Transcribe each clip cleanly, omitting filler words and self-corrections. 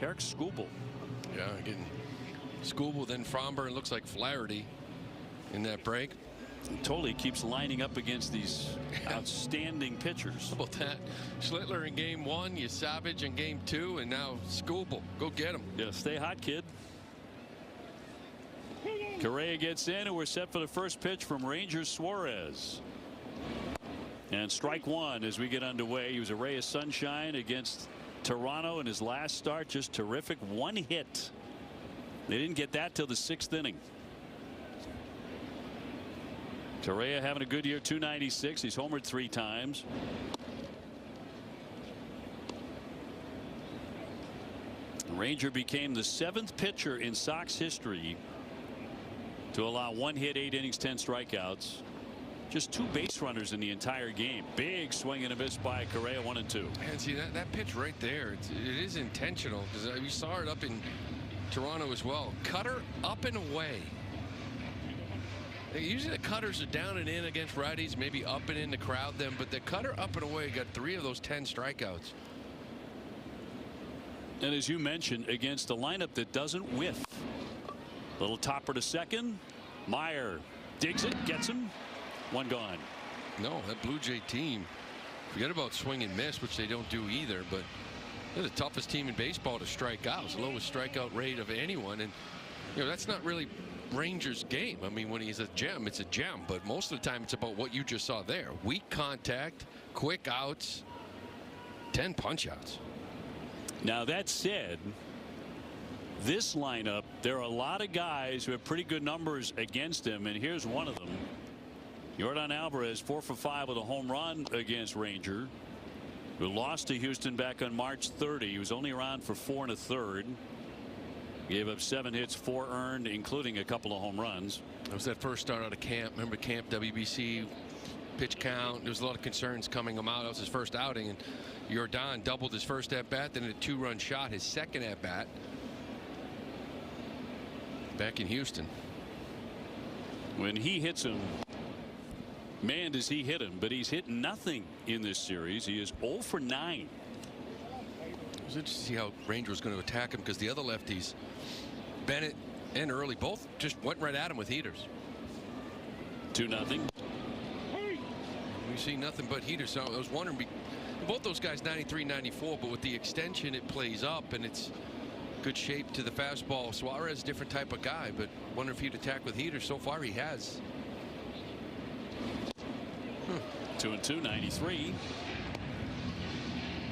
Eric Skubal. Yeah, getting Skubal, then Fromber, and looks like Flaherty in that break. Totally keeps lining up against these outstanding pitchers. How about that? Schlittler in game 1, you Savage in game 2, and now Skubal. Go get him. Yeah, stay hot, kid. Correa gets in, and we're set for the first pitch from Rangers Suarez. And strike one as we get underway. He was a ray of sunshine against Toronto in his last start. Just terrific. One hit. They didn't get that till the 6th inning. Correa having a good year, 296. He's homered 3 times. Ranger became the 7th pitcher in Sox history to allow 1 hit, 8 innings, 10 strikeouts. Just 2 base runners in the entire game. Big swing and a miss by Correa, 1 and 2. And see that pitch right there, it is intentional, because we saw it up in Toronto as well. Cutter up and away. Usually the cutters are down and in against righties, maybe up and in to crowd them, but the cutter up and away got 3 of those 10 strikeouts. And as you mentioned, against a lineup that doesn't whiff. Little topper to second. Meyer digs it, gets him. 1 gone. No, that Blue Jay team, forget about swing and miss, which they don't do either, but they're the toughest team in baseball to strike out. It's the lowest strikeout rate of anyone, and that's not really Rangers game. I mean, when he's a gem, it's a gem, but most of the time it's about what you just saw there. Weak contact, quick outs, 10 punch outs. Now that said, this lineup, there are a lot of guys who have pretty good numbers against him, and here's one of them. Yordan Alvarez, 4 for 5 with a home run against Ranger, who lost to Houston back on March 30. He was only around for 4 1/3. Gave up 7 hits, 4 earned, including a couple of home runs. It was that first start out of camp. Remember camp, WBC, pitch count. There was a lot of concerns coming him out. That was his first outing, and Yordan doubled his first at bat, then a 2-run shot, his second at bat back in Houston. When he hits him, man, does he hit him, but he's hit nothing in this series. He is 0 for 9. It was interesting to see how Ranger was going to attack him, because the other lefties, Bennett and Early, both just went right at him with heaters. 2-0. We see nothing but heaters. So I was wondering, both those guys 93, 94, but with the extension it plays up and it's good shape to the fastball. Suarez, different type of guy, but wonder if he'd attack with heaters. So far he has. 2-2, 93.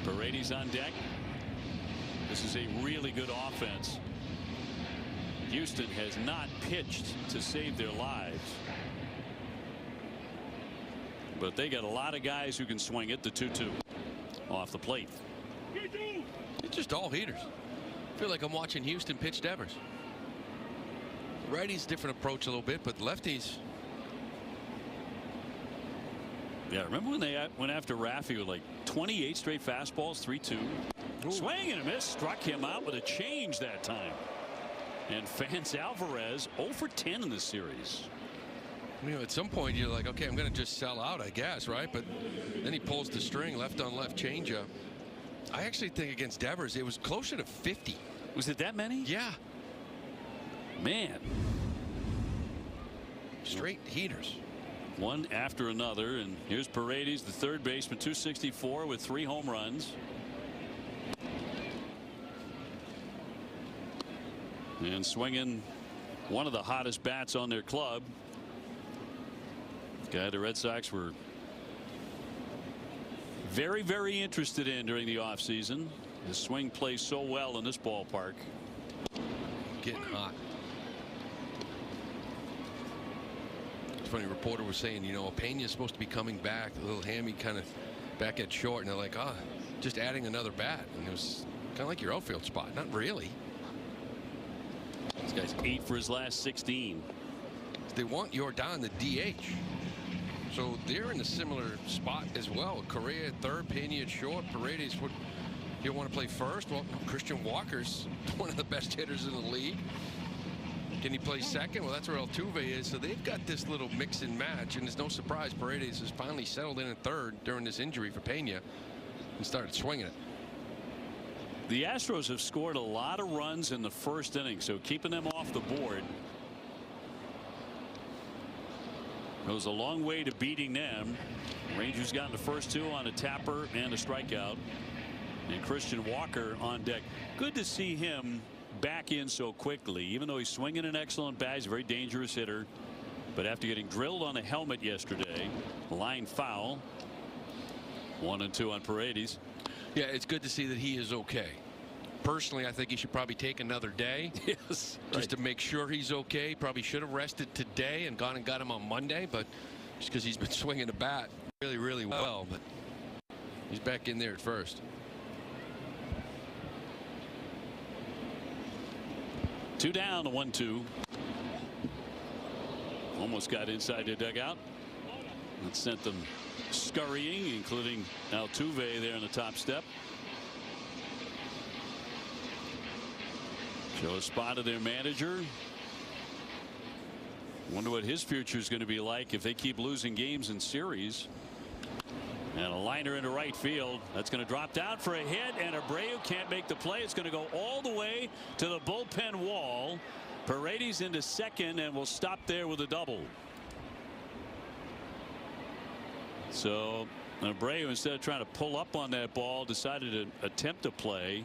Paredes on deck. This is a really good offense. Houston has not pitched to save their lives, but they got a lot of guys who can swing it. The 2-2 off the plate. It's just all heaters. I feel like I'm watching Houston pitch Devers. Righties, different approach a little bit, but lefties. Yeah, remember when they went after Raffy with like 28 straight fastballs, 3-2. Swing and a miss, struck him out with a change that time. And Fans Alvarez 0 for 10 in this series. At some point you're like, okay, I'm going to just sell out, I guess, right? But then he pulls the string, left on left changeup. I actually think against Devers it was closer to 50. Was it that many? Yeah. Man. Straight heaters. One after another, and here's Paredes, the third baseman, 264 with 3 home runs. And swinging one of the hottest bats on their club. Guy the Red Sox were very, very interested in during the offseason. The swing plays so well in this ballpark. Getting hot. It's funny, a reporter was saying, Peña's supposed to be coming back, a little hammy kind of back at short, and they're like, just adding another bat. And it was kind of like your outfield spot. Not really. This guy's 8 for his last 16. They want Yordan the DH. So they're in a similar spot as well. Correa at third, Peña at short. Paredes, you want to play first? Well, no, Christian Walker's one of the best hitters in the league. Can he play second? Well, that's where Altuve is. So they've got this little mix and match, and it's no surprise Paredes has finally settled in at third during this injury for Peña and started swinging it. The Astros have scored a lot of runs in the first inning, so keeping them off the board goes a long way to beating them. Rangers got the first two on a tapper and a strikeout. And Christian Walker on deck. Good to see him back in so quickly, even though he's swinging an excellent bat. He's a very dangerous hitter. But after getting drilled on the helmet yesterday, line foul. 1-2 on Paredes. Yeah, it's good to see that he is okay. Personally, I think he should probably take another day. Yes, just to make sure he's okay. Probably should have rested today and gone and got him on Monday, but just because he's been swinging the bat really well. But he's back in there at first. 2 down, 1-2. Almost got inside the dugout. That sent them scurrying, including Altuve there in the top step. Show a spot of their manager. Wonder what his future is going to be like if they keep losing games in series. And a liner into right field. That's going to drop down for a hit, and Abreu can't make the play. It's going to go all the way to the bullpen wall. Paredes into second, and will stop there with a double. So Abreu, instead of trying to pull up on that ball, decided to attempt a play.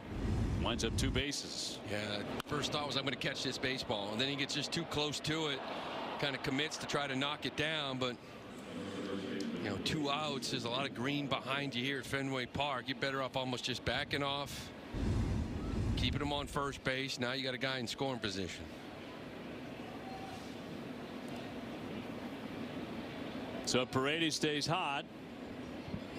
Winds up 2 bases. Yeah, first thought was I'm going to catch this baseball, and then he gets just too close to it. Kind of commits to try to knock it down, but you know, 2 outs. There's a lot of green behind you here at Fenway Park. You're better off almost just backing off, keeping him on first base. Now you got a guy in scoring position. So Paredes stays hot.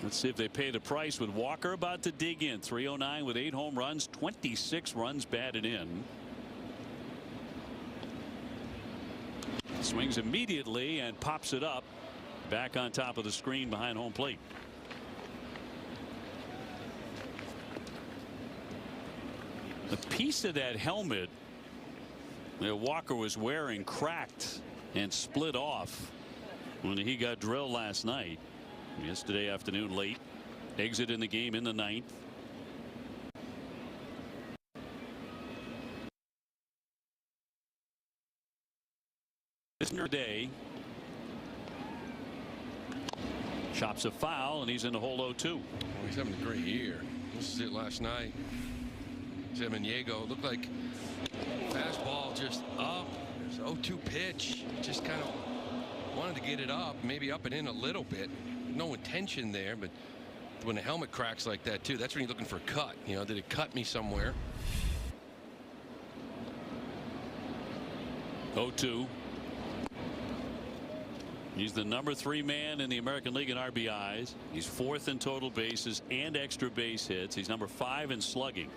Let's see if they pay the price with Walker about to dig in. 309 with 8 home runs, 26 runs batted in. Swings immediately and pops it up. Back on top of the screen behind home plate. A piece of that helmet that Walker was wearing cracked and split off when he got drilled last night. Yesterday afternoon late. Exit in the game in the 9th. Day. Chops a foul, and he's in the hole 0-2. Oh, he's having a great year. This is it last night. Semeniego looked like fastball just up. There's 0-2 pitch. Just kind of wanted to get it up, maybe up and in a little bit. No intention there, but when the helmet cracks like that too, that's when you're looking for a cut. You know, did it cut me somewhere? 0-2. He's the number 3 man in the American League in RBIs. He's 4th in total bases and extra base hits. He's number 5 in slugging.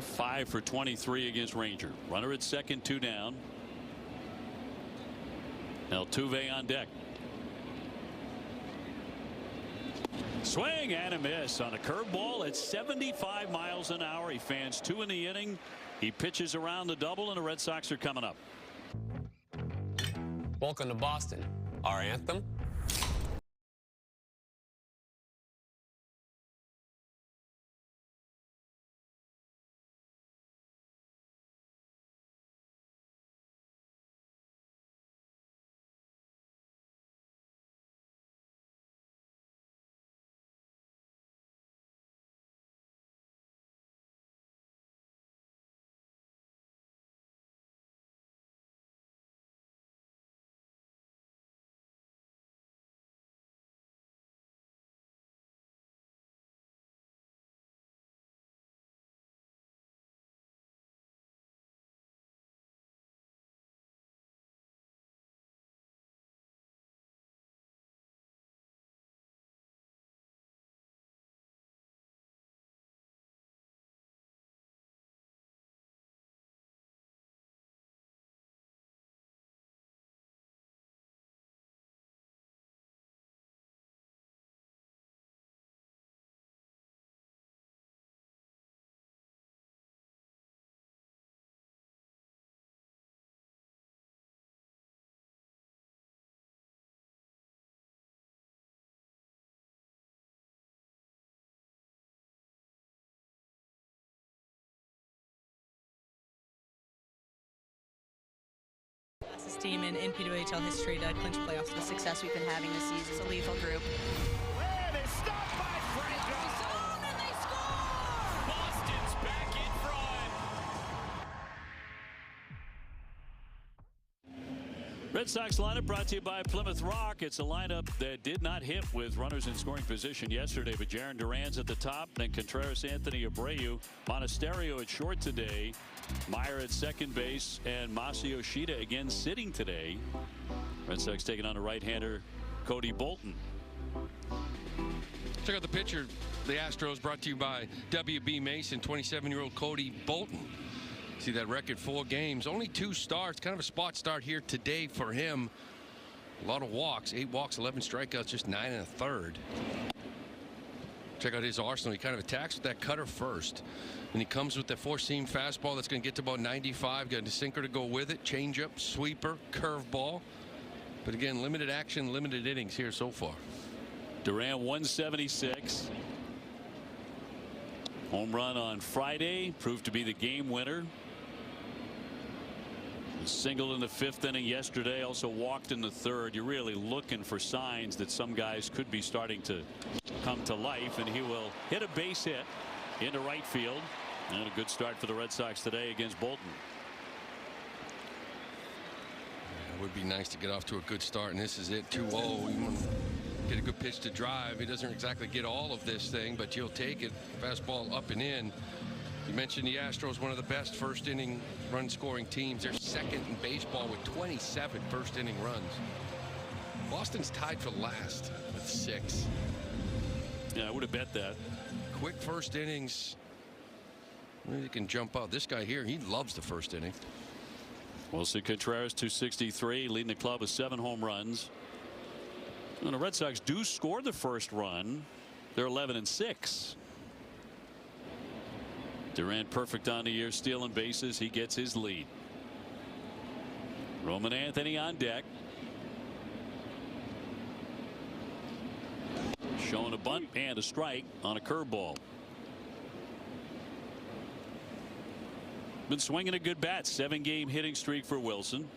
5 for 23 against Ranger. Runner at second, 2 down. Altuve on deck. Swing and a miss on a curveball at 75 miles an hour. He fans 2 in the inning. He pitches around the double, and the Red Sox are coming up. Welcome to Boston. Our anthem, Fastest team in PWHL history to clinch playoffs. The success we've been having this season is a lethal group. And it's stopped by Franco. And they score! Boston's back in front. Red Sox lineup brought to you by Plymouth Rock. It's a lineup that did not hit with runners in scoring position yesterday, but Jarren Duran's at the top, then Contreras, Anthony Abreu, Monasterio at short today, Meyer at second base, and Masa Yoshida again sitting today. Red Sox taking on a right-hander, Cody Bolton. Check out the picture. The Astros brought to you by W.B. Mason, 27-year-old Cody Bolton. See that record, 4 games, only 2 starts, kind of a spot start here today for him. A lot of walks, 8 walks, 11 strikeouts, just 9 1/3. Check out his arsenal. He kind of attacks with that cutter first, and he comes with the 4-seam fastball that's going to get to about 95. Got a sinker to go with it, changeup, sweeper, curveball. But again, limited action, limited innings here so far. Duran 176. Home run on Friday proved to be the game winner. Single in the 5th inning yesterday, also walked in the 3rd. You're really looking for signs that some guys could be starting to come to life, and he will hit a base hit into right field. And a good start for the Red Sox today against Bolton. It would be nice to get off to a good start, and this is it. 2-0. You want to get a good pitch to drive. He doesn't exactly get all of this thing, but you'll take it. Fastball up and in. You mentioned the Astros, one of the best first inning run scoring teams. They're second in baseball with 27 first inning runs. Boston's tied for last with 6. Yeah, I would have bet that. Quick first innings. He can jump out. This guy here, he loves the first inning. Wilson Contreras 263, leading the club with 7 home runs. When the Red Sox do score the first run, they're 11-6. Duran perfect on the year, stealing bases. He gets his lead. Roman Anthony on deck. Showing a bunt and a strike on a curveball. Been swinging a good bat. 7-game hitting streak for Wilson.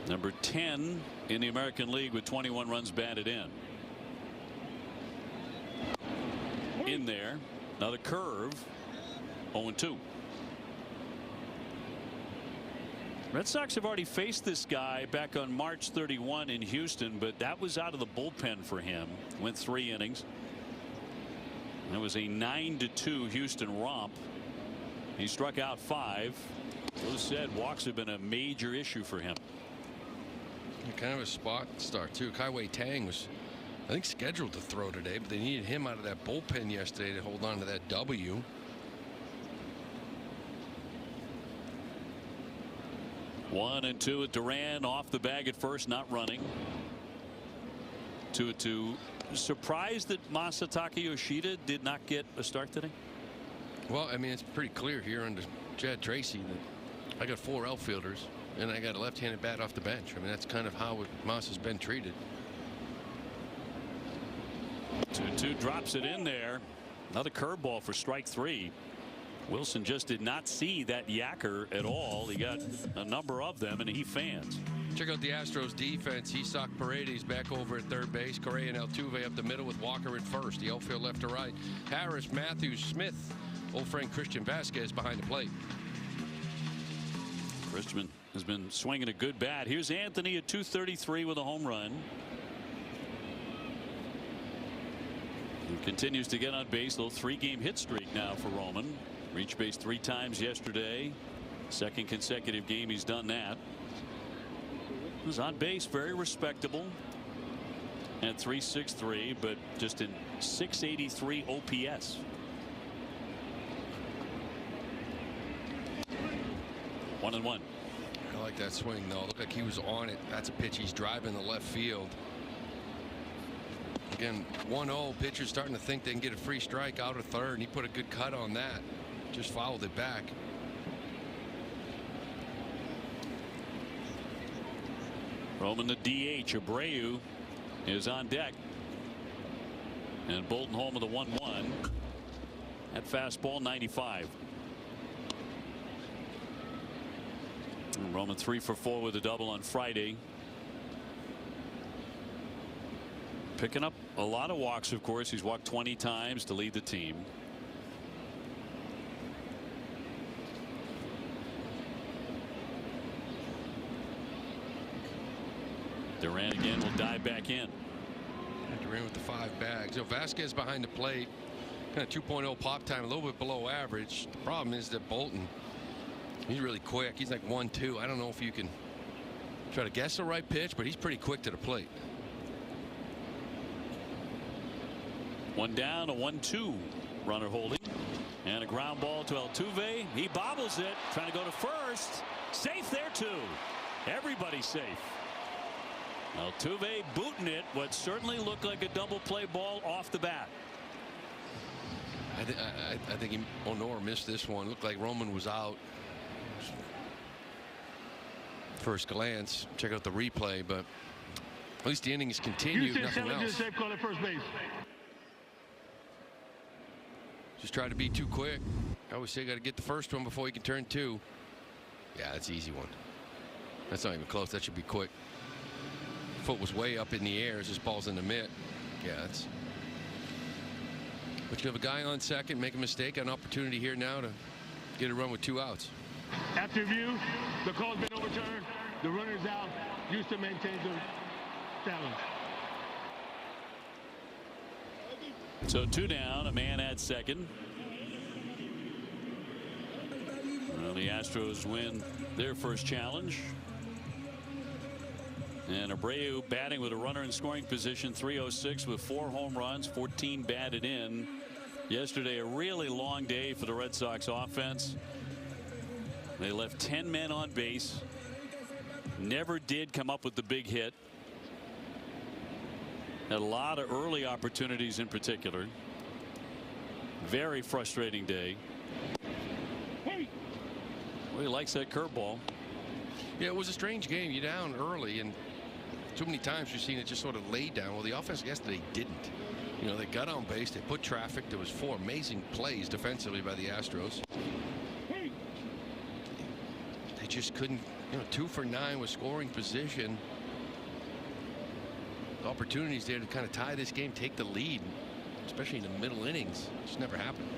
Number 10 in the American League with 21 runs batted in. In there, another curve. 0-2. Red Sox have already faced this guy back on March 31 in Houston, but that was out of the bullpen for him. Went 3 innings. It was a 9-2 Houston romp. He struck out 5. Those said, walks have been a major issue for him. Kind of a spot start too. Kai Tang was, I think, scheduled to throw today, but they needed him out of that bullpen yesterday to hold on to that W. One and 2 with Duran off the bag at first, not running. 2-2. Surprised that Masataka Yoshida did not get a start today? Well, I mean, it's pretty clear here under Chad Tracy that I got 4 outfielders and I got a left-handed bat off the bench. I mean, that's kind of how Moss has been treated. 2-2, drops it in there. Another curveball for strike 3. Wilson just did not see that yacker at all. He got a number of them, and he fans. Check out the Astros defense. Isak Paredes back over at third base. Correa and Altuve up the middle with Walker at first. The outfield left to right. Harris, Matthews, Smith, old friend Christian Vasquez behind the plate. Christian has been swinging a good bat. Here's Anthony at 233 with a home run. He continues to get on base. A little 3-game hit streak now for Roman. Reached base 3 times yesterday. Second consecutive game he's done that. He was on base, very respectable at 363, but just in 683 OPS. One and one. I like that swing though. Looked like he was on it. That's a pitch he's driving the left field. Again, 1-0. Pitcher's starting to think they can get a free strike out of third, and he put a good cut on that. Just fouled it back. Roman the DH. Abreu is on deck. And Bolton home with a 1-1. That fastball 95. Roman 3 for 4 with a double on Friday. Picking up a lot of walks, of course. He's walked 20 times to lead the team. Durant again will dive back in. Durant with the 5 bags. So Vasquez behind the plate. Kind of 2.0 pop time, a little bit below average. The problem is that Bolton, he's really quick. He's like 1-2. I don't know if you can try to guess the right pitch, but he's pretty quick to the plate. 1 down, a 1-2. Runner holding. And a ground ball to Altuve. He bobbles it, trying to go to first. Safe there, too. Everybody's safe. Altuve booting it, what certainly looked like a double play ball off the bat. I think Honor missed this one. Looked like Roman was out. First glance, check out the replay, but at least the innings continued. Nothing else. Safe call at first base. Just try to be too quick. I always say got to get the first one before you can turn 2. Yeah, that's an easy one. That's not even close. That should be quick. Foot was way up in the air as this ball's in the mitt. Yeah, that's. But you have a guy on second, make a mistake, an opportunity here now to get a run with 2 outs. After review, the call's been overturned. The runner's out. Houston maintains the challenge. So 2 down, a man at second. Well, the Astros win their first challenge. And Abreu batting with a runner in scoring position, 306 with 4 home runs, 14 batted in. Yesterday, a really long day for the Red Sox offense. They left 10 men on base. Never did come up with the big hit. Had a lot of early opportunities in particular. Very frustrating day. Well, he likes that curveball. Yeah, it was a strange game. You're down early, and too many times you've seen it just sort of laid down. Well, the offense yesterday didn't. You know, they got on base, they put traffic. There was 4 amazing plays defensively by the Astros. They just couldn't, you know, 2 for 9 with scoring position. Opportunities there to kind of tie this game, take the lead, especially in the middle innings. Just never happened.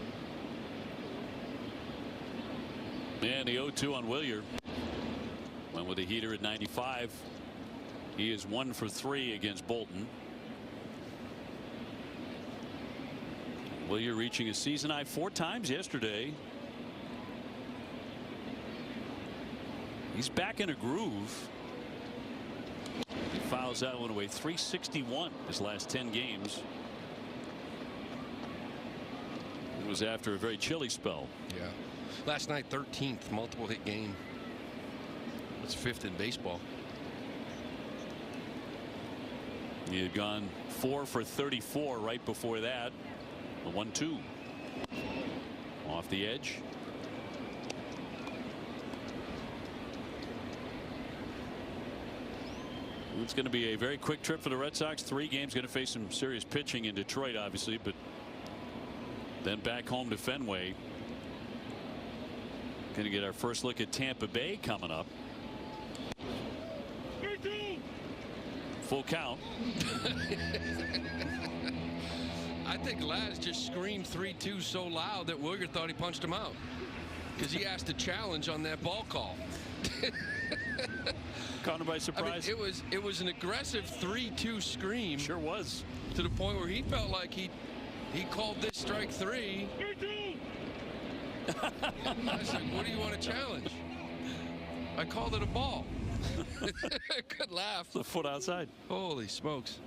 And the 0-2 on Willier. Went with a heater at 95. He is 1 for 3 against Bolton. Willier reaching a season high 4 times yesterday. He's back in a groove. He fouls that one away. 361 his last 10 games. It was after a very chilly spell. Yeah. Last night, 13th multiple hit game. That's 5th in baseball. He had gone 4 for 34 right before that. The 1-2 off the edge. It's going to be a very quick trip for the Red Sox. 3 games, going to face some serious pitching in Detroit, obviously, but then back home to Fenway. Going to get our first look at Tampa Bay coming up. Full count. I think Laz just screamed 3-2 so loud that Willier thought he punched him out because he asked a challenge on that ball call. Caught him by surprise. I mean, it was an aggressive 3-2 scream. Sure was. To the point where he felt like he called this strike 3. I said, what do you want to challenge? I called it a ball. Good laugh. The foot outside. Holy smokes.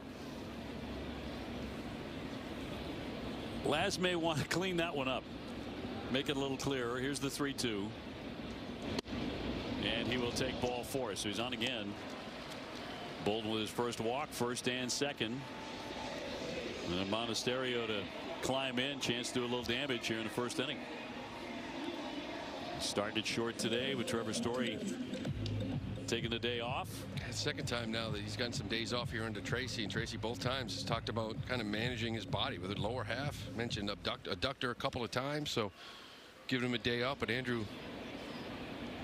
Laz may want to clean that one up. Make it a little clearer. Here's the 3-2. And he will take ball 4. So he's on again. Bolton with his first walk, first and second. And then Monasterio to climb in. Chance to do a little damage here in the first inning. Started short today with Trevor Story taking the day off. Second time now that he's gotten some days off here under Tracy, and Tracy both times has talked about kind of managing his body with the lower half. Mentioned adductor a couple of times, so giving him a day off. But Andrew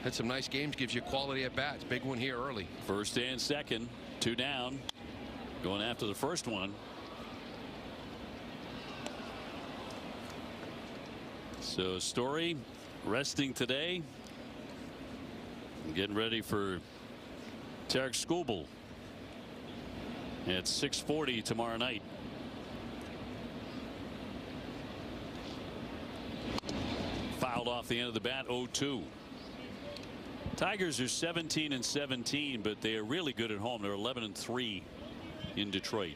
Had some nice games, gives you quality at bats. Big one here early. First and second, 2 down, going after the first one. So Story resting today, getting ready for Tarek Skubal at 6:40 tomorrow night. Fouled off the end of the bat, 0-2. Tigers are 17-17, but they are really good at home. They're 11-3 in Detroit.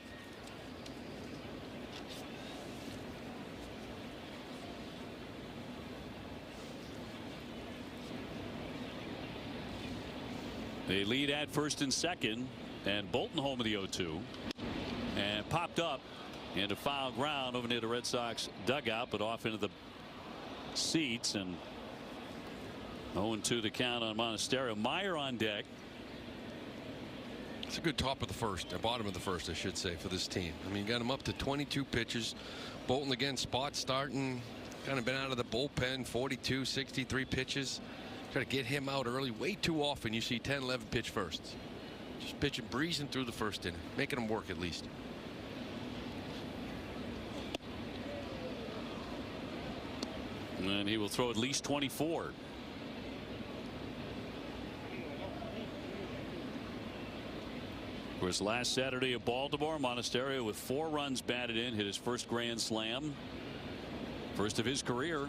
They lead at first and second, and Bolton home of the 0-2, and popped up into foul ground over near the Red Sox dugout, but off into the seats, and 0-2 the count on Monasterio. Meyer on deck. It's a good top of the first, or bottom of the first, I should say, for this team. I mean, you got him up to 22 pitches. Bolton again, spot starting, kind of been out of the bullpen, 42, 63 pitches. Try to get him out early. Way too often you see 10, 11 pitch firsts. Just pitching, breezing through the first inning, making them work at least. And he will throw at least 24. Of course, last Saturday at Baltimore, Monasterio with 4 runs batted in, hit his first grand slam, first of his career.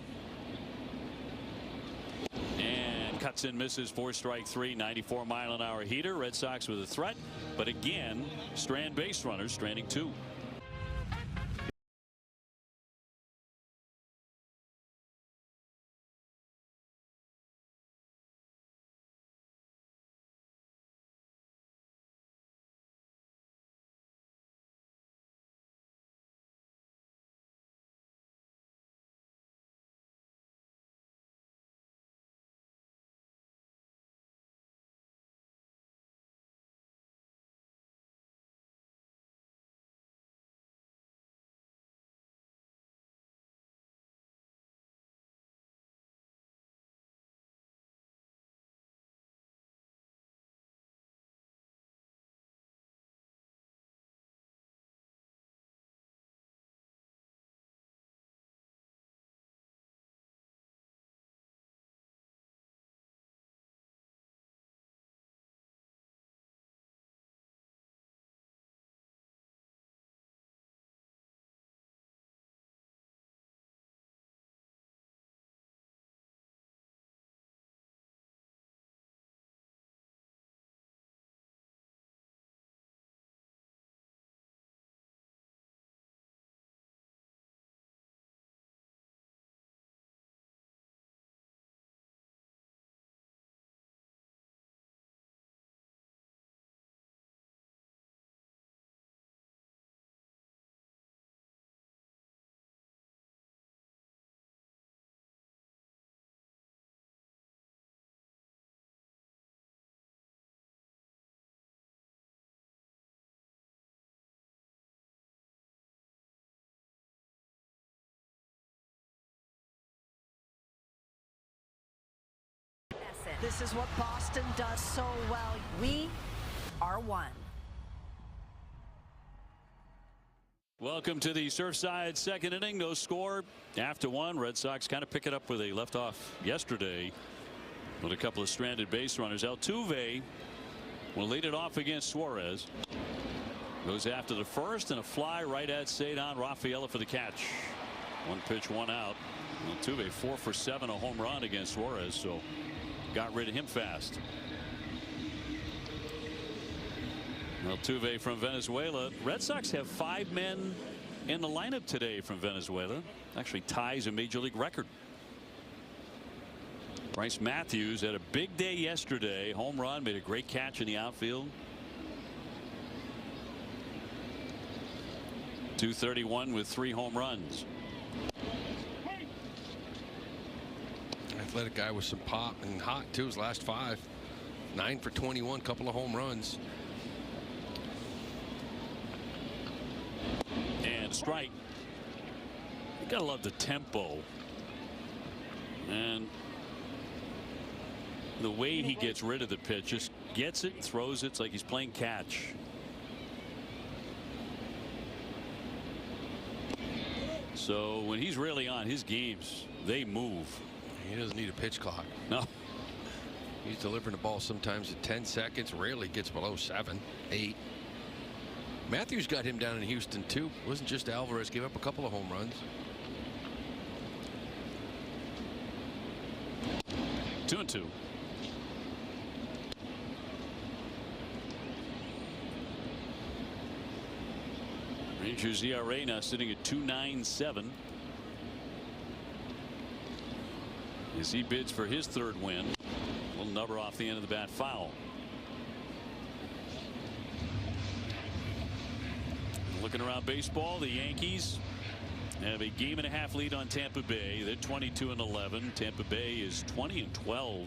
And cuts in, misses, 4-strike 3, 94-mile-an-hour heater. Red Sox with a threat, but again, strand base runners, stranding 2. This is what Boston does so well. We are one. Welcome to the Surfside second inning. No score after 1. Red Sox kind of pick it up where they left off yesterday with a couple of stranded base runners. Altuve will lead it off against Suarez. Goes after the first, and a fly right at Cedar Rafaela for the catch. 1 pitch, 1 out. Altuve 4 for 7, a home run against Suarez, so got rid of him fast. Altuve from Venezuela. Red Sox have 5 men in the lineup today from Venezuela. Actually ties a major league record. Bryce Matthews had a big day yesterday. Home run, made a great catch in the outfield. 231 with 3 home runs. Athletic guy with some pop and hot too. His last 5, 9 for 21, couple of home runs. And strike. You gotta love the tempo. And The way he gets rid of the pitch, just gets it, throws it. It's like he's playing catch. So when he's really on, his games, they move. He doesn't need a pitch clock. No. He's delivering the ball sometimes at 10 seconds, rarely gets below 7, 8. Matthews got him down in Houston too. It wasn't just Alvarez, gave up a couple of home runs. 2-2. Rangers ERA now sitting at 2.97 as he bids for his third win. A little number off the end of the bat, foul. Looking around baseball, the Yankees have a 1.5 lead on Tampa Bay. They're 22-11. Tampa Bay is 20-12.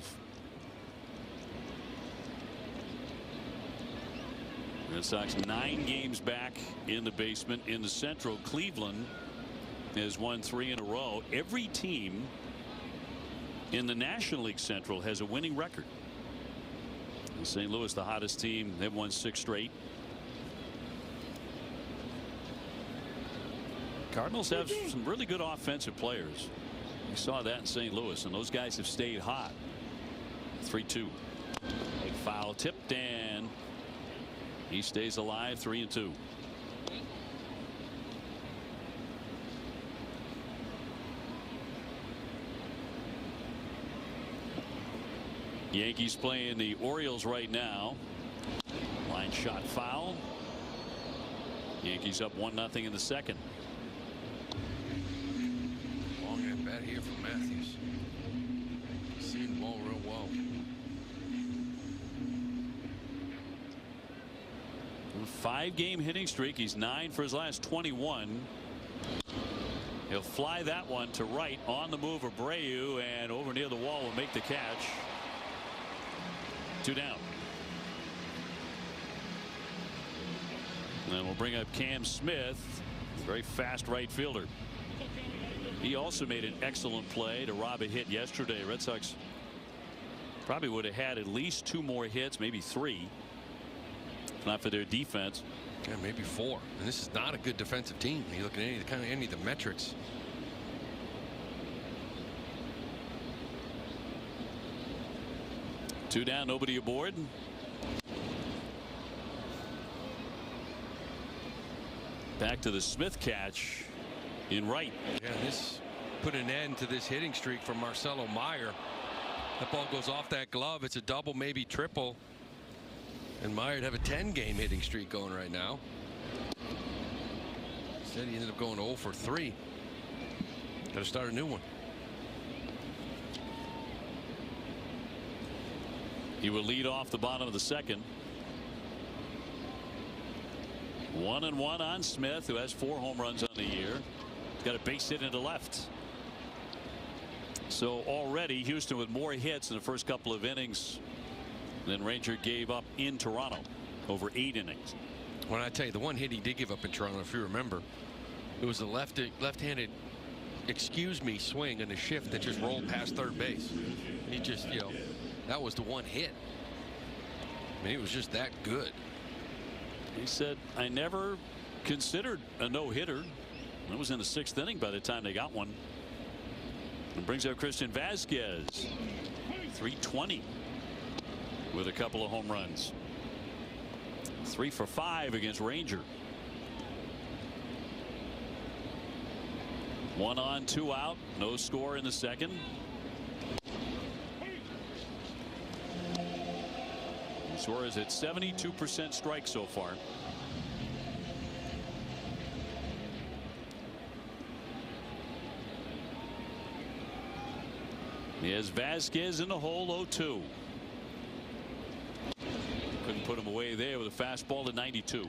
Red Sox 9 games back in the basement. In the Central, Cleveland has won 3 in a row. Every team in the National League Central has a winning record. St. Louis, the hottest team, they've won 6 straight. Cardinals have some really good offensive players. We saw that in St. Louis, and those guys have stayed hot. 3-2. A foul tipped, and he stays alive. 3-2. Yankees playing the Orioles right now. Line shot foul. Yankees up 1-0 in the second. Long at bat here from Matthews. Seeing the ball real well. A 5-game hitting streak. He's 9 for his last 21. He'll fly that one to right on the move. Abreu, and over near the wall will make the catch. 2 down. And we'll bring up Cam Smith, very fast right fielder. He also made an excellent play to rob a hit yesterday. Red Sox probably would have had at least 2 more hits, maybe 3, if not for their defense. Yeah, maybe 4. And this is not a good defensive team. You look at any of the metrics. Two down, nobody aboard. Back to the Smith catch in right. Yeah, this put an end to this hitting streak from Marcelo Meyer. That ball goes off that glove. It's a double, maybe triple. And Meyer'd have a 10-game hitting streak going right now. Instead, he ended up going 0 for 3. Got to start a new one. He will lead off the bottom of the second. 1-1 on Smith, who has 4 home runs on the year. Got a base hit into left. So already Houston with more hits in the first couple of innings than Ranger gave up in Toronto over 8 innings. When I tell you, the one hit he did give up in Toronto, if you remember, it was a left-handed swing and a shift that just rolled past third base. He just, that was the one hit. I mean, it was just that good. He said, I never considered a no-hitter. It was in the 6th inning by the time they got one. And brings up Christian Vasquez. 320 with a couple of home runs. 3 for 5 against Ranger. 1 on, 2 out. No score in the second. Suarez at 72% strike so far. He has Vasquez in the hole. 0-2. Couldn't put him away there with a fastball to 92.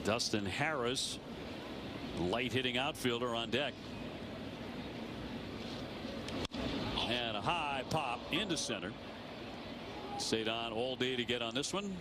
Dustin Harris, light hitting outfielder, on deck. And a high pop into center. Stayed on all day to get on this one.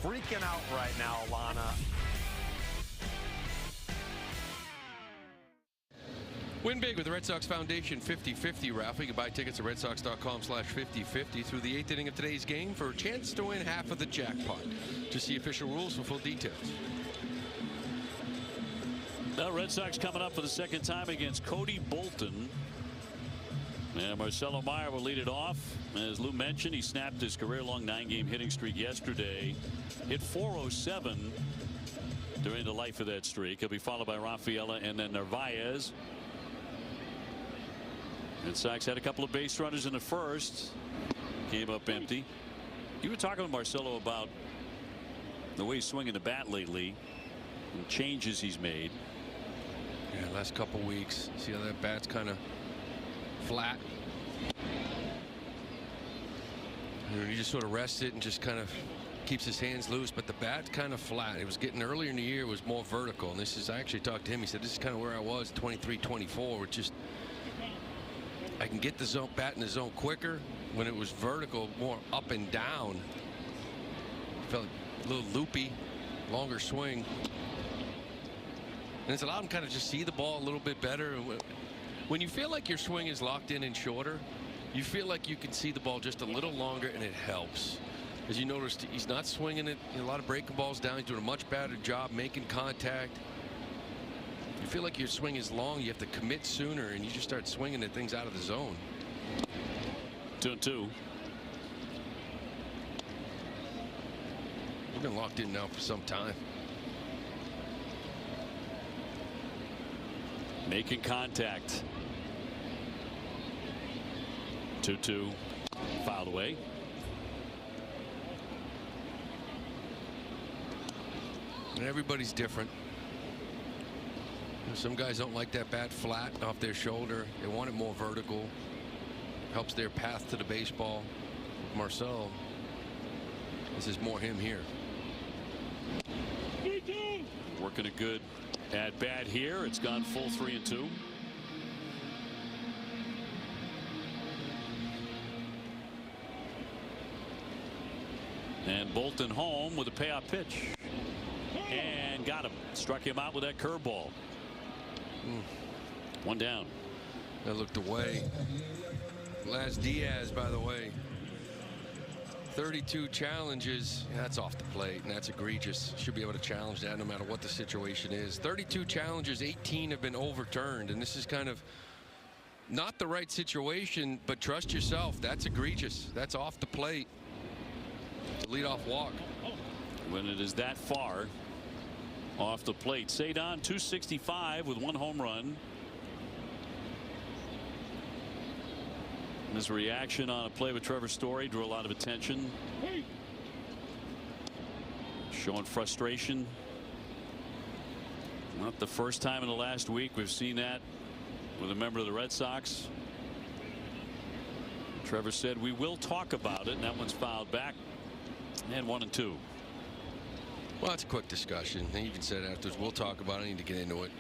freaking out right now, Alana. Win big with the Red Sox Foundation 50-50 raffle. You can buy tickets at redsox.com/50-50 through the 8th inning of today's game for a chance to win half of the jackpot. Just see official rules for full details. The Red Sox coming up for the second time against Cody Bolton. And Marcelo Meyer will lead it off. As Lou mentioned, he snapped his career-long 9-game hitting streak yesterday. Hit .407 during the life of that streak. He'll be followed by Rafaela and then Narvaez. Red Sox had a couple of base runners in the first. Came up empty. You were talking to Marcelo about the way he's swinging the bat lately and changes he's made. Yeah, last couple weeks. See how that bat's kind of flat. He just sort of rests it and just kind of keeps his hands loose, but the bat's kind of flat. It was getting earlier in the year, it was more vertical, and this is, I actually talked to him. He said this is kind of where I was 23-24, with just I can get the bat in the zone quicker. When it was vertical, more up and down, felt a little loopy, longer swing, and it's allowed him kind of just see the ball a little bit better. When you feel like your swing is locked in and shorter, you feel like you can see the ball just a little longer, and it helps. As you noticed, he's not swinging it a lot of breaking balls down. He's doing a much better job making contact. You feel like your swing is long, you have to commit sooner, and you just start swinging at things out of the zone. 2-2. We've been locked in now for some time. Making contact. 2-2. Fouled away. And everybody's different. Some guys don't like that bat flat off their shoulder. They want it more vertical. Helps their path to the baseball. Marcel, this is more him here. Working a good at bat here. It's gone full 3-2. And Bolton home with a payoff pitch. And got him. Struck him out with that curveball. One down. That looked away. Last Diaz, by the way. 32 challenges. That's off the plate, and that's egregious. Should be able to challenge that no matter what the situation is. 32 challenges, 18 have been overturned, and this is kind of not the right situation, but trust yourself. That's egregious. That's off the plate. Leadoff walk. When it is that far off the plate. Cedon 265 with 1 home run. His reaction on a play with Trevor Story drew a lot of attention. Showing frustration. Not the first time in the last week we've seen that with a member of the Red Sox. Trevor said we will talk about it, and that one's fouled back. And 1-2. Well, it's a quick discussion. He even said afterwards, we'll talk about it. I need to get into it.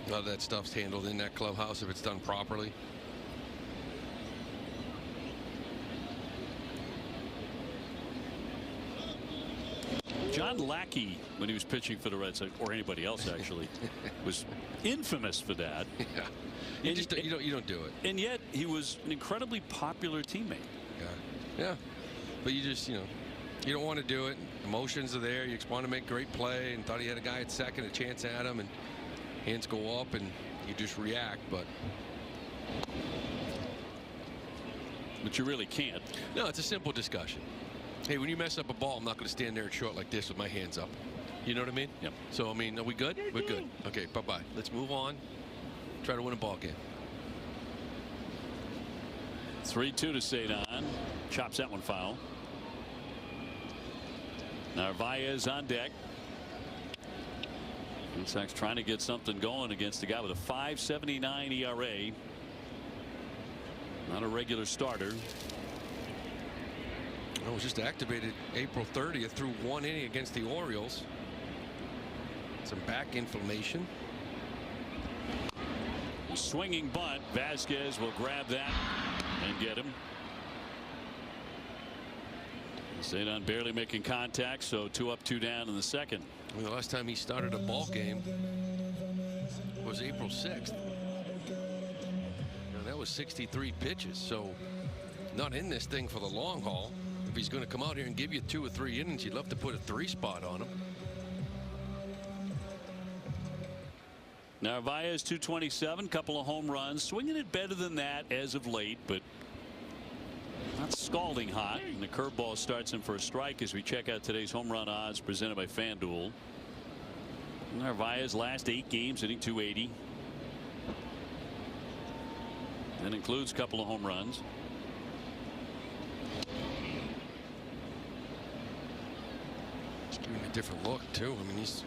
A lot of that stuff's handled in that clubhouse if it's done properly. John Lackey, when he was pitching for the Red Sox, or anybody else actually, was infamous for that. Yeah. You don't do it. And yet he was an incredibly popular teammate. Yeah. But you just, you don't want to do it. Emotions are there. You just want to make a great play, and thought he had a guy at second, a chance at him, and hands go up, and you just react. But you really can't. No, it's a simple discussion. Hey, when you mess up a ball, I'm not going to stand there and short like this with my hands up. You know what I mean? Yep. So, I mean, are we good? We're good. Okay, bye-bye. Let's move on. Try to win a ball game. 3-2 to Cedon. Chops that one foul. Narvaez on deck. Red Sox trying to get something going against a guy with a 5.79 ERA. Not a regular starter. It was just activated April 30th through 1 inning against the Orioles. Some back inflammation. Swinging bunt. Vasquez will grab that and get him. Stayed on barely making contact, so 2 up, 2 down in the second. I mean, the last time he started a ball game was April 6th. Now, that was 63 pitches, so not in this thing for the long haul. If he's going to come out here and give you 2 or 3 innings, you'd love to put a 3 spot on him. Narvaez 227, couple of home runs, swinging it better than that as of late, but not scalding hot. And the curveball starts him for a strike as we check out today's home run odds presented by FanDuel. Narvaez last 8 games hitting 280. That includes a couple of home runs. Just giving him a different look too. I mean, he's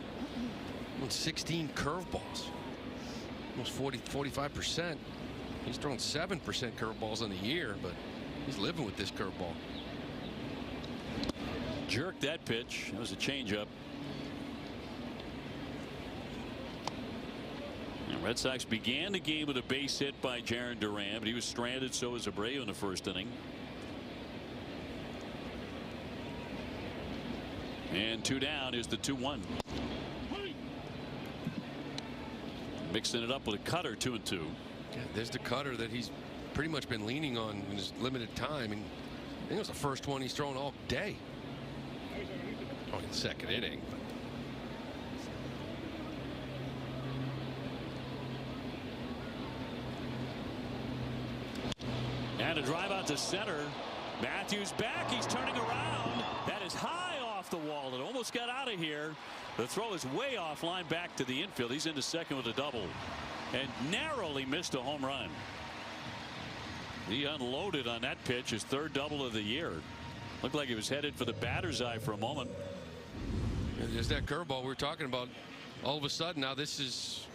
on 16 curveballs, almost 45%. He's thrown 7% curveballs in the year, but he's living with this curveball. Jerked that pitch. That was a changeup. The Red Sox began the game with a base hit by Jarren Duran, but he was stranded. So was Abreu in the first inning. And 2 down is the 2-1. Mixing it up with a cutter, 2-2. Yeah, there's the cutter that he's pretty much been leaning on in his limited time. And I think it was the first one he's thrown all day. Oh, in the second inning. And a drive out to center. Matthews back. He's turning around. That is high off the wall. It almost got out of here. The throw is way off line back to the infield. He's into second with a double and narrowly missed a home run. He unloaded on that pitch, his 3rd double of the year. Looked like he was headed for the batter's eye for a moment. And there's that curveball we were talking about. All of a sudden now this is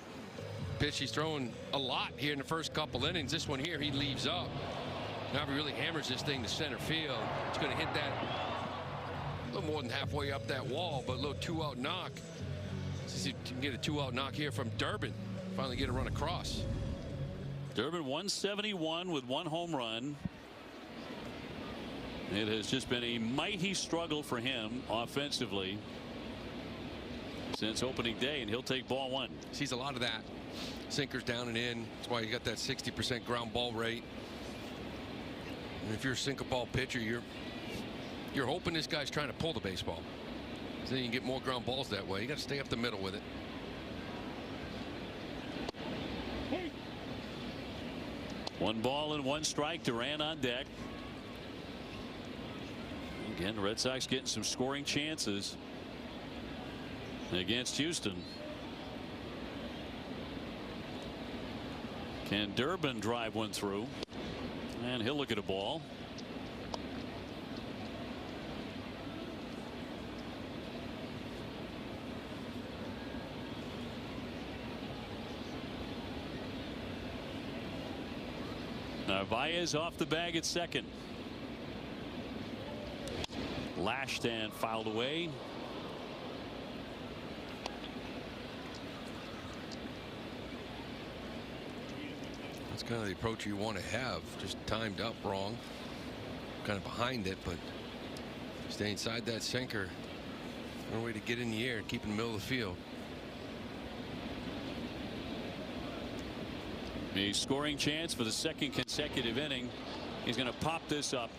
pitch he's throwing a lot here in the first couple innings. This one here he leaves up. Now he really hammers this thing to center field. It's going to hit that a little more than halfway up that wall, but a little 2-out knock. See if you can get a 2-out knock here from Durbin. Finally get a run across. Durbin 171 with 1 home run. It has just been a mighty struggle for him offensively since opening day, and he'll take ball 1. Sees a lot of that. Sinkers down and in. That's why you got that 60% ground ball rate. And if you're a sinker ball pitcher, you're hoping this guy's trying to pull the baseball. So then you can get more ground balls that way. You got to stay up the middle with it. One ball and 1 strike. Duran on deck. Again, the Red Sox getting some scoring chances against Houston. Can Durbin drive one through? And he'll look at a ball. Narvaez off the bag at second. Lashed and fouled away. That's kind of the approach you want to have. Just timed up wrong. Kind of behind it, but stay inside that sinker. No way to get in the air and keep in the middle of the field. A scoring chance for the 2nd consecutive inning. He's going to pop this up.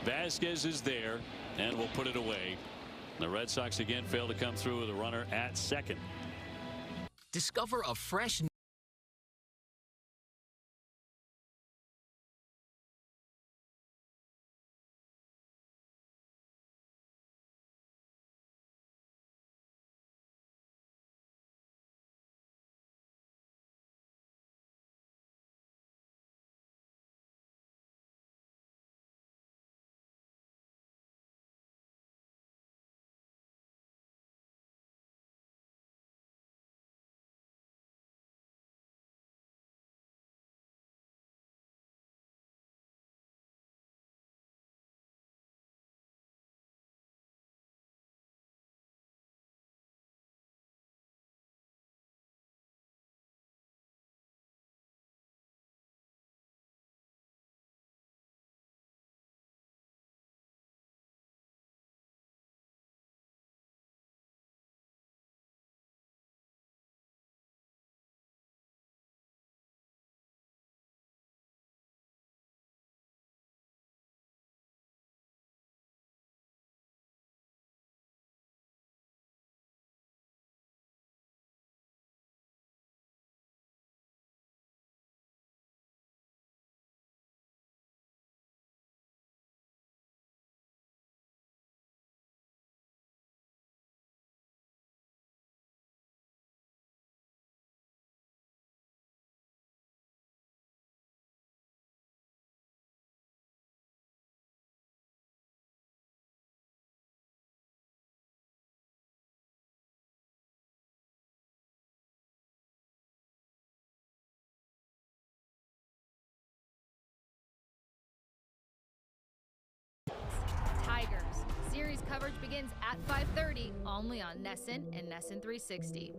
Vasquez is there and will put it away. The Red Sox again fail to come through with a runner at second. Discover a fresh coverage begins at 5:30 only on NESN and NESN 360.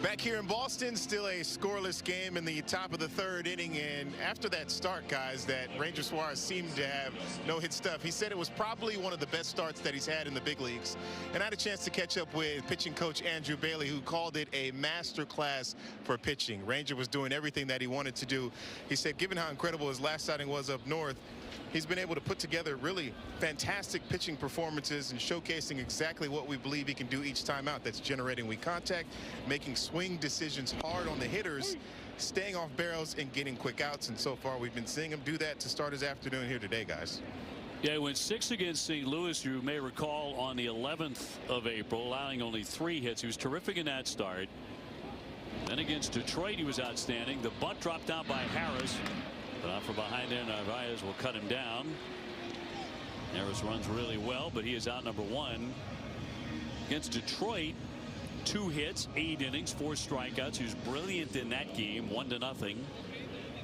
Back here in Boston, still a scoreless game in the top of the third inning. And after that start, guys, that Ranger Suarez seemed to have no-hit stuff. He said it was probably one of the best starts that he's had in the big leagues. And I had a chance to catch up with pitching coach Andrew Bailey, who called it a master class for pitching. Ranger was doing everything that he wanted to do. He said, given how incredible his last outing was up north, he's been able to put together really fantastic pitching performances and showcasing exactly what we believe he can do each time out. That's generating weak contact, making swing decisions hard on the hitters, staying off barrels, and getting quick outs. And so far, we've been seeing him do that to start his afternoon here today, guys. Yeah, he went 6 against St. Louis, you may recall, on the 11th of April, allowing only 3 hits. He was terrific in that start. Then against Detroit, he was outstanding. The bunt dropped down by Harris. But out from behind there, Narvaez will cut him down. Harris runs really well, but he is out number 1. Against Detroit, 2 hits, 8 innings, 4 strikeouts. He was brilliant in that game, 1-0.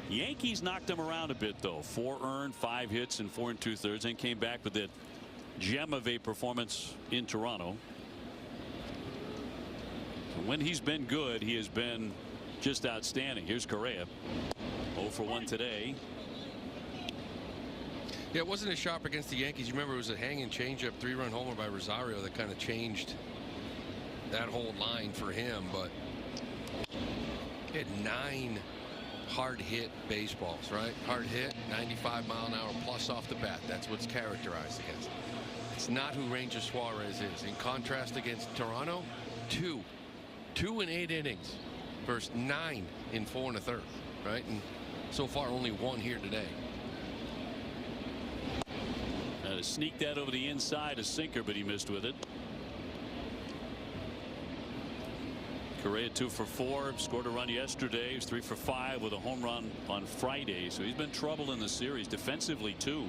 Yankees knocked him around a bit, though. 4 earned, 5 hits, and 4 2/3, and came back with that gem of a performance in Toronto. When he's been good, he has been just outstanding. Here's Correa. 0 for 1 today. Yeah, it wasn't as sharp against the Yankees. You remember it was a hanging changeup 3-run homer by Rosario that kind of changed that whole line for him. But he had 9 hard hit baseballs, right? Hard hit, 95-mile-an-hour plus off the bat. That's what's characterized against him. It's not who Ranger Suarez is. In contrast against Toronto, 2 in 8 innings versus 9 in 4 1/3, right? And so far only 1 here today. To sneak that over the inside, a sinker, but he missed with it. Correa 2 for 4, scored a run yesterday. He was 3 for 5 with a home run on Friday. So he's been trouble in the series defensively too.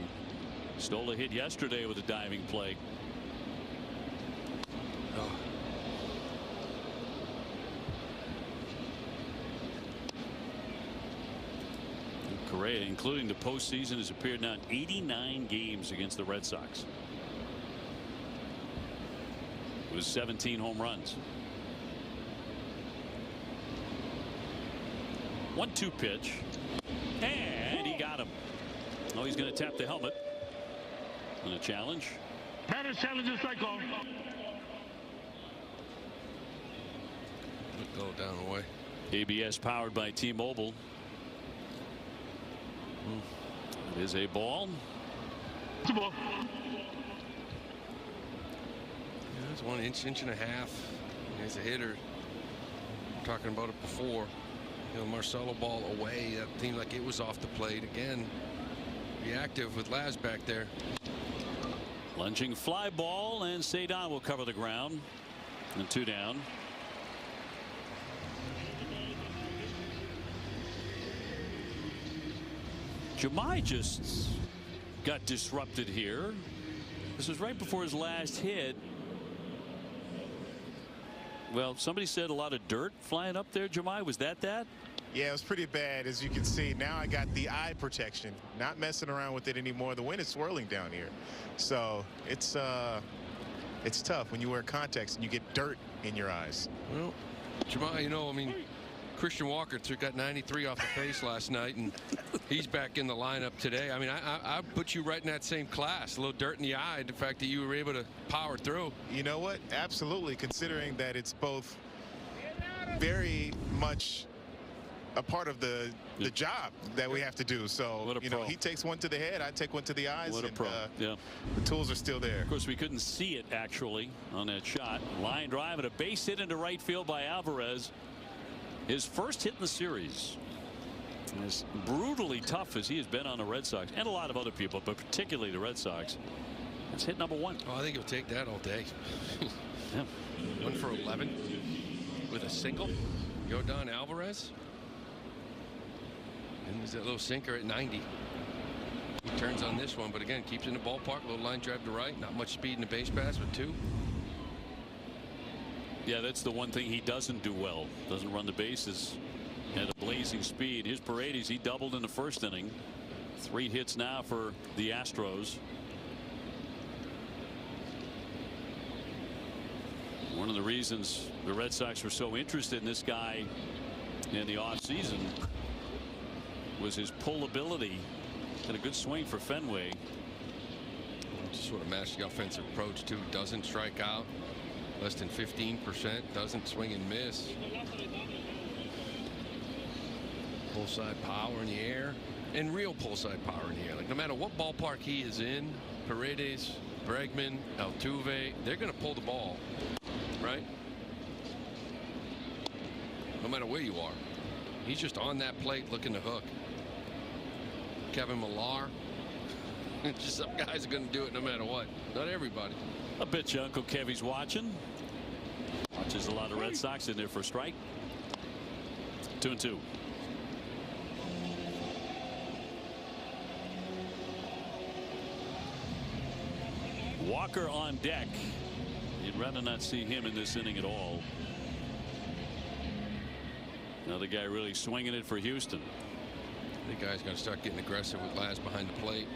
Stole a hit yesterday with a diving play. Correa, including the postseason, has appeared now in 89 games against the Red Sox. It was 17 home runs. 1-2 pitch, and he got him. Oh, he's going to tap the helmet. And a challenge. Batters challenge a strike call. Go down away. ABS powered by T-Mobile. It is a ball. It's a ball. Yeah, it's 1 inch, inch and a half. As a hitter, I'm talking about it before. You know, Marcelo ball away. That seemed like it was off the plate again. Reactive with Laz back there. Lunging fly ball, and Cedon will cover the ground. And 2 down. Jemai just got disrupted here. This was right before his last hit. Well, somebody said a lot of dirt flying up there. Jemai, was that? Yeah, it was pretty bad. As you can see, now I got the eye protection, not messing around with it anymore. The wind is swirling down here, so it's tough when you wear contacts and you get dirt in your eyes. Well, Jemai, you know, I mean, Christian Walker got 93 off the face last night, and he's back in the lineup today. I mean, I put you right in that same class. A little dirt in the eye, the fact that you were able to power through. You know what? Absolutely, considering that it's both very much a part of the job that we have to do. So, you know, he takes one to the head, I take one to the eyes. What a pro. Yeah. The tools are still there. Of course, we couldn't see it actually on that shot. Line drive and a base hit into right field by Alvarez. His first hit in the series. As brutally tough as he has been on the Red Sox and a lot of other people, but particularly the Red Sox. It's hit number 1. Oh, I think he'll take that all day. Yeah. 1 for 11 with a single. Yordan Alvarez. And there's that little sinker at 90. He turns on this one, but again, keeps in the ballpark. Little line drive to right. Not much speed in the base pass, but 2. Yeah, that's the one thing he doesn't do well. Doesn't run the bases at a blazing speed. Here's Paredes. He doubled in the first inning. 3 hits now for the Astros. One of the reasons the Red Sox were so interested in this guy in the offseason was his pullability and a good swing for Fenway. Just sort of match the offensive approach too. Doesn't strike out, less than 15%. Doesn't swing and miss. Pull side power in the air, and real pull side power in the air. Like no matter what ballpark he is in, Paredes, Bregman, Altuve, they're going to pull the ball, right? No matter where you are. He's just on that plate looking to hook. Kevin Millar. Just some guys are going to do it no matter what. Not everybody. I bet you Uncle Kevy's watching. Watches a lot of Red Sox in there for a strike. 2-2. Walker on deck. You'd rather not see him in this inning at all. Another guy really swinging it for Houston. The guy's going to start getting aggressive with Laz behind the plate.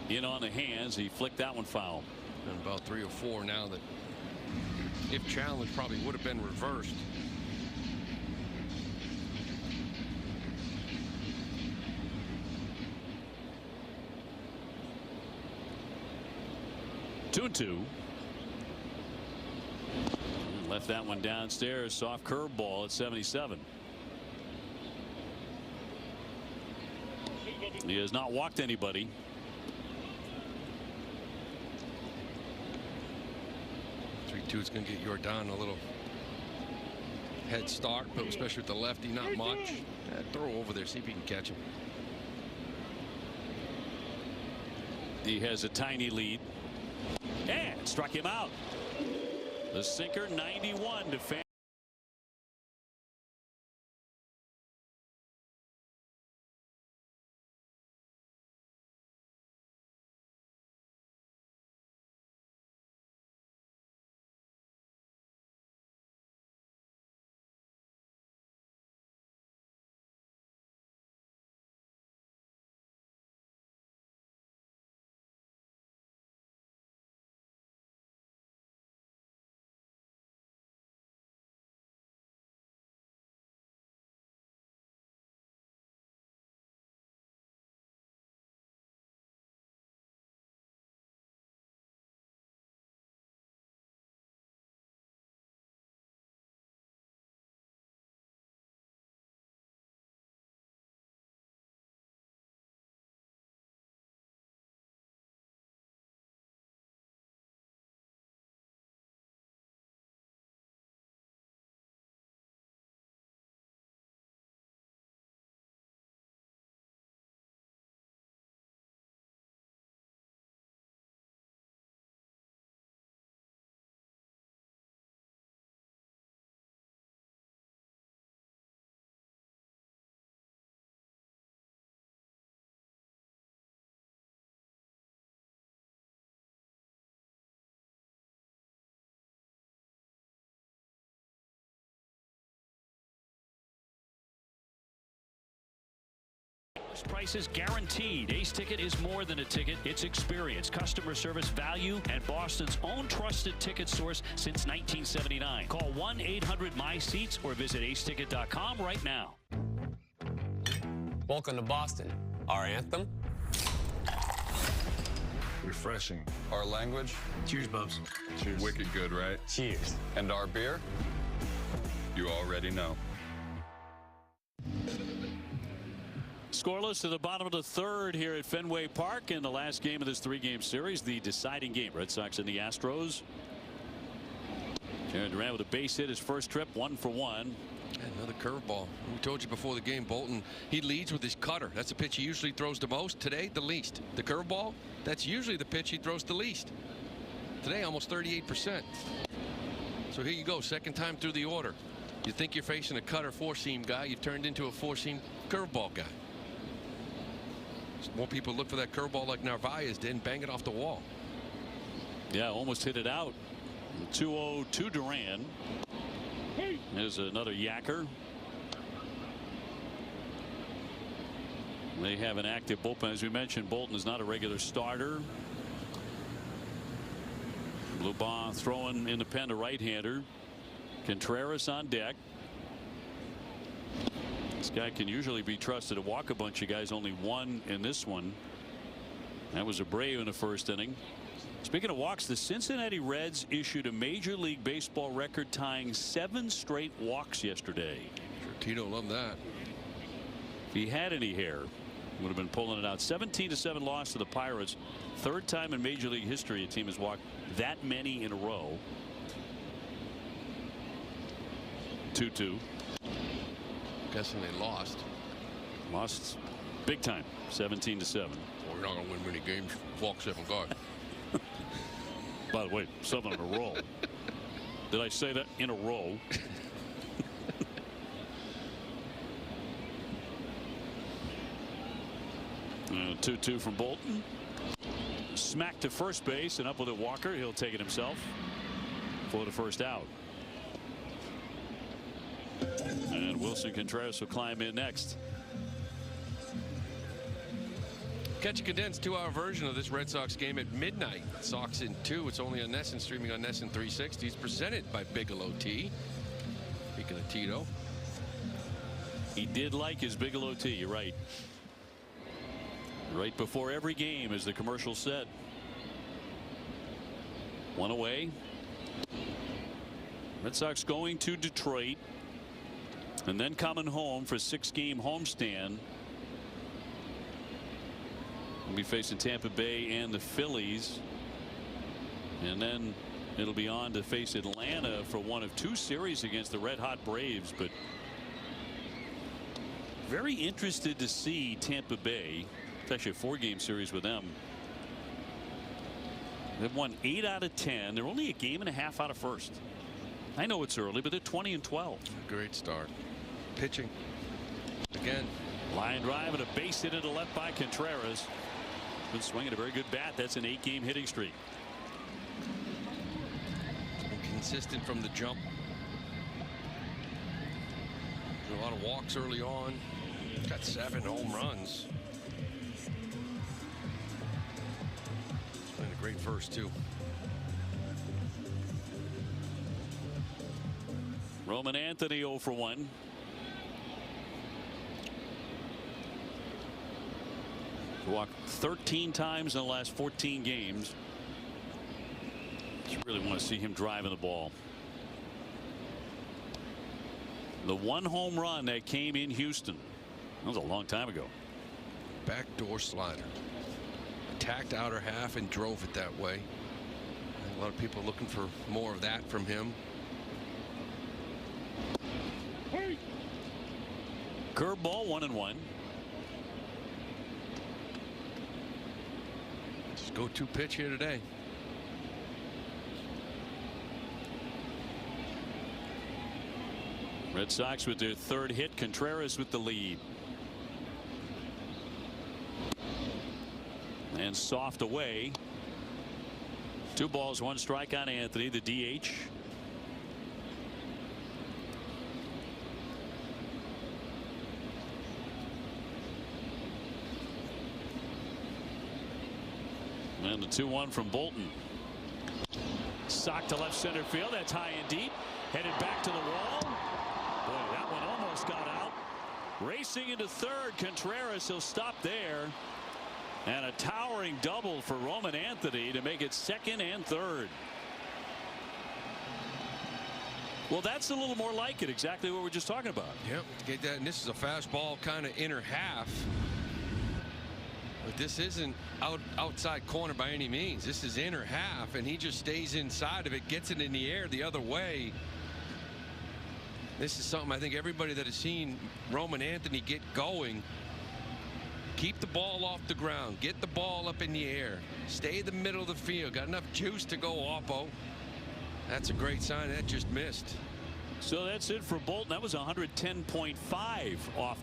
In on the hands. He flicked that one foul. And about 3 or 4 now that, if challenged, probably would have been reversed. Two and 2. Left that one downstairs. Soft curveball at 77. He has not walked anybody. It's going to get Jordan a little head start, but especially with the lefty, not much. Throw over there, see if you can catch him. He has a tiny lead. And struck him out. The sinker 91 to fan. Prices guaranteed. Ace Ticket is more than a ticket. It's experience, customer service, value, and Boston's own trusted ticket source since 1979. Call 1-800-MY-SEATS or visit aceticket.com right now. Welcome to Boston. Our anthem? Refreshing. Our language? Cheers, Bubs. Cheers. Wicked good, right? Cheers. And our beer? You already know. Scoreless to the bottom of the third here at Fenway Park in the last game of this 3-game series, the deciding game. Red Sox and the Astros. Jarren Duran with a base hit his first trip, 1 for 1. Another curveball. We told you before the game, Bolton, he leads with his cutter. That's the pitch he usually throws the most. Today, the least. The curveball, that's usually the pitch he throws the least. Today, almost 38%. So here you go, second time through the order. You think you're facing a cutter 4-seam guy, you've turned into a 4-seam curveball guy. More people look for that curveball like Narvaez did and bang it off the wall. Yeah, almost hit it out. 2-0 to Duran. There's another yacker. They have an active bullpen. As we mentioned, Bolton is not a regular starter. Blue ball throwing in the pen to right-hander. Contreras on deck. This guy can usually be trusted to walk a bunch of guys. Only one in this one. That was Abreu in the first inning. Speaking of walks, the Cincinnati Reds issued a Major League Baseball record tying 7 straight walks yesterday. Sure, Tito loved that. If he had any hair, would have been pulling it out. 17-7 loss to the Pirates. 3rd time in Major League history a team has walked that many in a row. 2-2. Guessing they lost. Lost big time. 17-7. Well, we're not going to win many games. Walk 7 guys. By the way, 7 in a row. Did I say that in a row? 2-2 from Bolton. Smack to first base and up with it Walker. He'll take it himself for the first out. And Wilson Contreras will climb in next. Catch a condensed 2-hour version of this Red Sox game at midnight. Sox in 2. It's only on NESN, streaming on NESN 360. It's presented by Bigelow Tea. Speaking of Tito, he did like his Bigelow Tea. You're right. Right before every game, as the commercial said. 1 away. Red Sox going to Detroit and then coming home for a 6-game homestand. We'll be facing Tampa Bay and the Phillies, and then it'll be on to face Atlanta for one of 2 series against the Red Hot Braves. But very interested to see Tampa Bay. It's actually a 4-game series with them. They've won 8 out of 10. They're only a game and a half out of first. I know it's early, but they're 20-12. Great start. Pitching again. Line drive and a base hit to the left by Contreras. Been swinging a very good bat. That's an 8-game hitting streak. Consistent from the jump. A lot of walks early on. Got 7 home runs. Playing a great first too. Roman Anthony 0 for 1. Walked 13 times in the last 14 games. Just really want to see him driving the ball. The 1 home run that came in Houston. That was a long time ago. Backdoor slider. Attacked outer half and drove it that way. A lot of people looking for more of that from him. Curveball 1-1. Just go-to pitch here today. Red Sox with their 3rd hit. Contreras with the lead. And soft away. 2 balls, 1 strike on Anthony, the DH. And the 2-1 from Bolton. Sock to left center field. That's high and deep. Headed back to the wall. Boy, that one almost got out. Racing into 3rd. Contreras, he'll stop there. And a towering double for Roman Anthony to make it 2nd and 3rd. Well, that's a little more like it. Exactly what we're just talking about. Yep. Get that. And this is a fastball kind of inner half. But this isn't outside corner by any means. This is inner half, and he just stays inside of it, gets it in the air the other way. This is something I think everybody that has seen Roman Anthony get going. Keep the ball off the ground. Get the ball up in the air. Stay in the middle of the field. Got enough juice to go oppo. That's a great sign. That just missed. So that's it for Bolton. That was 110.5 off.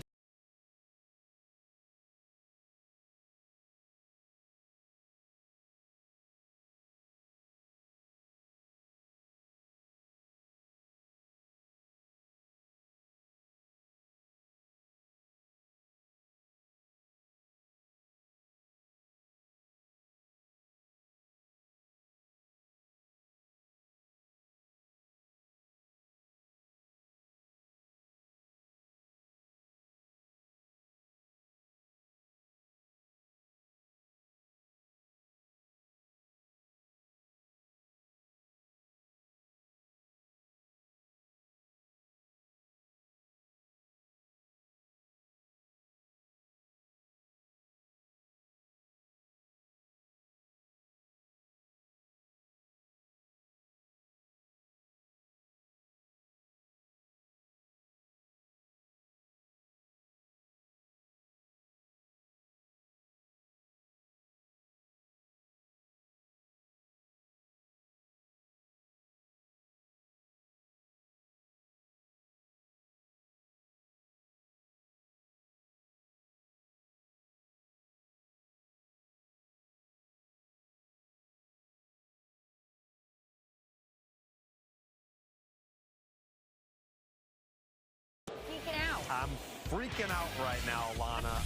freaking out right now, Alana.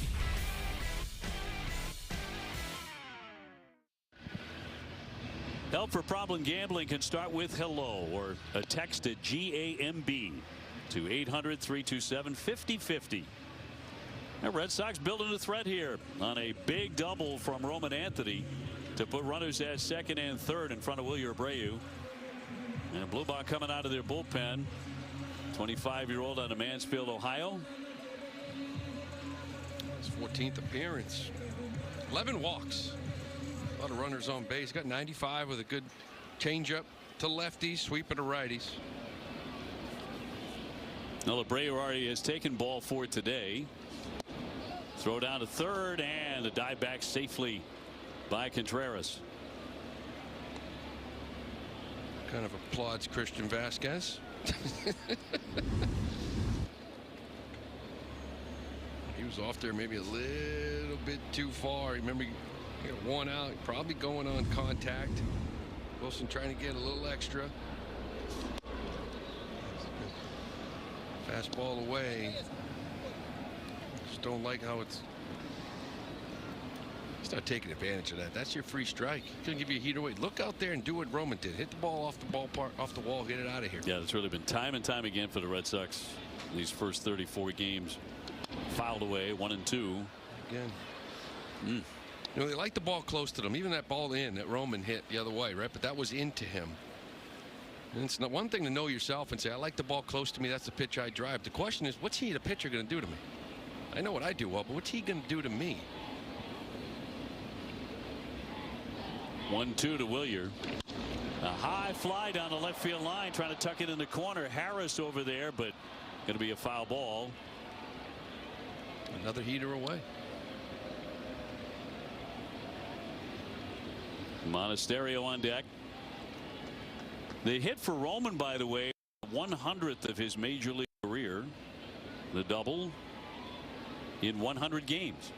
Help for problem gambling can start with hello or a text at GAMB to 800-327-5050. The Red Sox building a threat here on a big double from Roman Anthony to put runners at second and third in front of Wilyer Abreu. And a blue ball coming out of their bullpen. 25-year-old out of Mansfield, Ohio. His 14th appearance. 11 walks. A lot of runners on base. Got 95 with a good changeup to lefties, sweeping to righties. Now Abreu already has taken ball 4 today. Throw down to third and a dive back safely by Contreras. Kind of applauds Christian Vasquez. He was off there maybe a little bit too far. Remember, he got one out, probably going on contact. Wilson trying to get a little extra. Fastball away. Just don't like how it's. He's not taking advantage of that. That's your free strike. He's gonna give you a heat away. Look out there and do what Roman did. Hit the ball off the ballpark, off the wall, get it out of here. Yeah, it's really been time and time again for the Red Sox. These first 34 games, fouled away, 1 and 2. Again. You know, they like the ball close to them. Even that ball in that Roman hit the other way, right? But that was into him. And it's not one thing to know yourself and say, I like the ball close to me. That's the pitch I drive. The question is, what's he, the pitcher, going to do to me? I know what I do well, but what's he going to do to me? 1-2 to Wilyer. A high fly down the left field line, trying to tuck it in the corner. Harris over there, but going to be a foul ball. Another heater away. Monasterio on deck. The hit for Roman, by the way, 100th of his major league career. The double in 100 games.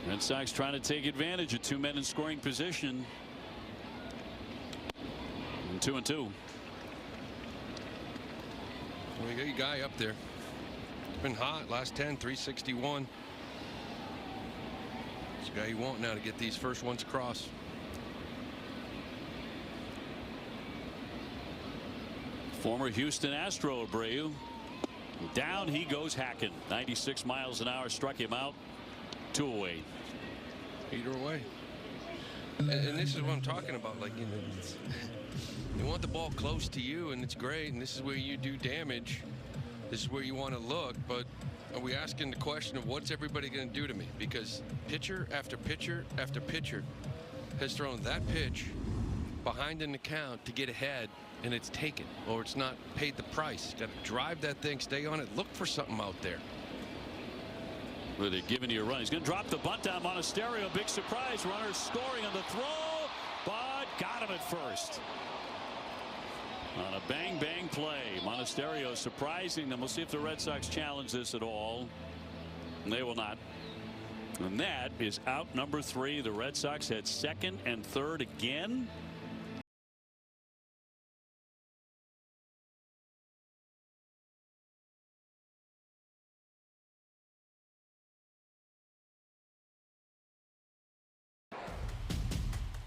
Red Sox trying to take advantage of 2 men in scoring position. And 2-2. Well, you got your guy up there. It's been hot. Last 10, 361. It's the guy you want now to get these first ones across. Former Houston Astro Abreu. Down he goes hacking. 96 miles an hour struck him out. 2 away. Heater away. And this is what I'm talking about. Like, you know, you want the ball close to you, and it's great, and this is where you do damage. This is where you want to look, but are we asking the question of what's everybody going to do to me? Because pitcher after pitcher after pitcher has thrown that pitch behind in the count to get ahead, and it's taken, or it's not paid the price. Got to drive that thing, stay on it, look for something out there. Well, they're giving you a run. He's going to drop the bunt down. Monasterio, big surprise. Runner scoring on the throw, but got him at first. On a bang play. Monasterio surprising them. We'll see if the Red Sox challenge this at all. And they will not. And that is out number 3. The Red Sox had second and third again.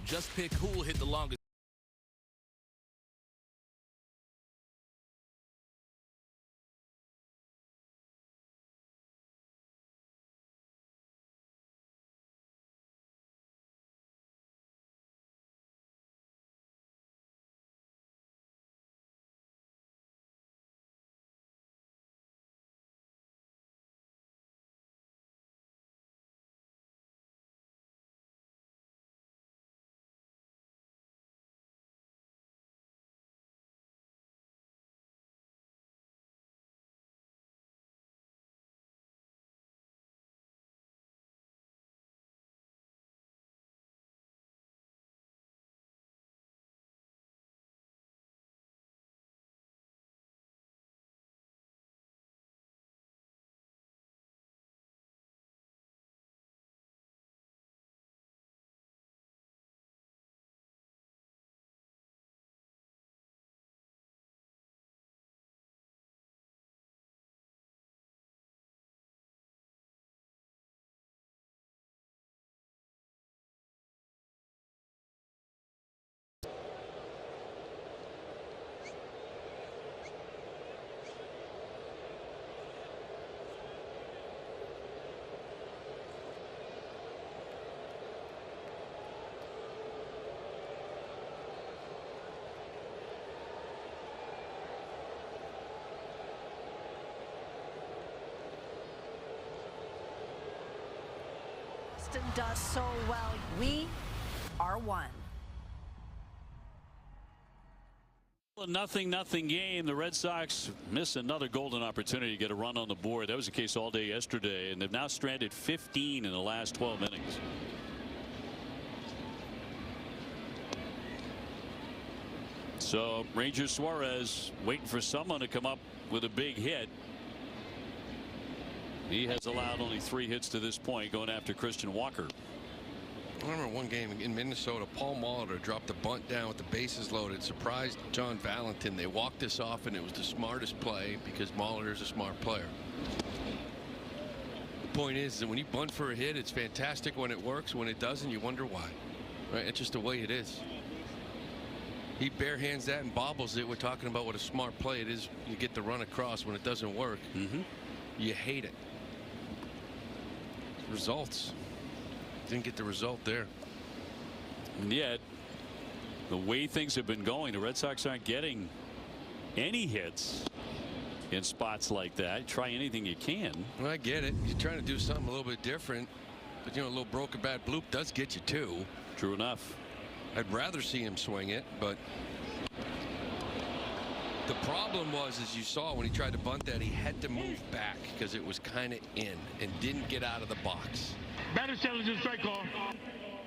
Just pick who will hit the longest. Boston does so well. We are one. A nothing game. The Red Sox miss another golden opportunity to get a run on the board. That was the case all day yesterday, and they've now stranded 15 in the last 12 innings. So Ranger Suarez waiting for someone to come up with a big hit. He has allowed only 3 hits to this point, going after Christian Walker. I remember one game in Minnesota, Paul Molitor dropped a bunt down with the bases loaded, surprised John Valentin. They walked this off, and it was the smartest play because Molitor's a smart player. The point is that when you bunt for a hit, it's fantastic when it works. When it doesn't, you wonder why. Right? It's just the way it is. He barehands that and bobbles it. We're talking about what a smart play it is. You get the run across. When it doesn't work, you hate it. Results. Didn't get the result there. And yet, the way things have been going, the Red Sox aren't getting any hits in spots like that. Try anything you can. Well, I get it. You're trying to do something a little bit different. But, you know, a little broken bat bloop does get you too. True enough. I'd rather see him swing it, but the problem was, as you saw when he tried to bunt that, he had to move back because it was kind of in and didn't get out of the box. Batter challenges strike call.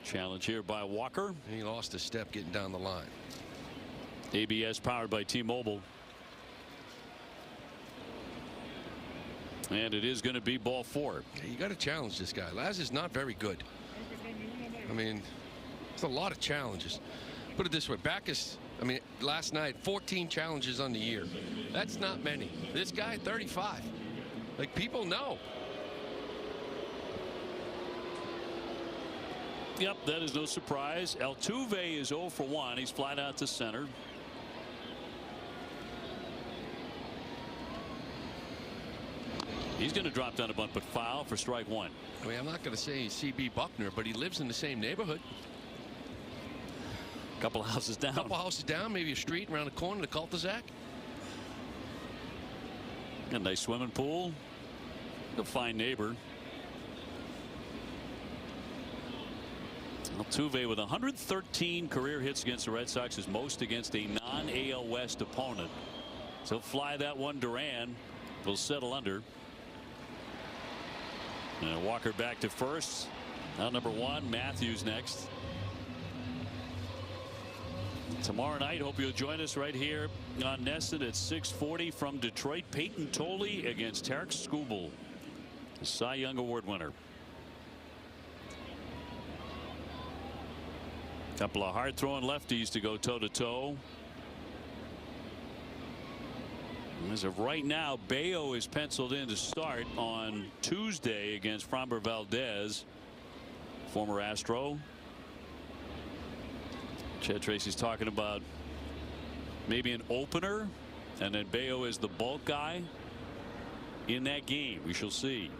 Challenge here by Walker. And he lost a step getting down the line. ABS powered by T-Mobile. And it is going to be ball 4. You got to challenge this guy. Laz is not very good. I mean, it's a lot of challenges. Put it this way, Backus, I mean, last night 14 challenges on the year. That's not many. This guy 35. Like, people know. Yep, that is no surprise. Altuve is 0 for 1. He's flat out to center. He's going to drop down a bunt, but foul for strike 1. I mean, I'm not going to say he's CB Buckner, but he lives in the same neighborhood. Couple houses down. Couple houses down, maybe a street around the corner, the cul-de-sac. A nice swimming pool. A fine neighbor. Altuve with 113 career hits against the Red Sox, is most against a non-AL West opponent. So he'll fly that one. Duran will settle under. And Walker back to first. Now number 1, Matthews next. Tomorrow night, hope you'll join us right here on NESN at 6:40 from Detroit. Peyton Tolley against Tarek Skubal, the Cy Young Award winner. Couple of hard throwing lefties to go toe to toe. As of right now, Bayo is penciled in to start on Tuesday against Framber Valdez, former Astro. Chad Tracy's talking about maybe an opener, and then Bayo is the bulk guy in that game. We shall see.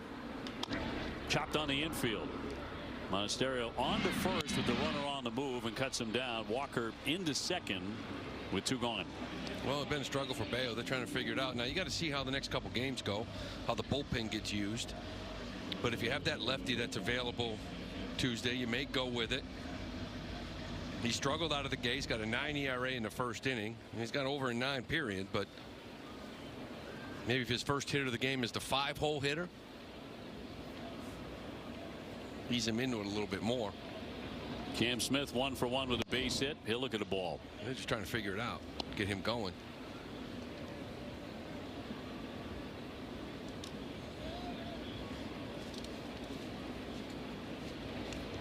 Chopped on the infield. Monasterio on to first with the runner on the move and cuts him down. Walker into second with 2 gone. Well, it's been a struggle for Bayo. They're trying to figure it out. Now, you got to see how the next couple games go, how the bullpen gets used. But if you have that lefty that's available Tuesday, you may go with it. He struggled out of the gate. He's got a 9 ERA in the first inning. He's got over a 9 period, but maybe if his first hitter of the game is the 5-hole hitter, ease him into it a little bit more. Cam Smith 1 for 1 with a base hit. He'll look at the ball. They're just trying to figure it out, get him going.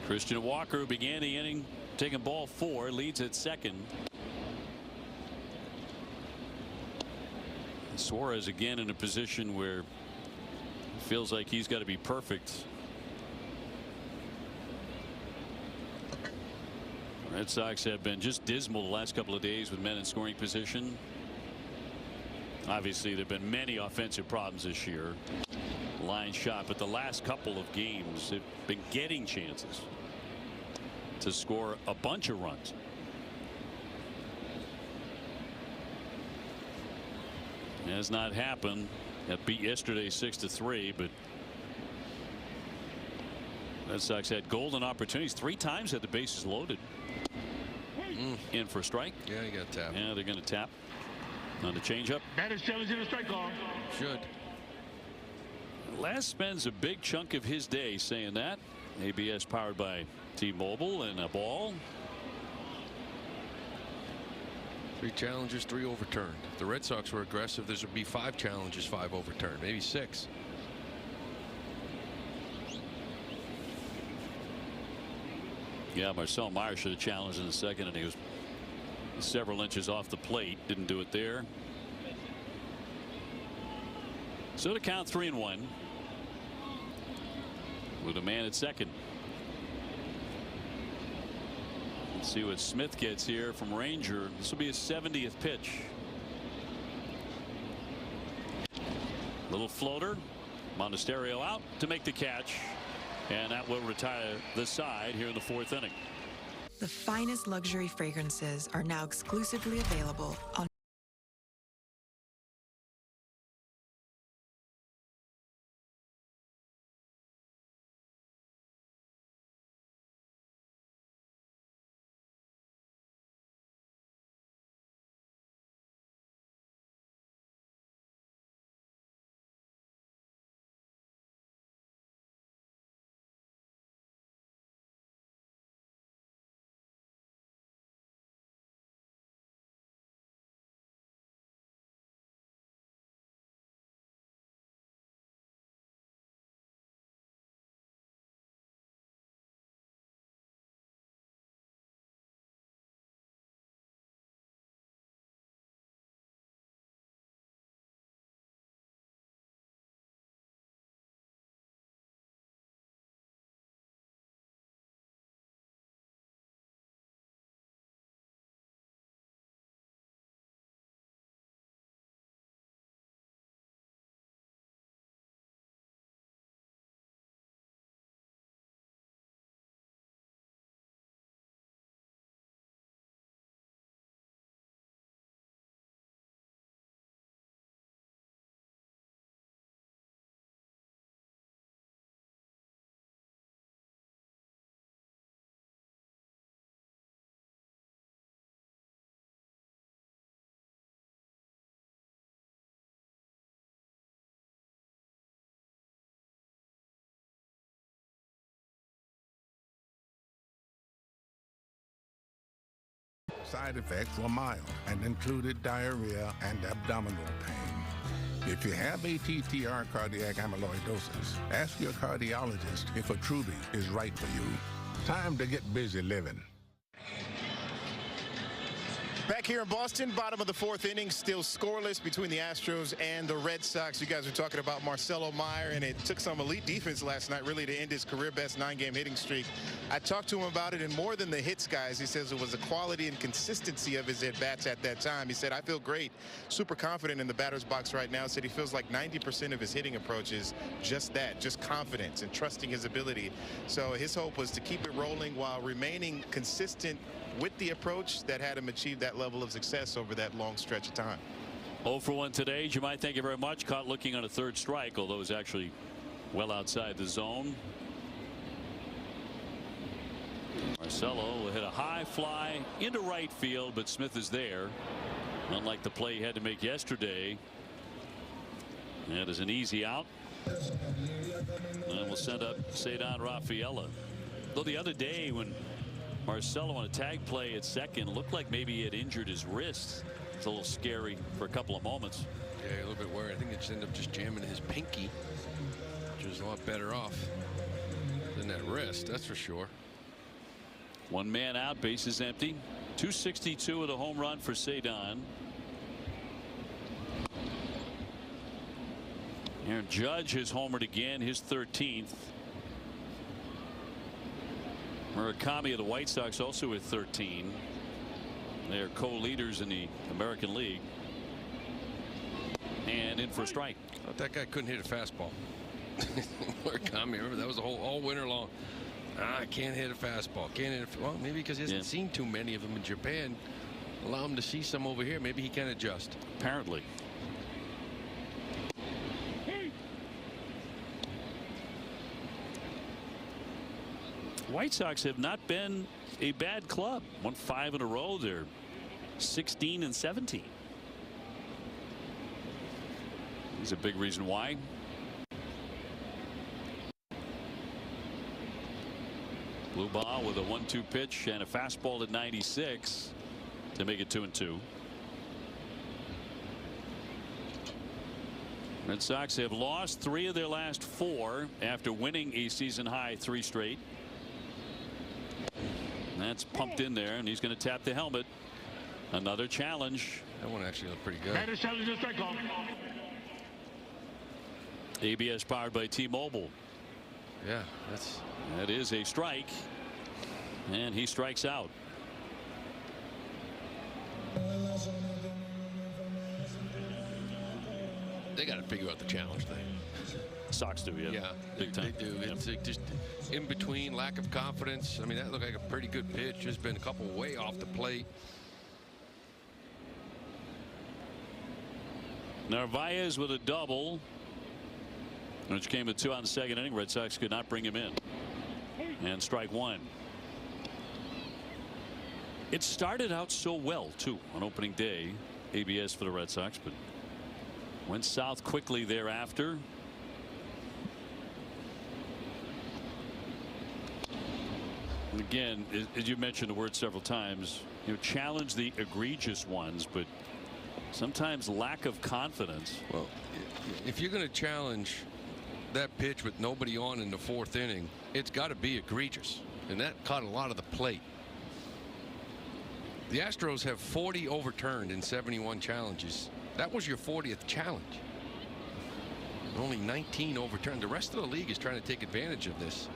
Christian Walker began the inning taking ball 4, leads at second. Suarez again in a position where it feels like he's got to be perfect. Red Sox have been just dismal the last couple of days with men in scoring position. Obviously, there have been many offensive problems this year. Line shot, but the last couple of games they've been getting chances to score a bunch of runs. It has not happened. That beat yesterday 6-3, but Red Sox had golden opportunities 3 times, had the bases loaded. In for a strike. Yeah, you got tapped. Yeah, they're going to tap on the changeup. Batters challenging a strike call. Should. Les spends a big chunk of his day saying that. ABS powered by T-Mobile, and a ball. 3 challenges, 3 overturned. If the Red Sox were aggressive, this would be 5 challenges, 5 overturned, maybe 6. Yeah, Marcel Meyer should have challenged in the second, and he was several inches off the plate. Didn't do it there. So to count 3-1 with a man at second. Let's see what Smith gets here from Ranger. This will be his 70th pitch. Little floater. Monasterio out to make the catch. And that will retire the side here in the 4th inning. The finest luxury fragrances are now exclusively available on Side effects were mild and included diarrhea and abdominal pain. If you have ATTR cardiac amyloidosis, ask your cardiologist if Attruby is right for you. Time to get busy living. Back here in Boston, bottom of the 4th inning, still scoreless between the Astros and the Red Sox. You guys were talking about Marcelo Meyer, and it took some elite defense last night really to end his career-best 9-game hitting streak. I talked to him about it, and more than the hits, guys, he says it was the quality and consistency of his at-bats at that time. He said, I feel great, super confident in the batter's box right now. Said he feels like 90% of his hitting approach is just that, just confidence and trusting his ability. So his hope was to keep it rolling while remaining consistent with the approach that had him achieve that level of success over that long stretch of time. 0 for 1 today. Jemai, thank you very much. Caught looking on a 3rd strike, although it was actually well outside the zone. Marcelo will hit a high fly into right field, but Smith is there. Unlike the play he had to make yesterday. That is an easy out. And we'll send up Cedar Rafaela. Though the other day when Marcelo on a tag play at second looked like maybe he had injured his wrist. It's a little scary for a couple of moments. Yeah, a little bit worried. I think it just ended up just jamming his pinky, which was a lot better off than that wrist, that's for sure. 1 man out, bases empty. 262 with a home run for Cedar. Aaron Judge has homered again, his 13th. Murakami of the White Sox also with 13. They're co-leaders in the American League. And in for a strike. Thought that guy couldn't hit a fastball. Murakami, remember that was all winter long. I can't hit a fastball. Can't hit a, well, maybe because he hasn't seen too many of them in Japan. Allow him to see some over here. Maybe he can adjust. Apparently. White Sox have not been a bad club. Won 5 in a row. They're 16-17. He's a big reason why. Blue ball with a 1-2 pitch and a fastball at 96 to make it 2-2. Red Sox have lost 3 of their last 4 after winning a season high 3 straight. That's pumped in there, and he's going to tap the helmet. Another challenge. That one actually looked pretty good. Batter challenge is strike call. ABS powered by T-Mobile. Yeah, that is a strike, and he strikes out. They got to figure out the challenge thing. Sox do, yeah. Yeah, big time. They do. Yep. It's like just in between, lack of confidence. I mean, that looked like a pretty good pitch. There's been a couple way off the plate. Narvaez with a double, which came with 2 out in the second inning. Red Sox could not bring him in. And strike 1. It started out so well, too, on opening day. ABS for the Red Sox, but went south quickly thereafter. And again, as you mentioned the word several times, challenge the egregious ones, but sometimes lack of confidence. Well, if you're going to challenge that pitch with nobody on in the 4th inning, it's got to be egregious, and that caught a lot of the plate. The Astros have 40 overturned in 71 challenges. That was your 40th challenge. Only 19 overturned. The rest of the league is trying to take advantage of this,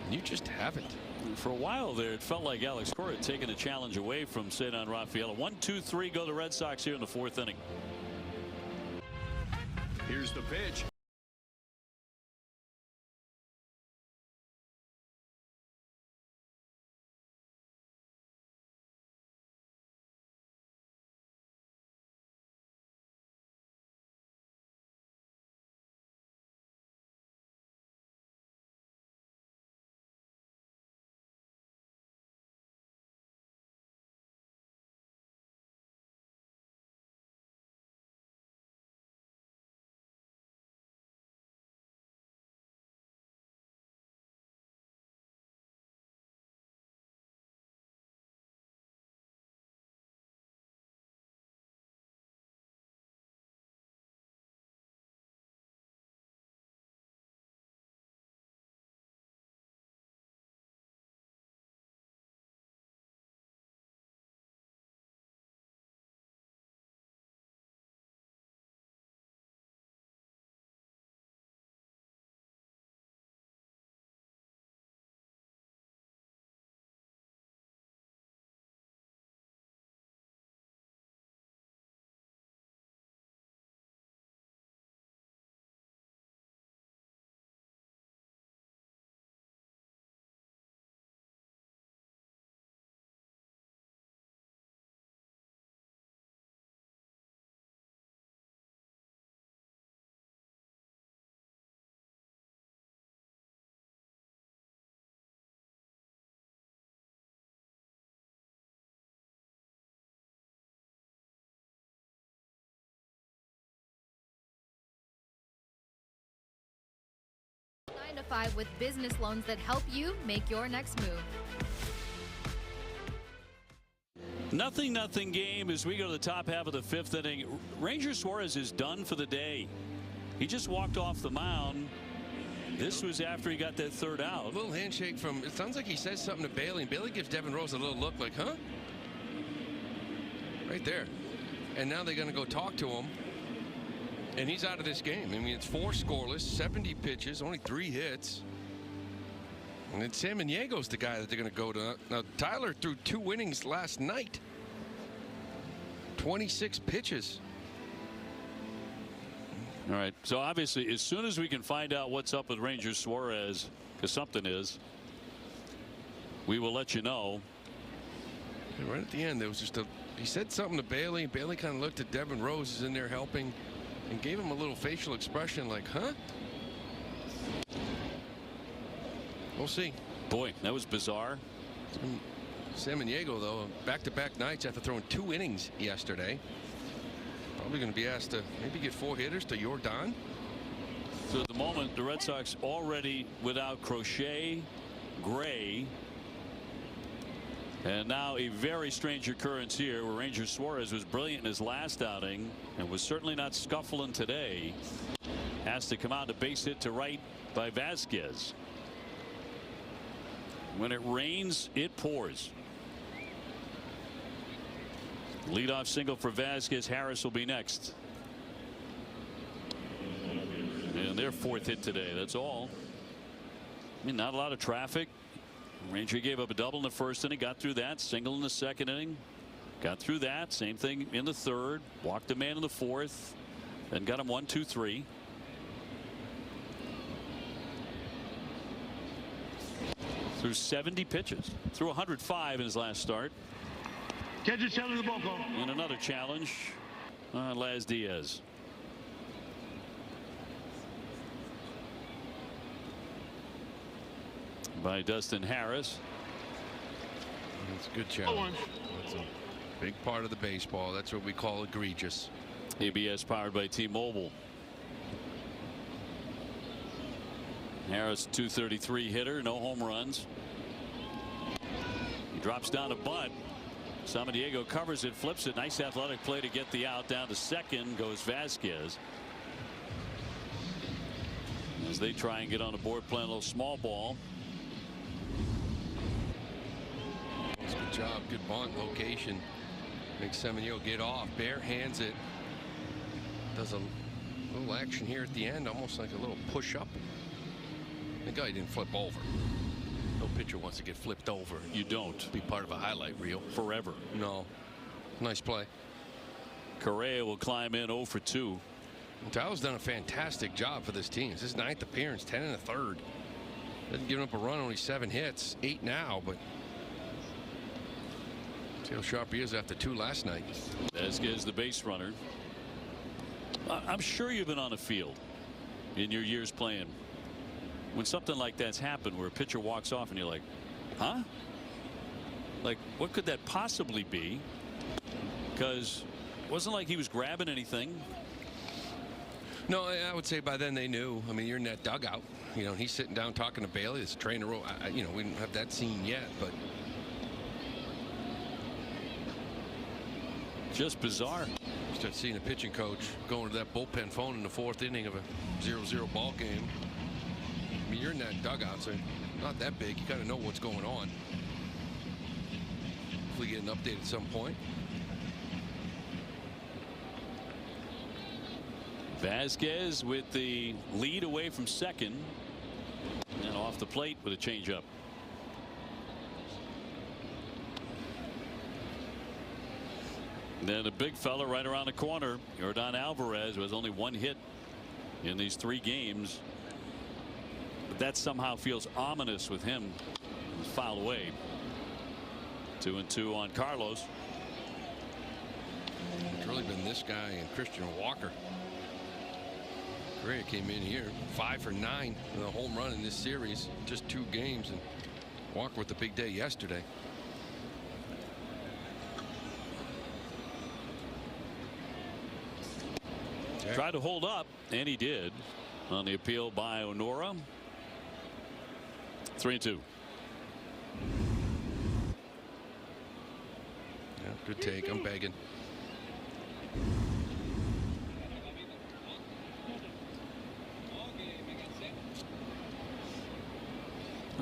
and you just haven't. For a while there, it felt like Alex Cora had taken a challenge away from Cedar Rafaela. 1-2-3 go the Red Sox here in the 4th inning. Here's the pitch. To 5 with business loans that help you make your next move. Nothing game as we go to the top half of the 5th inning. Ranger Suarez is done for the day. He just walked off the mound. This was after he got that 3rd out. A little handshake from, it sounds like he says something to Bailey, and Bailey gives Devin Rose a little look like, huh? Right there. And now they're going to go talk to him. And he's out of this game. I mean, it's 4 scoreless, 70 pitches, only 3 hits. And then Samaniago's the guy that they're going to go to. Now, Tyler threw 2 innings last night. 26 pitches. All right. So obviously, as soon as we can find out what's up with Ranger Suarez, because something is, we will let you know. And right at the end, there was just he said something to Bailey. Bailey kind of looked at Devin Rose, is in there helping, and gave him a little facial expression like, huh? We'll see. Boy, that was bizarre. Samaniego, though, back-to-back nights after throwing 2 innings yesterday. Probably going to be asked to maybe get 4 hitters to Jordan. So at the moment, the Red Sox already without Crochet, Gray, and now a very strange occurrence here where Ranger Suarez was brilliant in his last outing and was certainly not scuffling today. Has to come out a base hit to right by Vasquez. When it rains, it pours. Leadoff single for Vasquez. Harris will be next. And their 4th hit today. That's all. I mean, not a lot of traffic. Ranger gave up a double in the 1st inning. Got through that. Single in the 2nd inning. Got through that. Same thing in the 3rd. Walked a man in the 4th. Then got him 1, 2, 3. Through 70 pitches. Threw 105 in his last start. Catch the challenge the ball call. And another challenge on Laz Diaz. By Dustin Harris. That's a good challenge. That's a big part of the baseball. That's what we call egregious. ABS powered by T-Mobile. Harris, 233 hitter, no home runs. He drops down a bunt. Samaniego covers it, flips it. Nice athletic play to get the out. Down to second goes Vasquez. As they try and get on the board, playing a little small ball. That's a good job. Good bunt location. Makes Semenigo get off. Bare hands it. Does a little action here at the end, almost like a little push up. The guy didn't flip over. No pitcher wants to get flipped over. You don't. Be part of a highlight reel. Forever. No. Nice play. Correa will climb in 0 for 2. Tao's done a fantastic job for this team. It's his 9th appearance, 10 and a third. Hasn't given up a run, only 7 hits, 8 now, but see how sharp he is after 2 last night. Vasquez, the base runner. I'm sure you've been on a field in your years playing when something like that's happened, where a pitcher walks off and you're like, huh? Like, what could that possibly be? Because it wasn't like he was grabbing anything. No, I would say by then they knew. I mean, you're in that dugout. You know, he's sitting down talking to Bailey. It's a trainer. You know, we didn't have that scene yet, but just bizarre. Start seeing a pitching coach going to that bullpen phone in the 4th inning of a 0-0 ball game. I mean, you're in that dugout, so not that big. You kind of know what's going on. Hopefully get an update at some point. Vasquez with the lead away from second, and off the plate with a changeup. Then a big fella right around the corner, Jordan Alvarez, who has only 1 hit in these 3 games. But that somehow feels ominous with him. Foul away. 2-2 on Carlos. It's really been this guy and Christian Walker. Correa came in here 5 for 9 with a home run in this series, just 2 games, and Walker with the big day yesterday. Tried to hold up, and he did on the appeal by Onora. 3-2. Yeah, good take. I'm begging.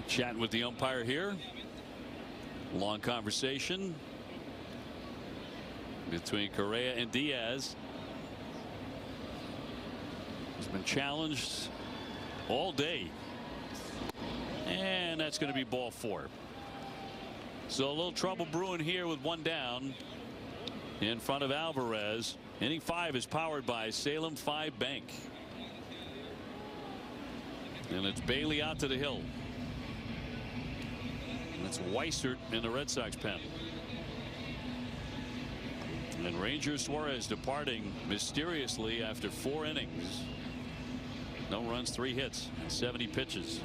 Chatting with the umpire here. Long conversation between Correa and Diaz. He's been challenged all day. And that's going to be ball 4. So a little trouble brewing here with 1 down in front of Alvarez. Inning 5 is powered by Salem 5 Bank. And it's Bailey out to the hill. And it's Weissert in the Red Sox pen. And Ranger Suarez departing mysteriously after 4 innings. No runs, 3 hits, and 70 pitches.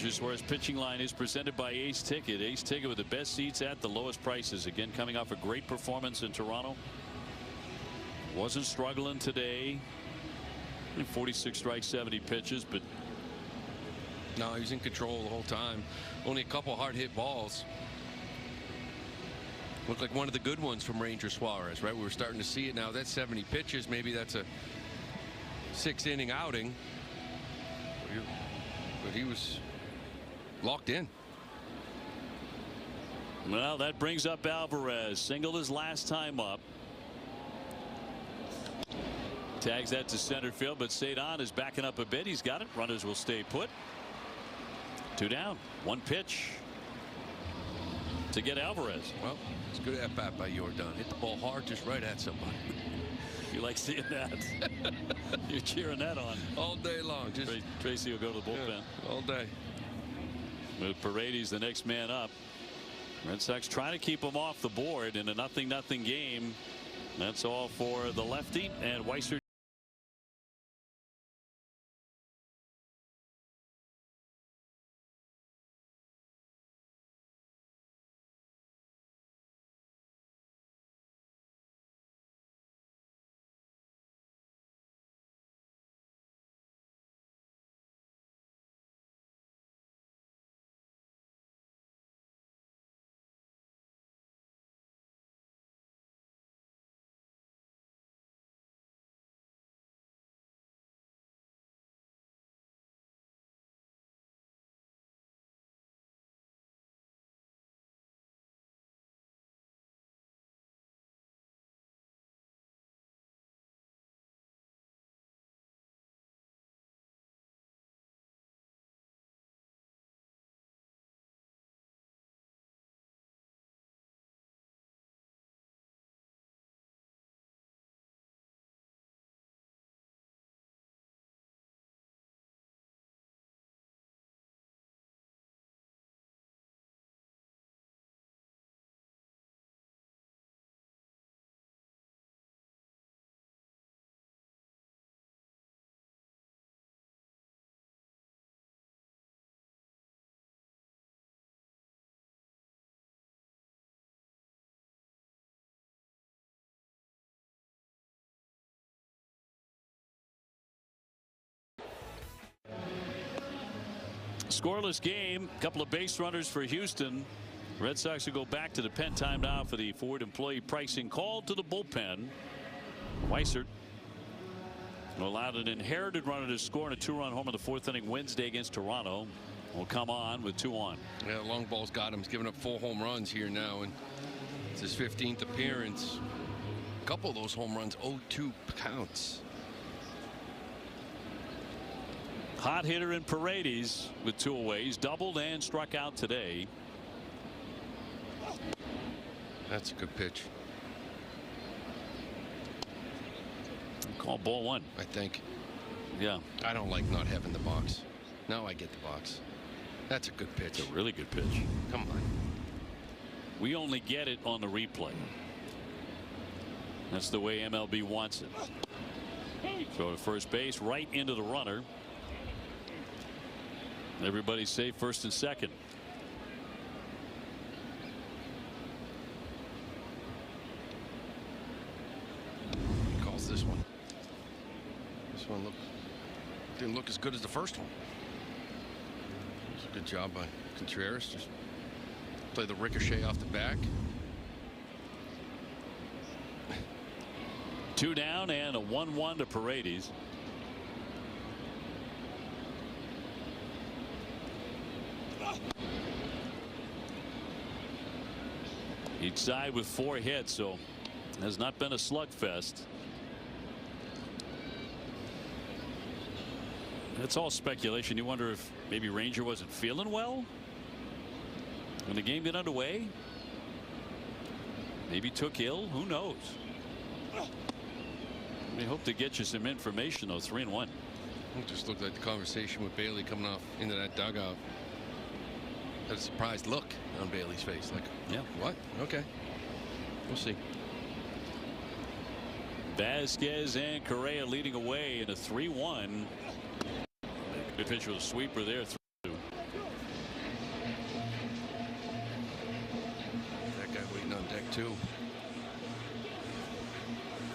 Rangers Suarez pitching line is presented by Ace Ticket. Ace Ticket with the best seats at the lowest prices. Again, coming off a great performance in Toronto. Wasn't struggling today. 46 strikes, 70 pitches, but no, he was in control the whole time. Only a couple hard hit balls. Looked like one of the good ones from Ranger Suarez, right? We were starting to see it now. That's 70 pitches. Maybe that's a 6-inning outing. But he was locked in. Well, that brings up Alvarez. Singled his last time up. Tags that to center field, but Cedon is backing up a bit. He's got it. Runners will stay put. 2 down. 1 pitch to get Alvarez. Well, it's good at bat by Jordan. Hit the ball hard, just right at somebody. You like seeing that? You're cheering that on all day long. Just Tracy will go to the bullpen all day. With Paredes the next man up. Red Sox trying to keep him off the board in a 0-0 game. That's all for the lefty, and Weiser. Scoreless game. Couple of base runners for Houston. Red Sox will go back to the pen time now for the Ford employee pricing call to the bullpen. Weiser allowed an inherited runner to score in a 2-run home in the 4th inning Wednesday against Toronto. Will come on with 2 on. Yeah, long ball's got him. He's given up 4 home runs here now, and it's his 15th appearance. A couple of those home runs 0-2 counts. Hot hitter in Paredes with 2 away. He's doubled and struck out today. That's a good pitch. Call ball 1. I think. Yeah. I don't like not having the box. Now I get the box. That's a good pitch. It's a really good pitch. Come on. We only get it on the replay. That's the way MLB wants it. Throw to first base, right into the runner. Everybody's safe, first and second. He calls this one. This one didn't look as good as the first one. It was a good job by Contreras. Just play the ricochet off the back. 2 down and a 1-1 to Paredes. Each side with 4 hits, so has not been a slugfest. That's all speculation. You wonder if maybe Ranger wasn't feeling well when the game got underway. Maybe took ill. Who knows? We hope to get you some information though. 3-1. It just looked like the conversation with Bailey coming off into that dugout. Had a surprised look on Bailey's face, like, yeah, what? Okay, we'll see. Vasquez and Correa leading away in a 3-1. Good pitch with a sweeper there. 3-2.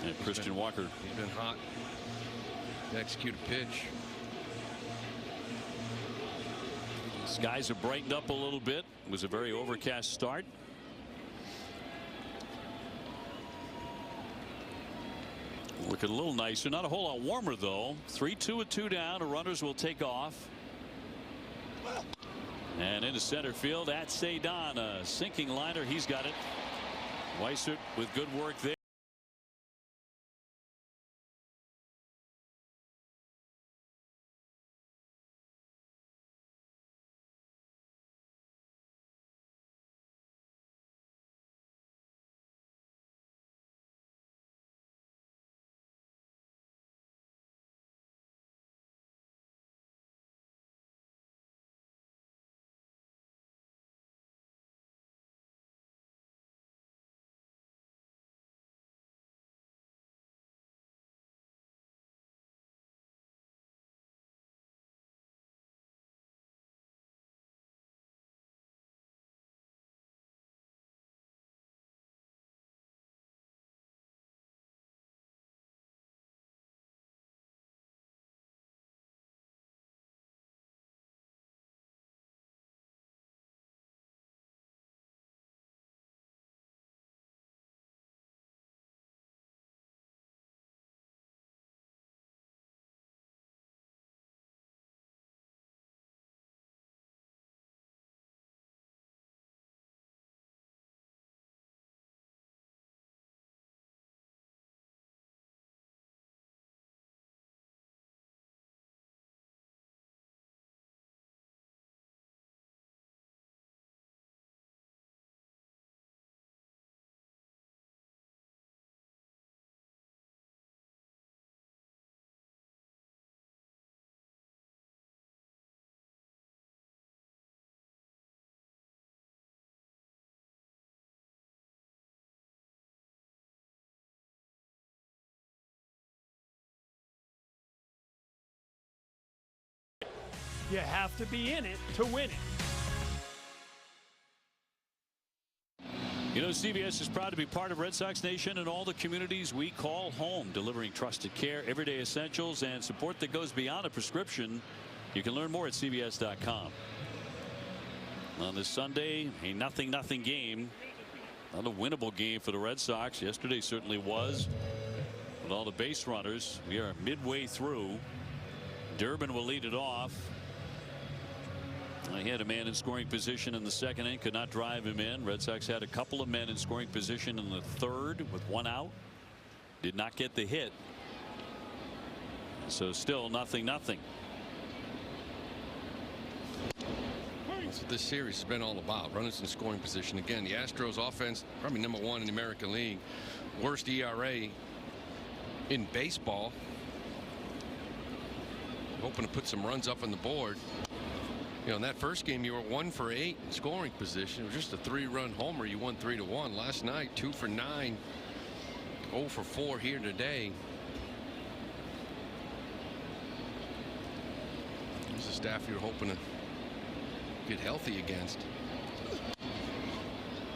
And Christian Walker. He's been hot. Execute a pitch. Skies have brightened up a little bit. It was a very overcast start. Looking a little nicer. Not a whole lot warmer, though. 3-2 with 2 down. The runners will take off. And into center field at Cedon. A sinking liner. He's got it. Weissert with good work there. You have to be in it to win it. You know, CBS is proud to be part of Red Sox Nation and all the communities we call home, delivering trusted care, everyday essentials, and support that goes beyond a prescription. You can learn more at CBS.com. On this Sunday, a 0-0 game. Not a winnable game for the Red Sox. Yesterday certainly was. With all the base runners, we are midway through. Durbin will lead it off. He had a man in scoring position in the second inning, could not drive him in. Red Sox had a couple of men in scoring position in the third with 1 out. Did not get the hit. So still 0-0. That's what this series has been all about. Runners in scoring position. Again, the Astros offense probably #1 in the American League. Worst ERA in baseball. Hoping to put some runs up on the board. You know, in that first game, you were 1 for 8 in scoring position. It was just a 3-run homer. You won 3-1. Last night, 2 for 9. 0 for 4 here today. This is a staff you're hoping to get healthy against.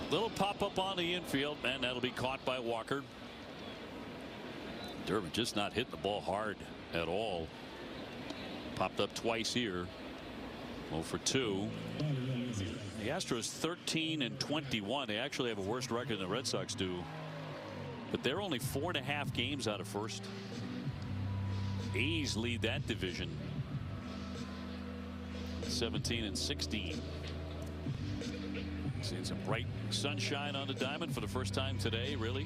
Little pop up on the infield, and that'll be caught by Walker. Durbin just not hitting the ball hard at all. Popped up twice here. 0 for 2. The Astros 13-21. They actually have a worse record than the Red Sox do. But they're only 4.5 games out of first. A's lead that division. 17-16. Seeing some bright sunshine on the diamond for the first time today, really.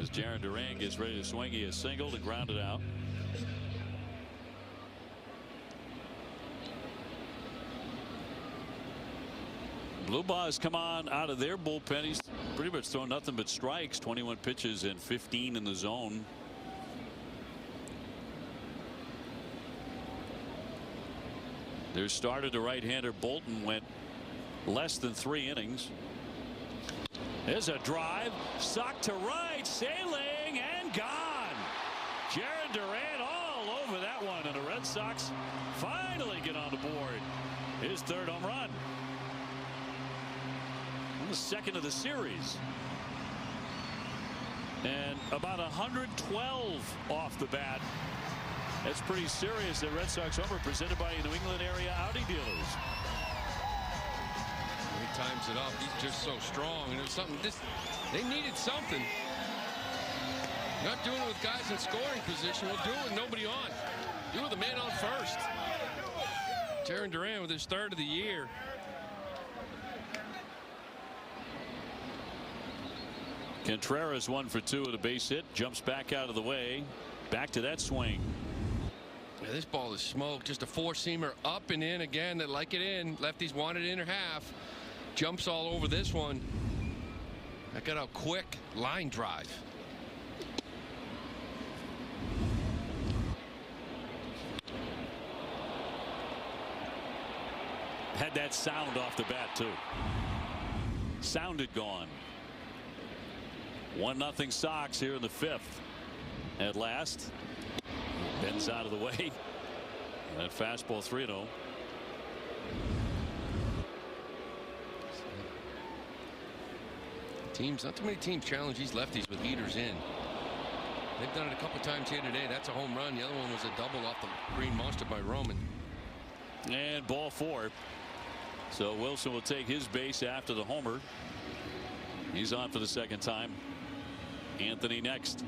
As Jarren Duran gets ready to swing, he is single to ground it out. Blue Boss come on out of their bullpen. He's pretty much thrown nothing but strikes. 21 pitches and 15 in the zone. Their starter, the right-hander Bolton, went less than 3 innings. There's a drive, socked to right, sailing and gone. Jarren Duran all over that one, and the Red Sox finally get on the board. His 3rd home run. The 2nd of the series. And about 112 off the bat. That's pretty serious. The Red Sox homer presented by New England area Audi dealers. He times it up. He's just so strong. And it was something. They needed something. Not doing it with guys in scoring position. We'll do it with nobody on. Do it with a man on first. Jarren Duran with his third of the year. Contreras 1 for 2 with a base hit. Jumps back out of the way. Back to that swing. Yeah, this ball is smoked. Just a four-seamer up and in again. They like it in. Lefties want it in or half. Jumps all over this one. That got out quick. Line drive. Had that sound off the bat too. Sounded gone. 1-0 Sox here in the 5th. At last. Bends out of the way. That fastball 3-0. Teams, not too many teams challenge these lefties with heaters in. They've done it a couple times here today. That's a home run. The other one was a double off the green monster by Roman. And ball 4. So Wilson will take his base after the homer. He's on for the second time. Anthony next.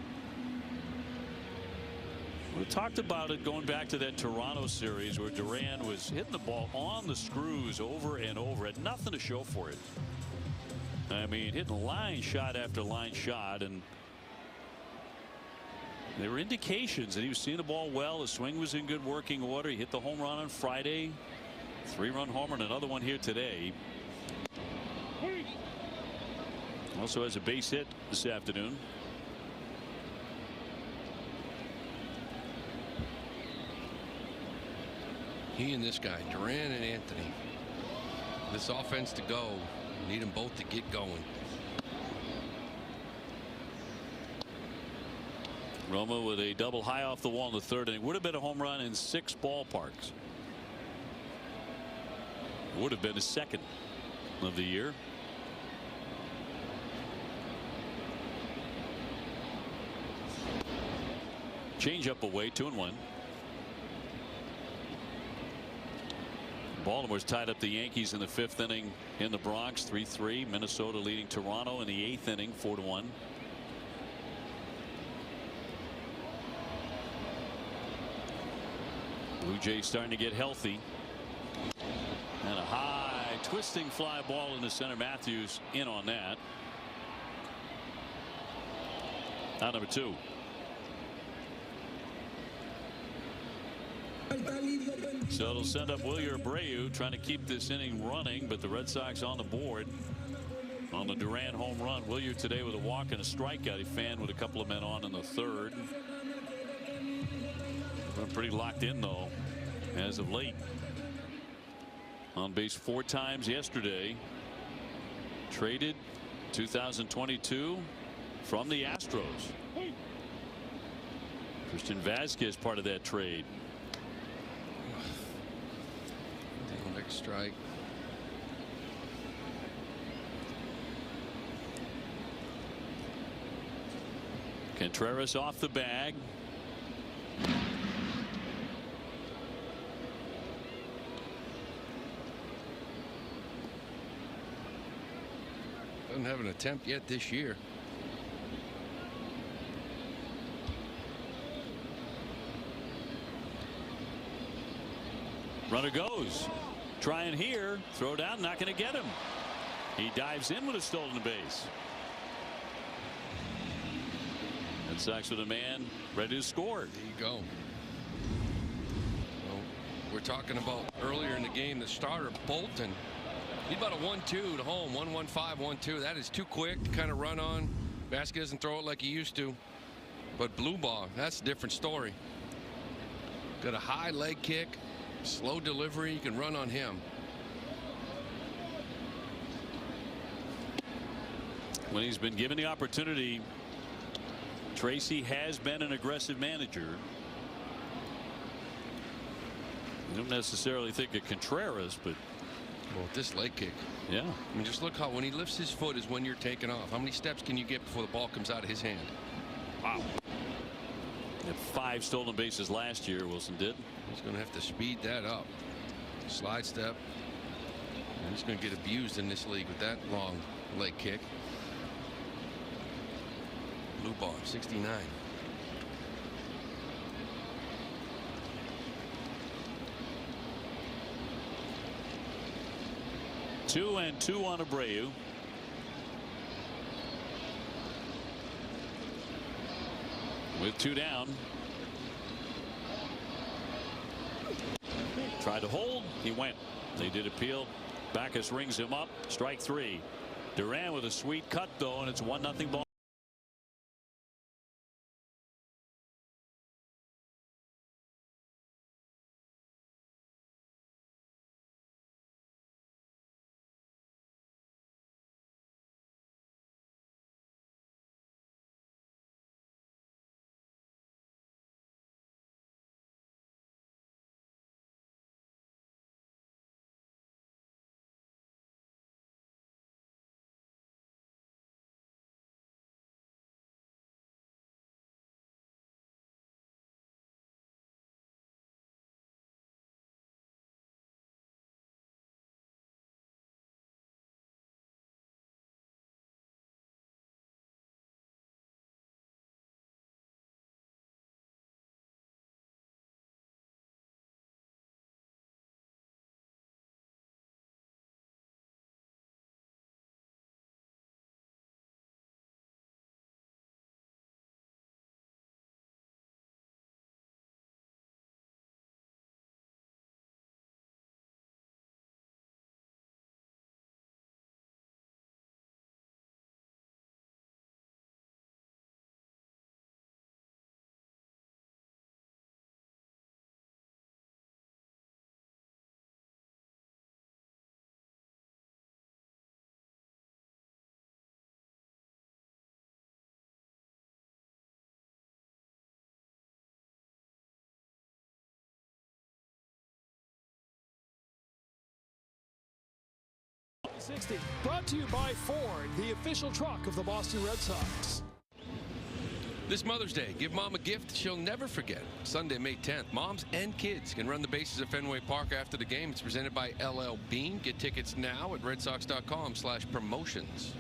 We talked about it going back to that Toronto series where Duran was hitting the ball on the screws over and over. Had nothing to show for it. I mean, hitting line shot after line shot, and there were indications that he was seeing the ball well. The swing was in good working order. He hit the home run on Friday. 3-run homer and another one here today. Also has a base hit this afternoon. He and this guy, Duran and Anthony. This offense to go. Need them both to get going. Roma with a double high off the wall in the 3rd inning. Would have been a home run in 6 ballparks. Would have been his 2nd of the year. Change up away, 2-1. Baltimore's tied up the Yankees in the 5th inning in the Bronx 3-3. Minnesota leading Toronto in the 8th inning 4-1. Blue Jays starting to get healthy. And a high twisting fly ball into center. Matthews in on that. Out number 2. So it'll send up Wilyer Abreu trying to keep this inning running, but the Red Sox on the board on the Duran home run. Wilyer today with a walk and a strikeout. He fanned with a couple of men on in the 3rd. Been pretty locked in though as of late. On base 4 times yesterday. Traded 2022 from the Astros. Christian Vasquez part of that trade. Next strike. Contreras off the bag. Doesn't have an attempt yet this year. Runner goes. Trying here. Throw down. Not going to get him. He dives in with a stolen base. Red Sox with a man ready to score. There you go. Well, we're talking about earlier in the game the starter Bolton. He's about a 1-2 to home. 1-1-5 1-2. That is too quick to kind of run on. Vasquez doesn't throw it like he used to. But blue ball, that's a different story. Got a high leg kick. Slow delivery. You can run on him. When he's been given the opportunity, Tracy has been an aggressive manager. I don't necessarily think of Contreras, but well, this leg kick. Yeah. I mean, just look how when he lifts his foot is when you're taking off. How many steps can you get before the ball comes out of his hand? Wow. Had 5 stolen bases last year. Wilson did. He's going to have to speed that up. Slide step. And he's going to get abused in this league with that long leg kick. Blue ball, 69. Two and 2 on Abreu. With 2 down. Tried to hold. He went. They did appeal. Backus rings him up. Strike 3. Duran with a sweet cut, though, and it's 1-0 ball. .60, brought to you by Ford, the official truck of the Boston Red Sox. This Mother's Day, give Mom a gift she'll never forget. Sunday, May 10th, moms and kids can run the bases at Fenway Park after the game. It's presented by LL Bean. Get tickets now at redsox.com/promotions.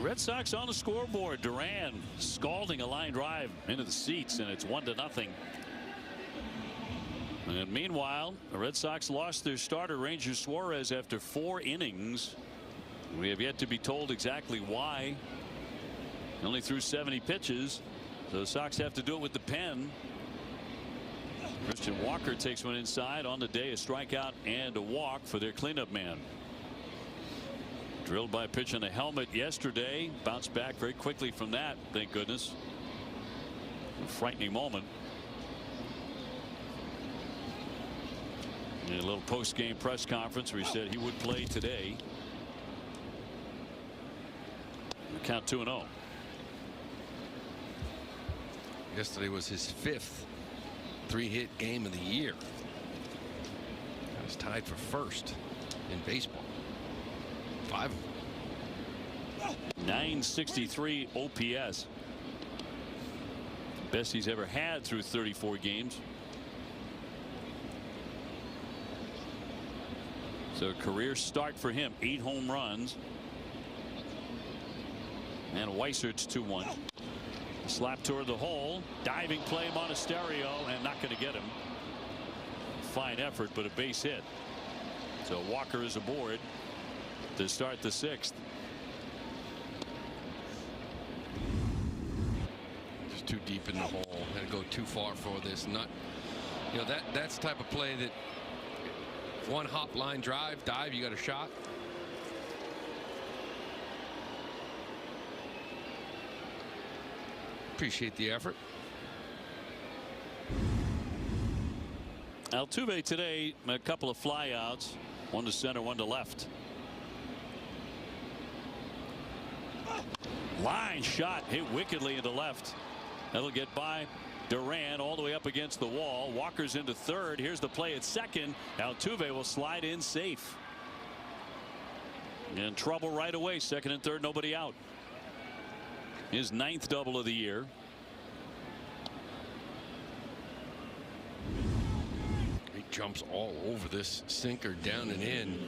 Red Sox on the scoreboard. Duran scalding a line drive into the seats, and it's 1-0. And meanwhile, the Red Sox lost their starter Ranger Suarez after 4 innings. We have yet to be told exactly why. Only threw 70 pitches, so the Sox have to do it with the pen. Christian Walker takes one inside. On the day, a strikeout and a walk for their cleanup man. Drilled by a pitch on the helmet yesterday. Bounced back very quickly from that, thank goodness. A frightening moment. A little post-game press conference where he said he would play today. Count 2-0. Yesterday was his 5th 3-hit game of the year. He was tied for first in baseball. 5. 963 OPS. Best he's ever had through 34 games. So a career start for him. 8 home runs. And Weisert's 2-1. Slap toward the hole. Diving play, Monasterio, and not going to get him. Fine effort, but a base hit. So Walker is aboard to start the 6th. Just too deep in the hole. Had to go too far for this. Not, you know, that's the type of play that one hop line drive, dive, you got a shot. Appreciate the effort. Altuve today, a couple of flyouts, one to center, one to left. Line shot hit wickedly into left. That'll get by Duran all the way up against the wall. Walker's into third. Here's the play at second. Altuve will slide in safe. In trouble right away. Second and third, nobody out. His 9th double of the year. He jumps all over this sinker, down and in.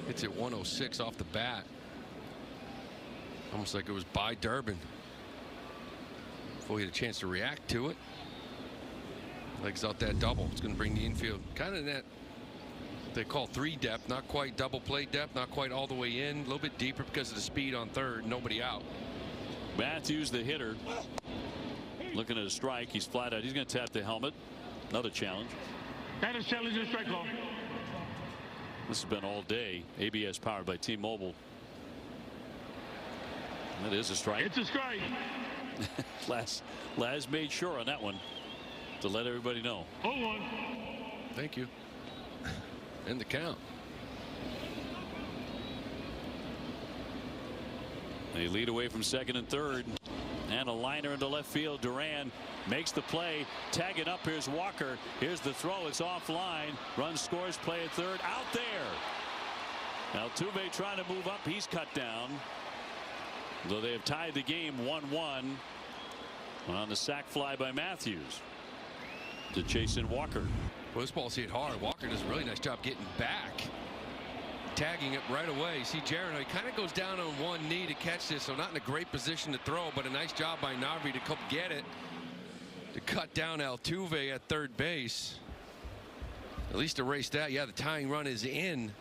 Hits it 106 off the bat. Almost like it was by Durbin. Before he had a chance to react to it. Legs out that double. It's going to bring the infield kind of that they call 3 depth, not quite double play depth, not quite all the way in, a little bit deeper because of the speed on third. Nobody out. Matthews, the hitter, looking at a strike. He's flat out. He's going to tap the helmet. Another challenge. That is challenge and strike call. This has been all day. ABS powered by T-Mobile. That is a strike. It's a strike. Laz made sure on that one to let everybody know. 0-1. Thank you. And the count. They lead away from second and third. And a liner into left field. Duran makes the play. Tagging up. Here's Walker. Here's the throw. It's offline. Run scores. Play at third. Out there. Altuve trying to move up. He's cut down. Though they have tied the game 1-1 on the sac fly by Matthews to Chasen Walker. Well, this ball's hit hard. Walker does a really nice job getting back. Tagging it right away. See Jarrett, he kind of goes down on one knee to catch this, so not in a great position to throw, but a nice job by Narvi to come get it, to cut down Altuve at third base. At least erase that. Yeah, the tying run is in.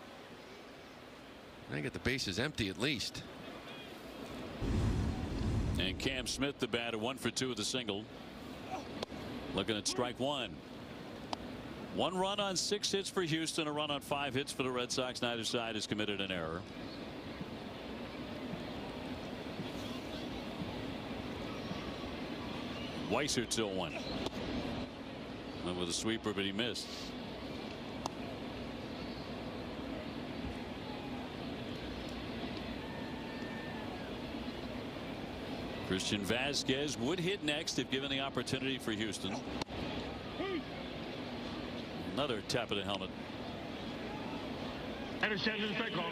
I get the bases empty at least. And Cam Smith, the batter, 1 for 2 with a single. Looking at strike one. 1 run on 6 hits for Houston, a run on 5 hits for the Red Sox. Neither side has committed an error. Weiser 2-1. Went with a sweeper, but he missed. Christian Vasquez would hit next if given the opportunity for Houston. Another tap of the helmet. And a challenge and strike call.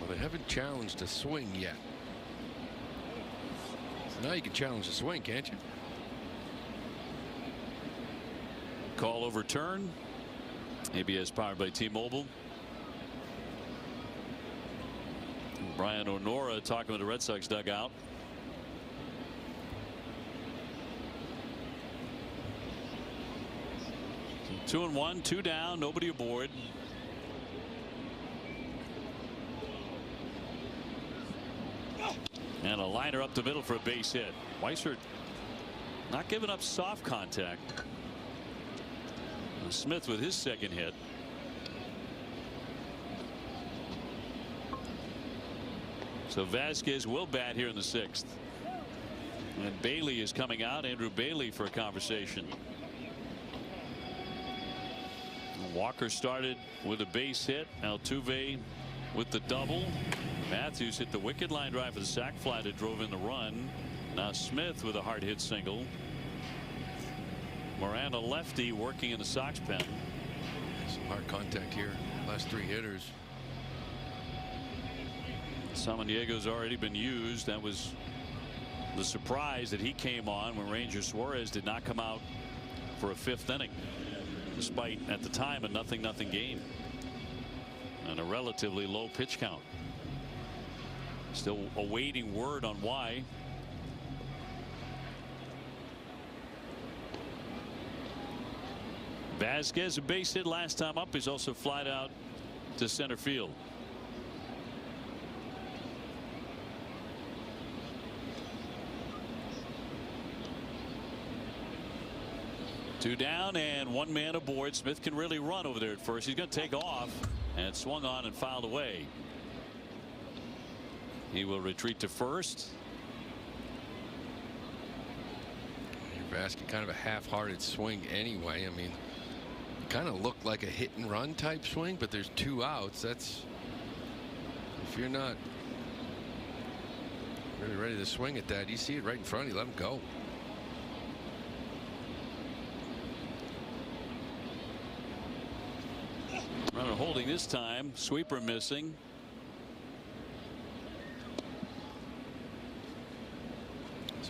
Well, they haven't challenged a swing yet. So now you can challenge a swing, can't you? Call overturned. ABS powered by T-Mobile. Brian O'Nora talking with the Red Sox dugout. So 2-1, 2 down, nobody aboard. And a liner up the middle for a base hit. Weiser not giving up soft contact. And Smith with his second hit. So Vasquez will bat here in the 6th. And Bailey is coming out. Andrew Bailey for a conversation. Walker started with a base hit. Altuve with the double. Matthews hit the wicket line drive for the sac fly that drove in the run. Now Smith with a hard hit single. Moran, a lefty, working in the Sox pen. Some hard contact here. Last 3 hitters. Samaniego's already been used. That was the surprise that he came on when Ranger Suarez did not come out for a 5th inning, despite at the time a 0-0 game and a relatively low pitch count. Still awaiting word on why. Vasquez, a base hit last time up. He's also flied out to center field. Two down and 1 man aboard. Smith can really run over there at first. He's going to take off, and swung on and fouled away. He will retreat to first. Vasquez kind of a half-hearted swing anyway. I mean, kind of looked like a hit and run type swing, but there's 2 outs. That's, if you're not really ready to swing at that, you see it right in front of you, let him go. Runner holding this time. Sweeper missing.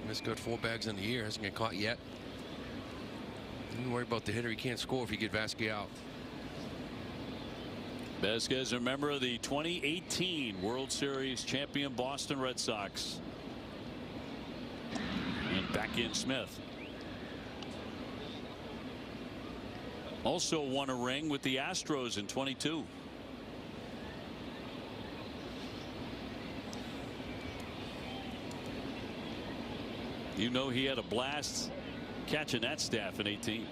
Smith's got 4 bags on the year. Hasn't got caught yet. Don't worry about the hitter. He can't score if you get Vasquez out. Vasquez, a member of the 2018 World Series champion Boston Red Sox. And back in Smith. Also won a ring with the Astros in 22. You know he had a blast catching that staff in 18.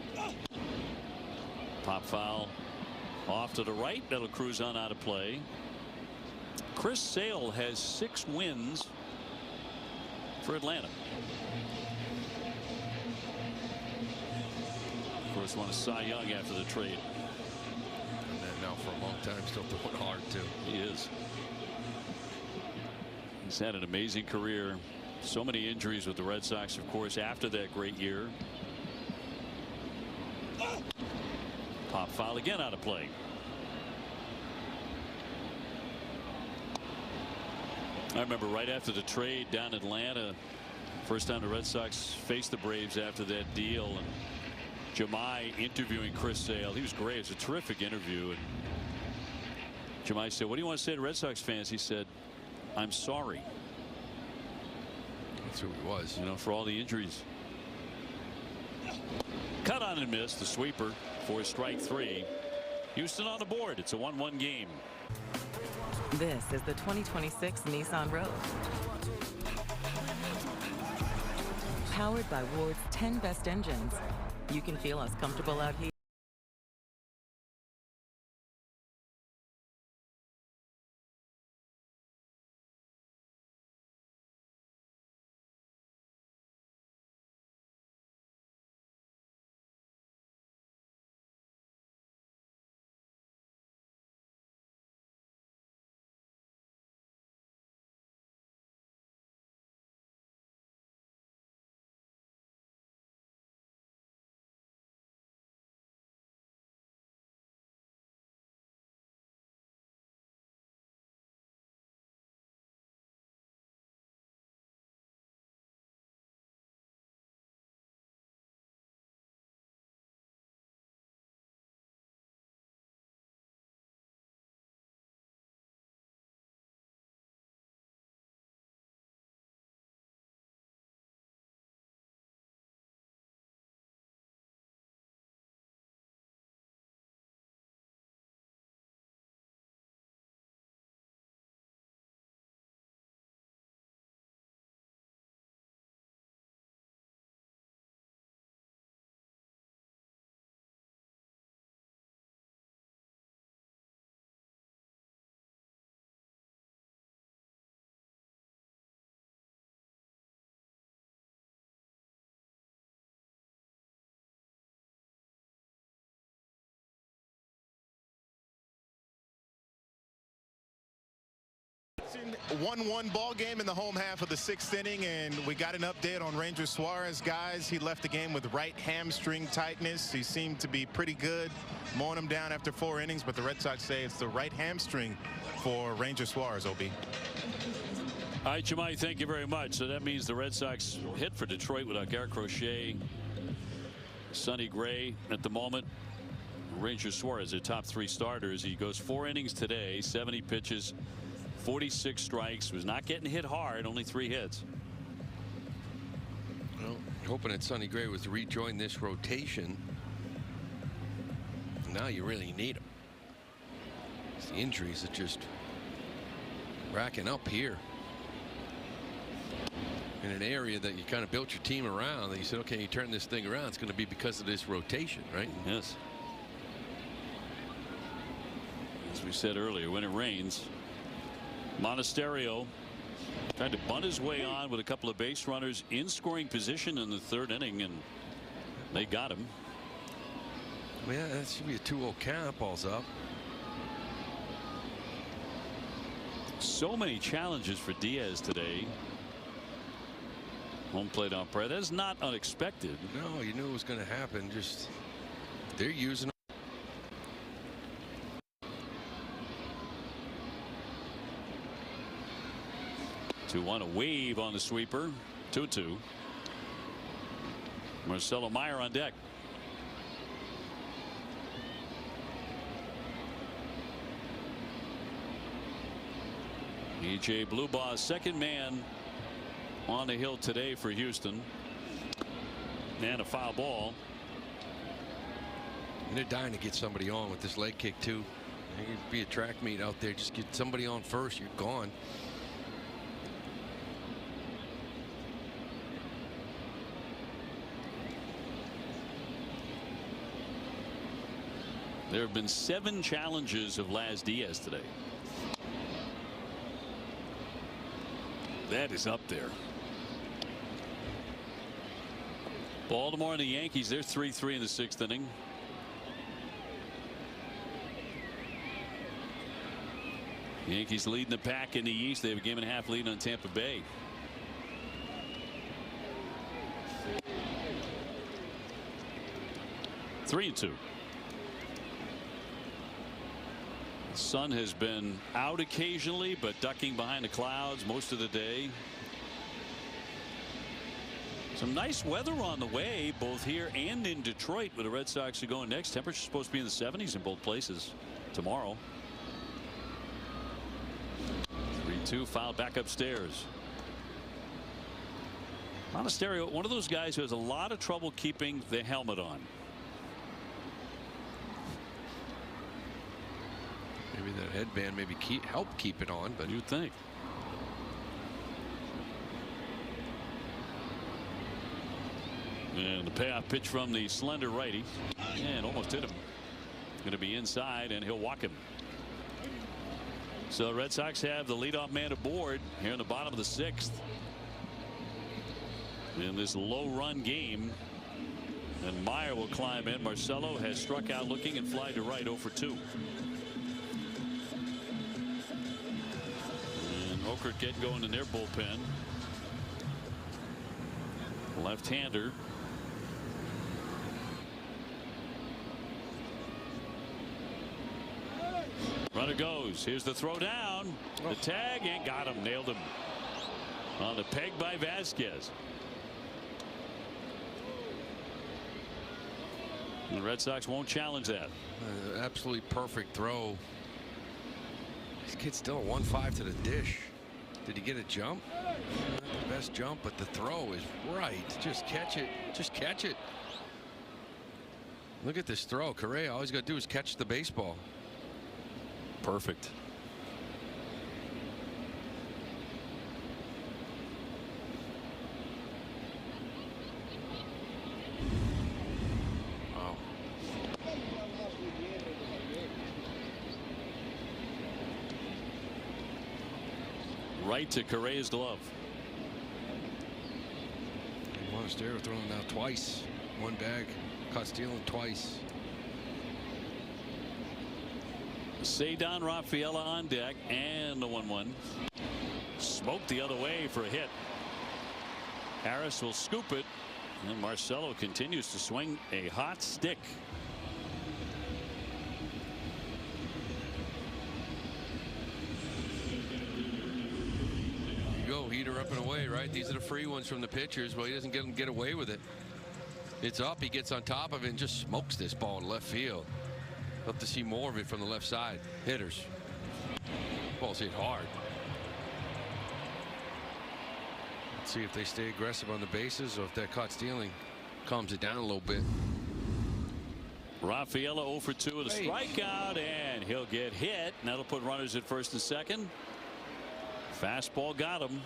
Pop foul off to the right. That'll cruise on out of play. Chris Sale has 6 wins for Atlanta. Of course, won a Cy Young after the trade. And then now for a long time, still doing hard too. He is. He's had an amazing career. So many injuries with the Red Sox, of course, after that great year. Pop foul again out of play. I remember right after the trade down in Atlanta, first time the Red Sox faced the Braves after that deal, and Jemai interviewing Chris Sale. He was great. It was a terrific interview. And Jemai said, "What do you want to say to Red Sox fans?" He said, "I'm sorry." That's who he was. You know, for all the injuries. Cut on and miss. The sweeper for strike 3. Houston on the board. It's a 1-1 game. This is the 2026 Nissan Rogue. Powered by Ward's 10 best engines. You can feel as comfortable out here. A 1-1 ball game in the home half of the 6th inning, and we got an update on Ranger Suarez. Guys, he left the game with right hamstring tightness. He seemed to be pretty good, mowing him down after 4 innings, but the Red Sox say it's the right hamstring for Ranger Suarez, OB. All right, Jemai, thank you very much. So that means the Red Sox hit for Detroit without Garrett Crochet, Sonny Gray at the moment. Ranger Suarez, their top 3 starters. He goes 4 innings today, 70 pitches, 46 strikes, was not getting hit hard, only 3 hits. Well, hoping that Sonny Gray was to rejoin this rotation. Now you really need him. It's the injuries that just racking up here. In an area that you kind of built your team around, that you said, okay, you turn this thing around, it's going to be because of this rotation, right? Yes. As we said earlier, when it rains, Monasterio tried to bunt his way on with a couple of base runners in scoring position in the 3rd inning, and they got him. Yeah, that should be a 2-0 count. Ball's up. So many challenges for Diaz today. Home plate umpire. That's not unexpected. No, you knew it was going to happen. Just they're using. 2-1, a wave on the sweeper. 2-2. Marcelo Meyer on deck. E.J. Bluebaugh's second man on the hill today for Houston. And a foul ball. And they're dying to get somebody on with this leg kick too. You could be a track meet out there. Just get somebody on first. You're gone. There have been 7 challenges of Laz Diaz today. That is up there. Baltimore and the Yankees, they're 3-3 in the 6th inning. Yankees leading the pack in the East. They have a 1.5 lead on Tampa Bay. Three and 2. The sun has been out occasionally, but ducking behind the clouds most of the day. Some nice weather on the way, both here and in Detroit, where the Red Sox are going next. Temperature's supposed to be in the 70s in both places tomorrow. 3-2, foul back upstairs. Monasterio, one of those guys who has a lot of trouble keeping the helmet on. Maybe that headband maybe help keep it on, but you'd think. And the payoff pitch from the slender righty, and almost hit him. Going to be inside, and he'll walk him. So Red Sox have the leadoff man aboard here in the bottom of the 6th. In this low-run game, and Meyer will climb in. Marcelo has struck out looking and fly to right 0 for 2. And Okert getting going in their bullpen. Left-hander. Runner goes. Here's the throw down. The tag, and got him. Nailed him on the peg by Vasquez. The Red Sox won't challenge that. Absolutely perfect throw. This kid's still a 1-5 to the dish. Did he get a jump? Not the best jump, but the throw is right. Just catch it. Just catch it. Look at this throw. Correa, all he's got to do is catch the baseball. Perfect. Wow. Right to Correa's glove. Monasterio throwing now twice. One bag. Caught stealing twice. Cedar Rafaela on deck, and the 1-1. Smoked the other way for a hit. Harris will scoop it, and Marcelo continues to swing a hot stick. You go, heater up and away, right? These are the free ones from the pitchers. Well, he doesn't get away with it. It's up, he gets on top of it and just smokes this ball in left field. Love to see more of it from the left side. Hitters. Ball's hit hard. Let's see if they stay aggressive on the bases or if that caught stealing calms it down a little bit. Rafaela 0 for 2 with a strikeout, and he'll get hit. And that'll put runners at first and second. Fastball got him.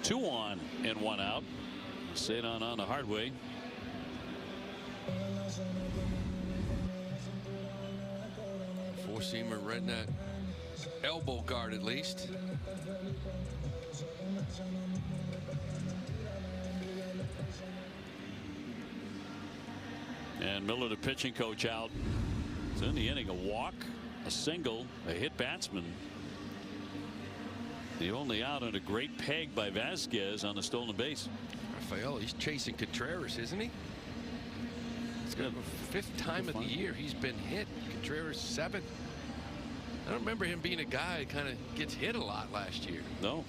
2 on and 1 out. Cedar on the hard way. Four-seamer right in that elbow guard at least. And Miller, the pitching coach, out. It's in the inning. A walk, a single, a hit batsman. The only out, and a great peg by Vasquez on the stolen base. Rafael, he's chasing Contreras, isn't he? It's got the 5th time of the year he's been hit. Contreras 7th. I don't remember him being a guy who kind of gets hit a lot last year. No.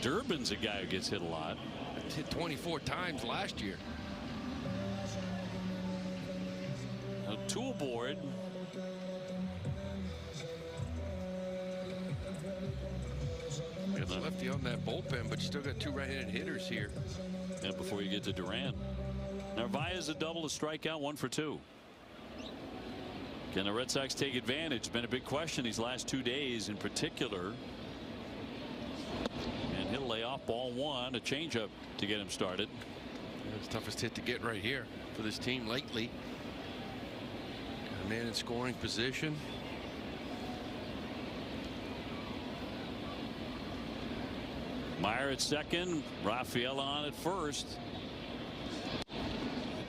Durbin's a guy who gets hit a lot. Hit 24 times last year. A tool board. It's lefty on that bullpen, but you still got two right-handed hitters here. And before you get to Duran. Narvaez a double, a strikeout, 1 for 2. Can the Red Sox take advantage? Been a big question these last 2 days in particular. And he'll lay off ball 1, a changeup to get him started. That's the toughest hit to get right here for this team lately. Got a man in scoring position. Meyer at second, Rafael on at first.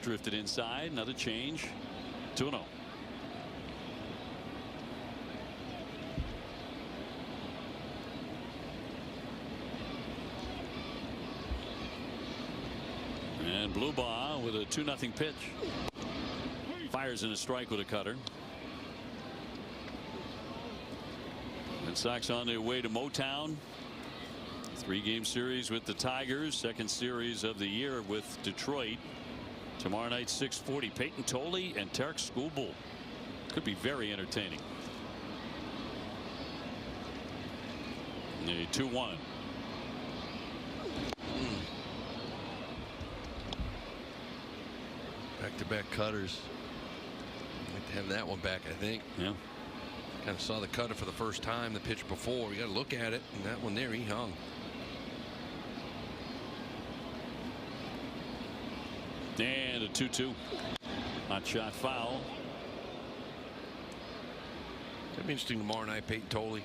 Drifted inside, another change. 2-0. And Blubaugh with a 2-0 pitch. Fires in a strike with a cutter. Red Sox on their way to Motown. 3-game series with the Tigers. Second series of the year with Detroit. Tomorrow night 6:40. Peyton Tolley and Tarek Skubal. Could be very entertaining. 2-1. Back-to-back cutters. I'd like to have that one back, I think. Yeah. Kind of saw the cutter for the first time the pitch before. We got to look at it, and that one there, he hung. And a 2-2. Hot shot foul. That'd be interesting tomorrow night. Peyton Tolley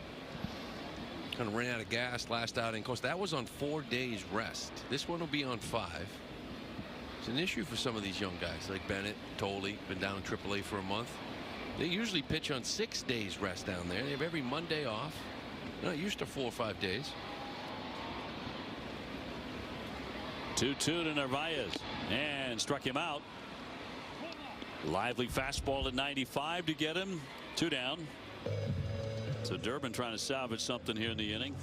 kind of ran out of gas last outing. Of course, that was on 4 days rest. This one will be on 5. It's an issue for some of these young guys like Bennett, Tolley, been down in AAA for a month. They usually pitch on 6 days rest down there. They have every Monday off. They're not used to 4 or 5 days. 2-2 to Narvaez, and struck him out. Lively fastball at 95 to get him. 2 down. So Durbin trying to salvage something here in the inning.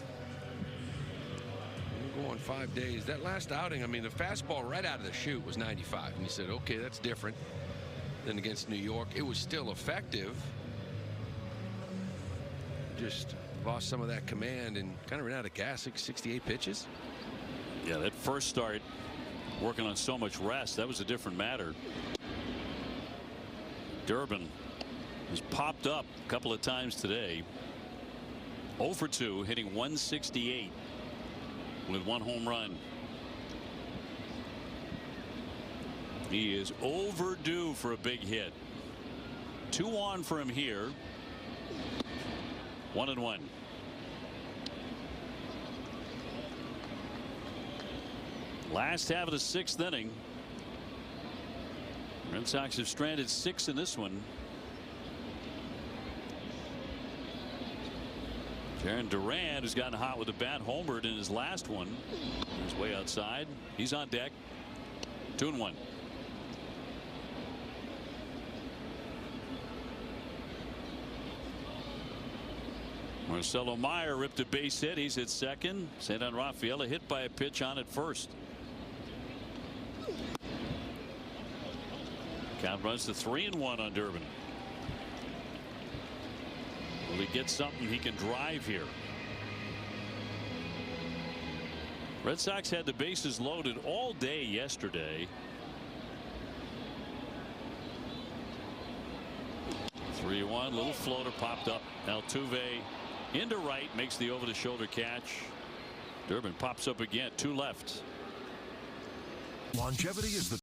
We'll go on 5 days. That last outing, I mean, the fastball right out of the chute was 95, and you said, okay, that's different than against New York. It was still effective. Just lost some of that command and kind of ran out of gas. 68 pitches. Yeah, that first start working on so much rest, that was a different matter. Durbin has popped up a couple of times today. 0 for 2, hitting 168 with 1 home run. He is overdue for a big hit. 2 on for him here. 1-1. Last half of the 6th inning. Red Sox have stranded 6 in this one. Jaron Duran, who's gotten hot with a bat, homered in his last one. He's way outside. He's on deck. 2-1. Marcelo Meyer ripped a base hit. He's at second. Cedar Rafaela hit by a pitch on at first. Count runs to 3-1 on Durbin. Will he get something he can drive here? Red Sox had the bases loaded all day yesterday. 3-1, little floater popped up. Altuve into right, makes the over the shoulder catch. Durbin pops up again, 2 left. Longevity is the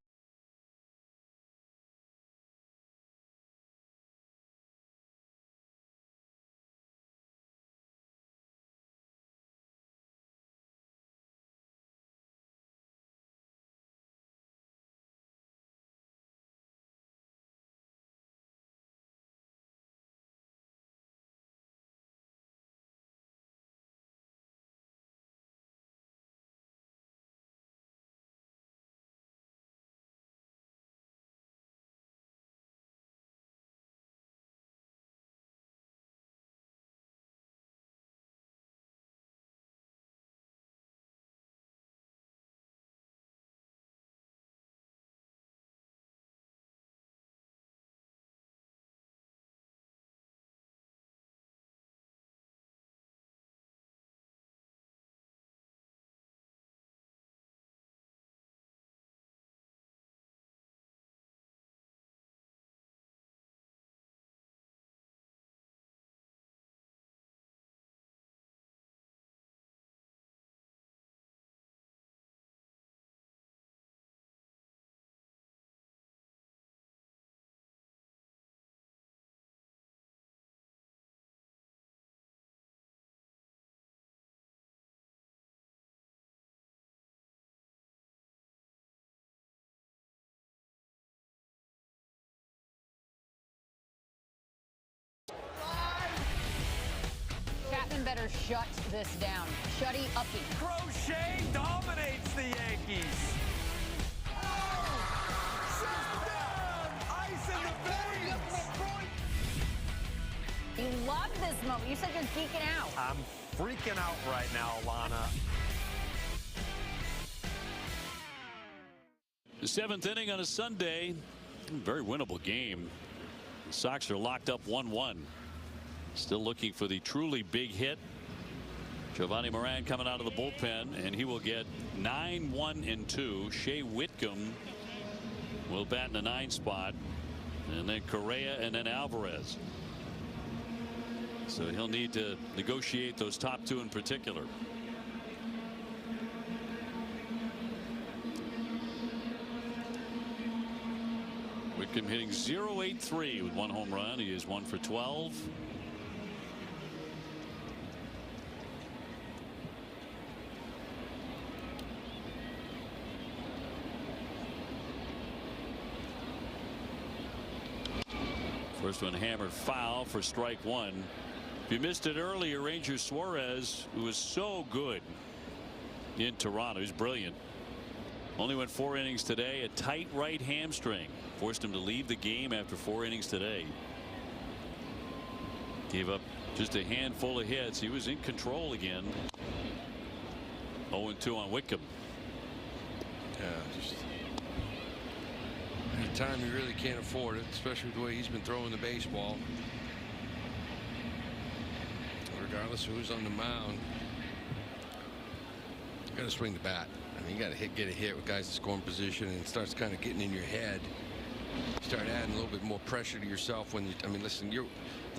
Chapman better shut this down. Shutty uppy. Crochet dominates the Yankees. Ice in the veins. You love this moment. You said you're geeking out. I'm freaking out right now, Alana. The 7th inning on a Sunday. Very winnable game. The Sox are locked up 1-1. Still looking for the truly big hit. Giovanni Moran coming out of the bullpen, and he will get 9-1-2. Shea Whitcomb will bat in the 9 spot, and then Correa and then Alvarez. So he'll need to negotiate those top 2 in particular. Whitcomb hitting .083 with 1 home run. He is 1 for 12. First one hammered foul for strike 1. If you missed it earlier, Ranger Suarez, who was so good in Toronto, he's brilliant. Only went 4 innings today. A tight right hamstring forced him to leave the game after 4 innings today. Gave up just a handful of hits. He was in control again. 0-2 on Whitcomb. Yeah, just any time you really can't afford it, especially the way he's been throwing the baseball. Regardless of who's on the mound, you got to swing the bat. I mean, you got to get a hit with guys in scoring position, and it starts kind of getting in your head. You start adding a little bit more pressure to yourself when you. I mean, listen, the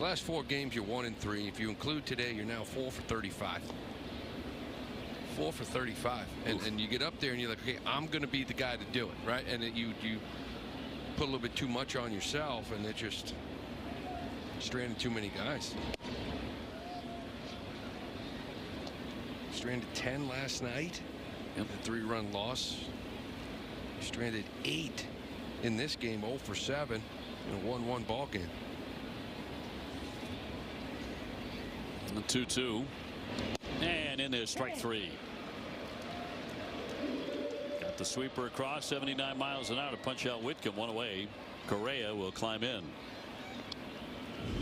last 4 games you're 1-3. If you include today, you're now 4 for 35. 4 for 35, and you get up there and you're like, okay, I'm going to be the guy to do it, right? And you put a little bit too much on yourself, and it just stranded too many guys. Stranded 10 last night. Yep. A 3-run loss. Stranded 8 in this game, 0 for 7 in a 1-1 ball game. The 2-2. And in there, strike 3. Got the sweeper across, 79 miles an hour to punch out Whitcomb. 1 away. Correa will climb in.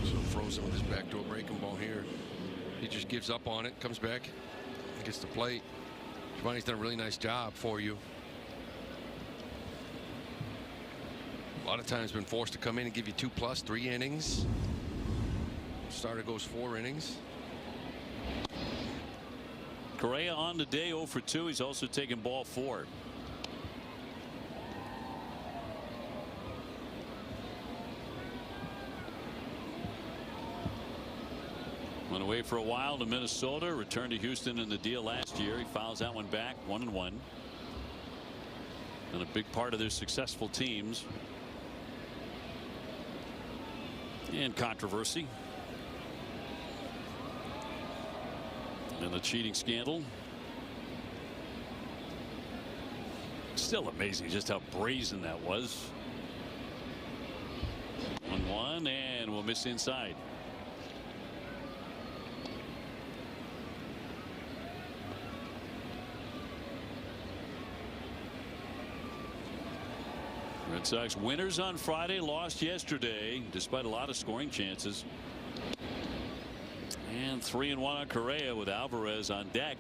So frozen with his backdoor breaking ball here. He just gives up on it, comes back, gets the plate. Giovanni's done a really nice job for you. A lot of times been forced to come in and give you 2+, 3 innings. Starter goes 4 innings. Correa on the day 0 for 2. He's also taken ball 4. Went away for a while to Minnesota, returned to Houston in the deal last year. He fouls that one back, 1-1. And a big part of their successful teams. And controversy. And the cheating scandal. Still amazing just how brazen that was. 1-1, and we'll miss inside. Red Sox winners on Friday, lost yesterday despite a lot of scoring chances. And 3-1 on Correa with Alvarez on deck.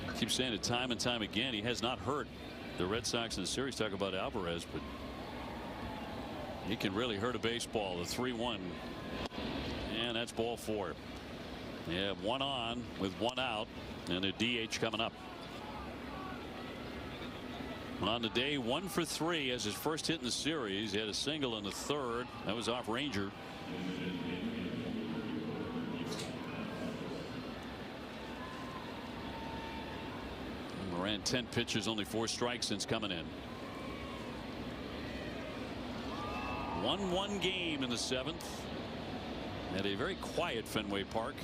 I keep saying it time and time again, he has not hurt the Red Sox in the series. Talk about Alvarez, but he can really hurt a baseball. The 3-1, and that's ball 4. They have 1 on with 1 out, and a DH coming up. On the day, 1 for 3 as his first hit in the series. He had a single in the 3rd. That was off Ranger. Moran 10 pitches, only 4 strikes since coming in. 1-1 game in the 7th at a very quiet Fenway Park.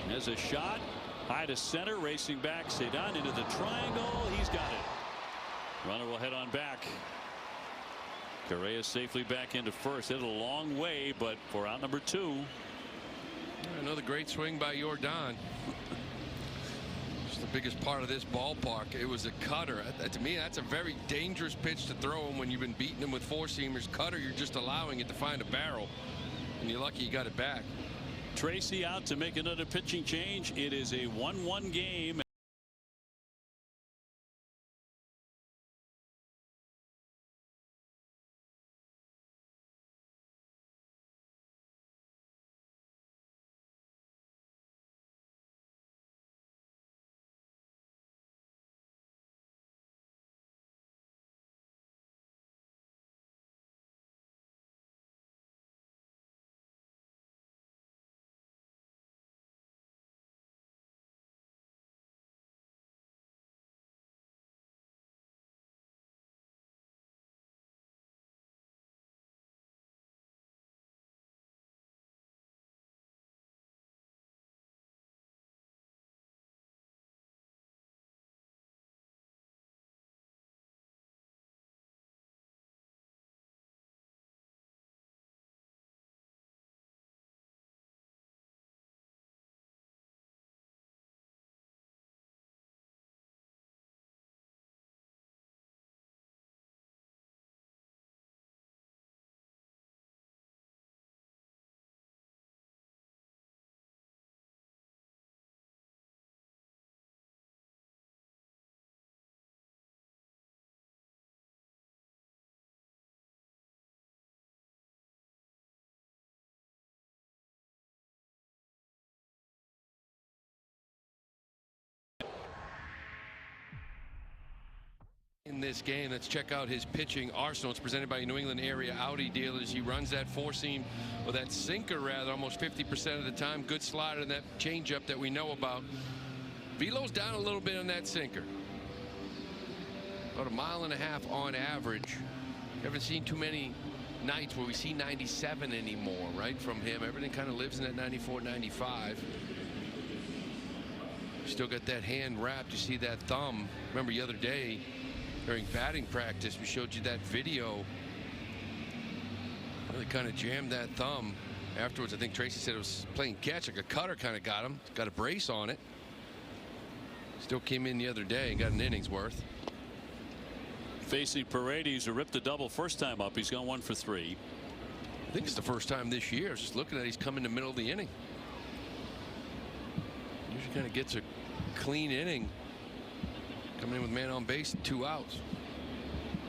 Has a shot high to center, racing back, Cedon into the triangle. He's got it. Runner will head on back. Correa safely back into first. Hit a long way, but for out number 2. Another great swing by Jordan. It's the biggest part of this ballpark. It was a cutter. To me, that's a very dangerous pitch to throw him when you've been beating him with 4-seamers. Cutter, you're just allowing it to find a barrel, and you're lucky you got it back. Tracy out to make another pitching change. It is a 1-1 game. In this game, let's check out his pitching arsenal. It's presented by New England area Audi dealers. He runs that 4-seam, or that sinker rather, almost 50% of the time. Good slider and that changeup that we know about. Velo's down a little bit on that sinker. About 1.5 miles on average. Haven't seen too many nights where we see 97 anymore, right, from him. Everything kind of lives in that 94, 95. Still got that hand wrapped. You see that thumb. Remember the other day, during batting practice, we showed you that video. Really kind of jammed that thumb. Afterwards, I think Tracy said it was playing catch, like a cutter kind of got him. Got a brace on it. Still came in the other day and got an inning's worth. Facing Paredes, who ripped the double first time up. He's gone 1 for 3. I think it's the first time this year. I was just looking at it, he's come in the middle of the inning. Usually kind of gets a clean inning. Coming in with man on base, 2 outs.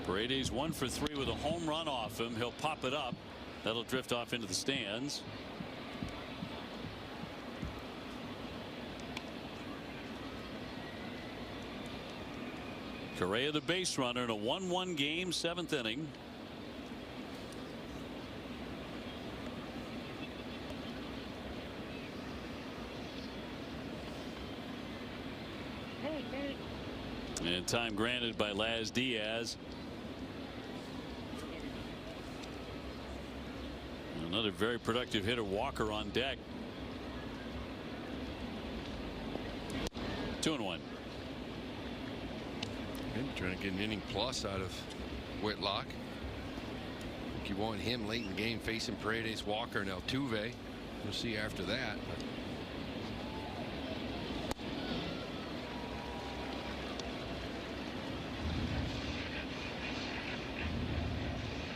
Paredes 1 for 3 with a home run off him. He'll pop it up. That'll drift off into the stands. Correa, the base runner, in a 1-1 game, 7th inning. And time granted by Laz Diaz. Another very productive hitter, Walker, on deck. 2-1. Trying to get an inning plus out of Whitlock. I think you want him late in the game facing Paredes, Walker, and Altuve. We'll see after that.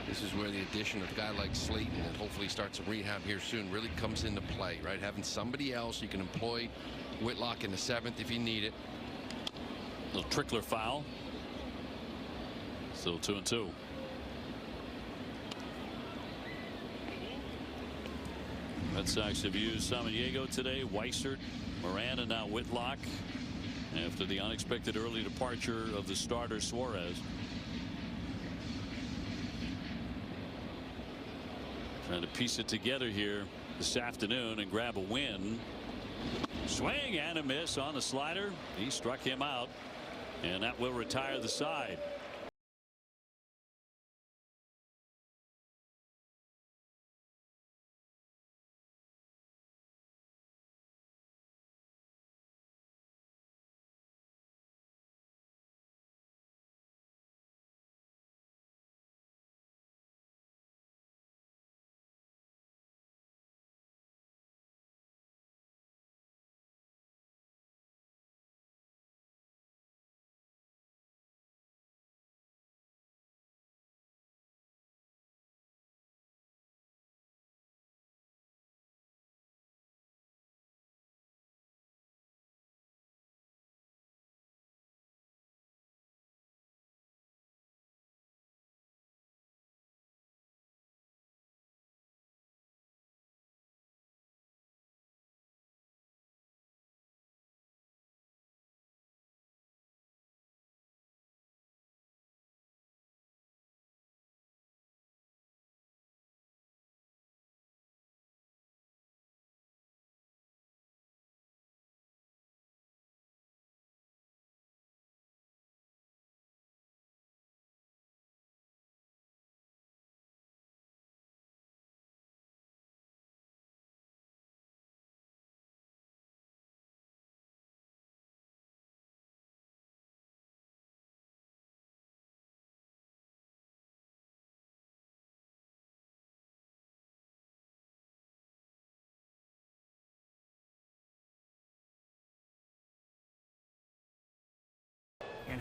This is where the addition of a guy like Slayton, and hopefully starts some rehab here soon, really comes into play, right? Having somebody else you can employ. Whitlock in the 7th if you need it. Little trickler foul. Still 2-2. Red Sox have used Samaniego today, Weissert, Moran, and now Whitlock after the unexpected early departure of the starter Suarez. Trying to piece it together here this afternoon and grab a win. Swing and a miss on the slider. He struck him out, and that will retire the side.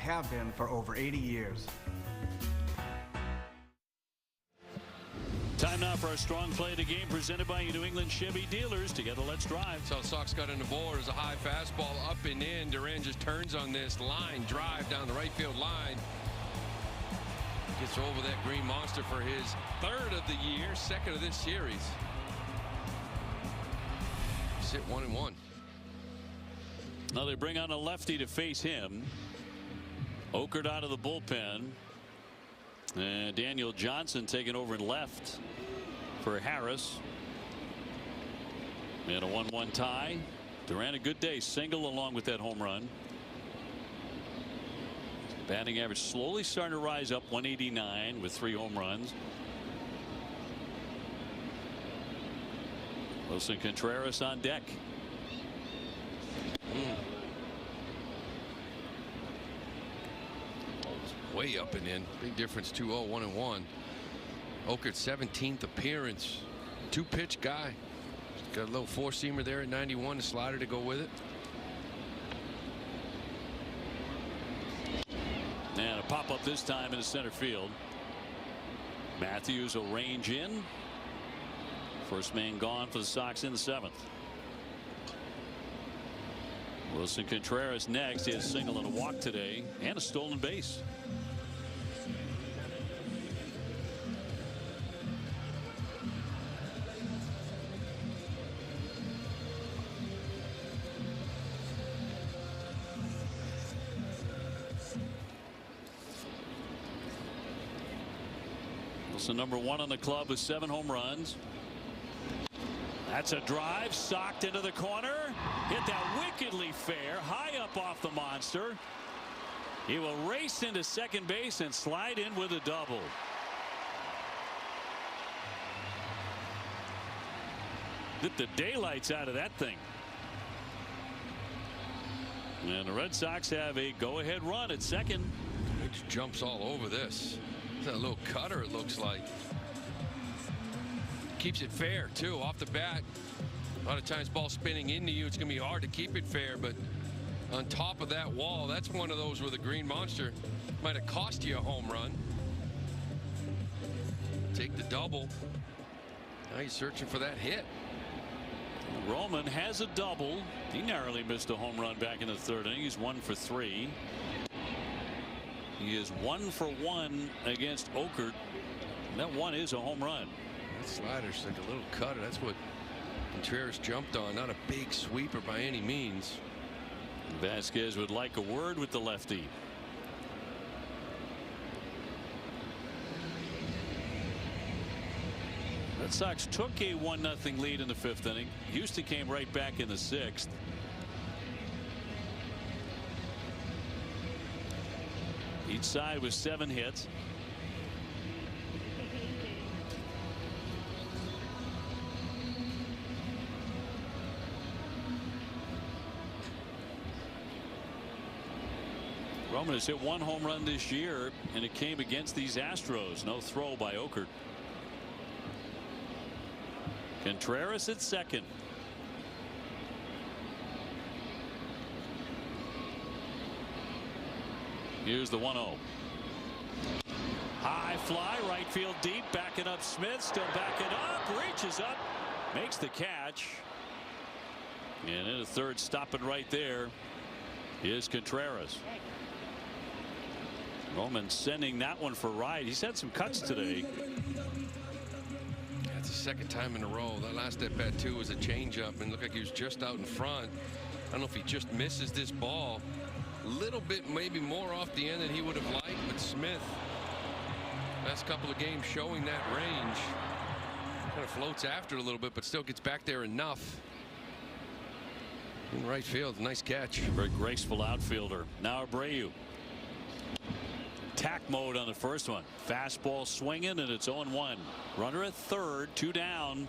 have been for over 80 years. Time now for our strong play of the game presented by New England Chevy dealers. Together, let's drive. So Sox got in the ball. There's a high fastball up and in. Duran just turns on this line drive down the right field line. Gets over that green monster for his 3rd of the year, 2nd of this series. Sit 1-1. Now they bring on a lefty to face him. Okert out of the bullpen. And Daniel Johnson taking over in left for Harris. And a 1-1 tie. Duran a good day, single along with that home run. Batting average slowly starting to rise up, 189 with 3 home runs. Wilson Contreras on deck. Way up and in. Big difference, 2-0, 1-1. Okert's 17th appearance. 2-pitch guy. Got a little 4-seamer there at 91, a slider to go with it. And a pop up this time in the center field. Matthews will range in. First man gone for the Sox in the 7th. Wilson Contreras next. He has a single and a walk today and a stolen base. Wilson #1 on the club with 7 home runs. That's a drive socked into the corner. Hit that wickedly fair, high up off the monster. He will race into second base and slide in with a double. Hit the daylights out of that thing. And the Red Sox have a go-ahead run at second. It just jumps all over this. It's a little cutter, it looks like. Keeps it fair too off the bat. A lot of times ball spinning into you, it's gonna be hard to keep it fair, but on top of that wall, that's one of those where the green monster might have cost you a home run. Take the double. Now he's searching for that hit. Roman has a double. He narrowly missed a home run back in the 3rd inning. He's 1 for 3. He is 1 for 1 against Okert. That one is a home run. That slider's like a little cutter. That's what Contreras jumped on. Not a big sweeper by any means. Vasquez would like a word with the lefty. Red Sox took a 1-0 lead in the 5th inning. Houston came right back in the 6th. Each side with 7 hits. Roman has hit 1 home run this year, and it came against these Astros. No throw by Okert. Contreras at second. Here's the 1-0. High fly, right field deep, backing up Smith, still backing up, reaches up, makes the catch. And in the 3rd, stopping right there is Contreras. Roman sending that one for right. He's had some cuts today. That's the 2nd time in a row. That last at bat too was a changeup and looked like he was just out in front. I don't know if he just misses this ball a little bit, maybe more off the end than he would have liked, but Smith last couple of games showing that range. Kind of floats after it a little bit, but still gets back there enough. In right field, nice catch. Very graceful outfielder. Now Abreu. Attack mode on the first one. Fastball swinging, and it's 0-1. Runner at 3rd, 2 down.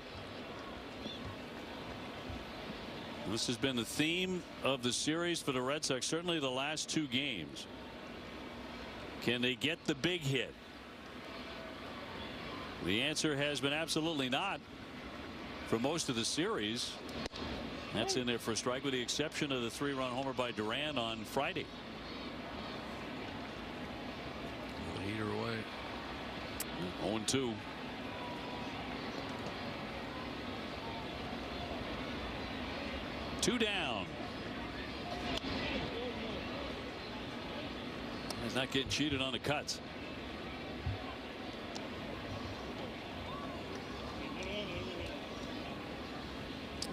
This has been the theme of the series for the Red Sox, certainly the last 2 games. Can they get the big hit? The answer has been absolutely not for most of the series. That's in there for a strike, with the exception of the 3-run homer by Duran on Friday. 0-2. Two down. He's not getting cheated on the cuts.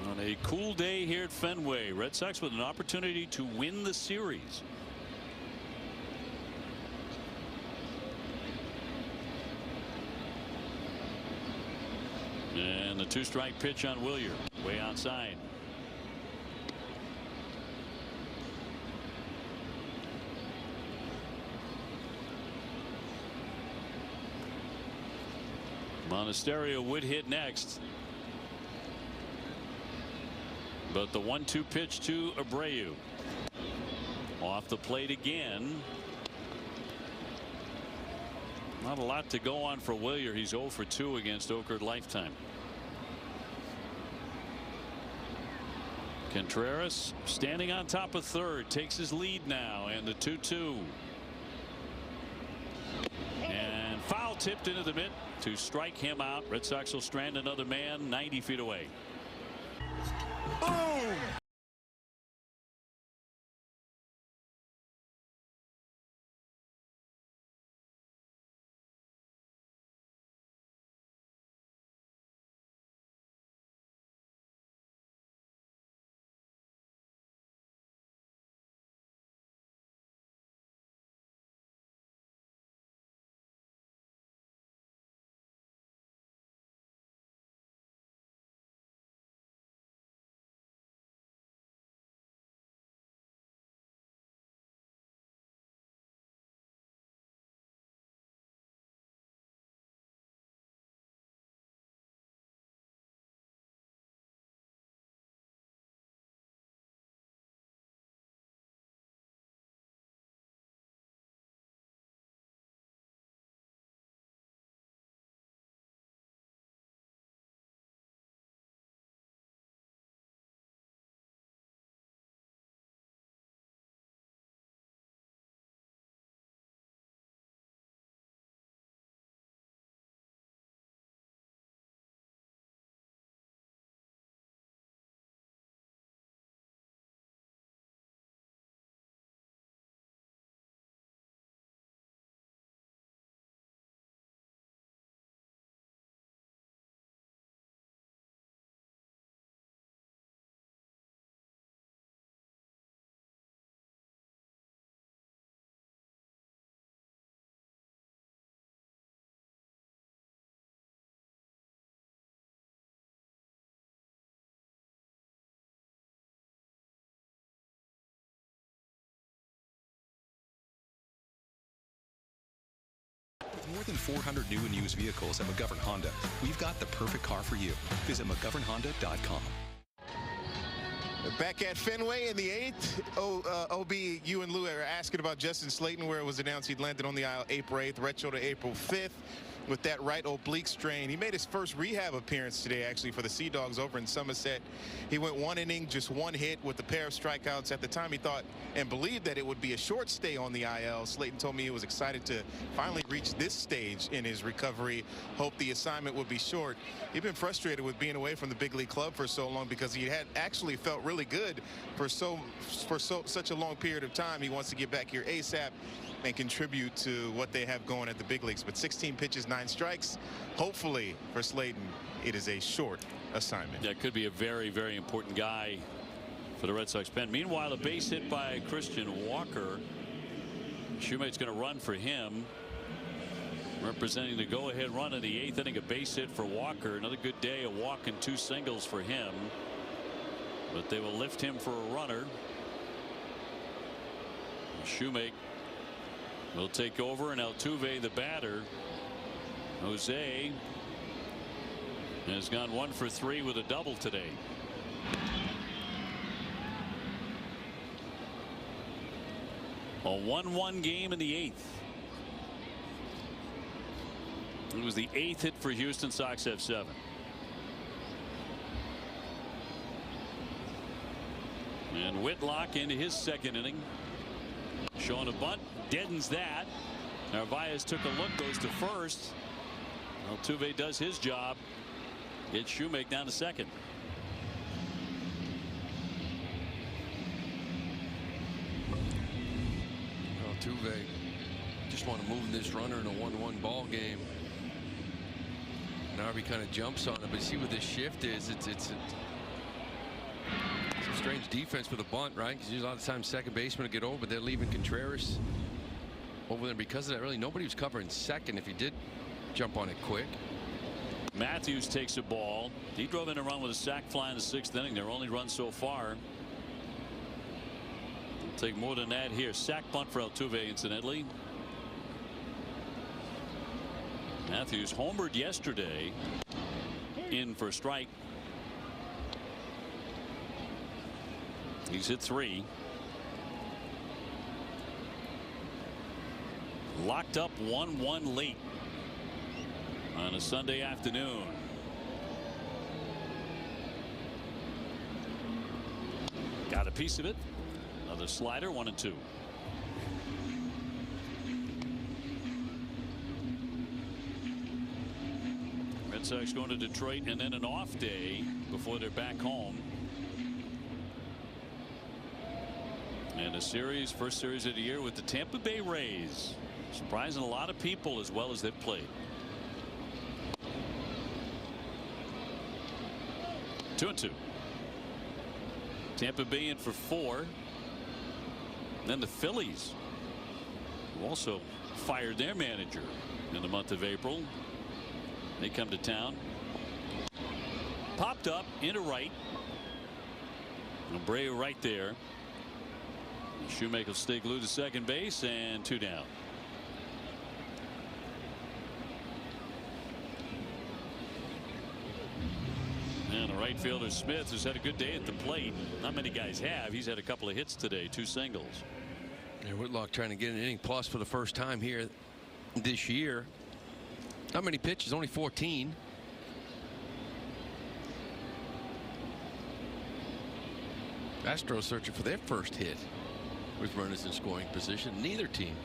On a cool day here at Fenway, Red Sox with an opportunity to win the series. And the 2-strike pitch on Willier, way outside. Monasterio would hit next. But the 1-2 pitch to Abreu. Off the plate again. Not a lot to go on for Willier. He's 0 for 2 against Oakard Lifetime. Contreras standing on top of third, takes his lead now, and the 2-2. And foul tipped into the mitt to strike him out. Red Sox will strand another man 90 feet away. Boom! With more than 400 new and used vehicles at McGovern Honda, we've got the perfect car for you. Visit McGovernHonda.com. Back at Fenway in the 8th, OB, you and Lou are asking about Justin Slayton, where it was announced he'd landed on the aisle April 8th, retro to April 5th. With that right oblique strain. He made his first rehab appearance today, actually, for the Sea Dogs over in Somerset. He went 1 inning, just 1 hit with a pair of strikeouts. At the time, he thought and believed that it would be a short stay on the IL. Slayton told me he was excited to finally reach this stage in his recovery. Hoped the assignment would be short. He'd been frustrated with being away from the big league club for so long because he had actually felt really good for such a long period of time. He wants to get back here ASAP and contribute to what they have going at the big leagues. But 16 pitches, 9 strikes. Hopefully for Slayton, it is a short assignment. That could be a very, very important guy for the Red Sox pen. Meanwhile, a base hit by Christian Walker. Shoemate's going to run for him. Representing the go-ahead run in the 8th inning, a base hit for Walker. Another good day, a walk and 2 singles for him. But they will lift him for a runner. Shoemate will take over, and Altuve, the batter. Jose has gone 1 for 3 with a double today. A 1-1 game in the 8th. It was the 8th hit for Houston. Sox have 7. And Whitlock into his 2nd inning. Showing a bunt, deadens that. Narvaez took a look, goes to first. Altuve does his job. It's Shoemake down to second. Altuve just want to move this runner in a 1-1 ball game. Narby kind of jumps on it, but see what this shift is. It's a strange defense for the bunt, right? Because a lot of times second baseman will get over, but they're leaving Contreras over there because of that. Really, nobody was covering second if he did jump on it quick. Matthews takes a ball. He drove in a run with a sac fly in the 6th inning. Their only run so far. They'll take more than that here. Sac bunt for Altuve, incidentally. Matthews homered yesterday. In for a strike. He's hit 3. Locked up 1-1 late on a Sunday afternoon. Got a piece of it. Another slider, 1-2. Red Sox going to Detroit and then an off day before they're back home. And a series, first series of the year with the Tampa Bay Rays. Surprising a lot of people as well as they've played. 2-2. Tampa Bay in for 4. And then the Phillies, who also fired their manager in the month of April. They come to town. Popped up into right. Abreu right there. Shoemaker will stay glued to second base, and 2 down. And the right fielder Smith has had a good day at the plate. Not many guys have. He's had a couple of hits today, 2 singles. And Whitlock trying to get an inning plus for the first time here this year. Not many pitches, only 14. Astros searching for their first hit with runners in scoring position. Neither team.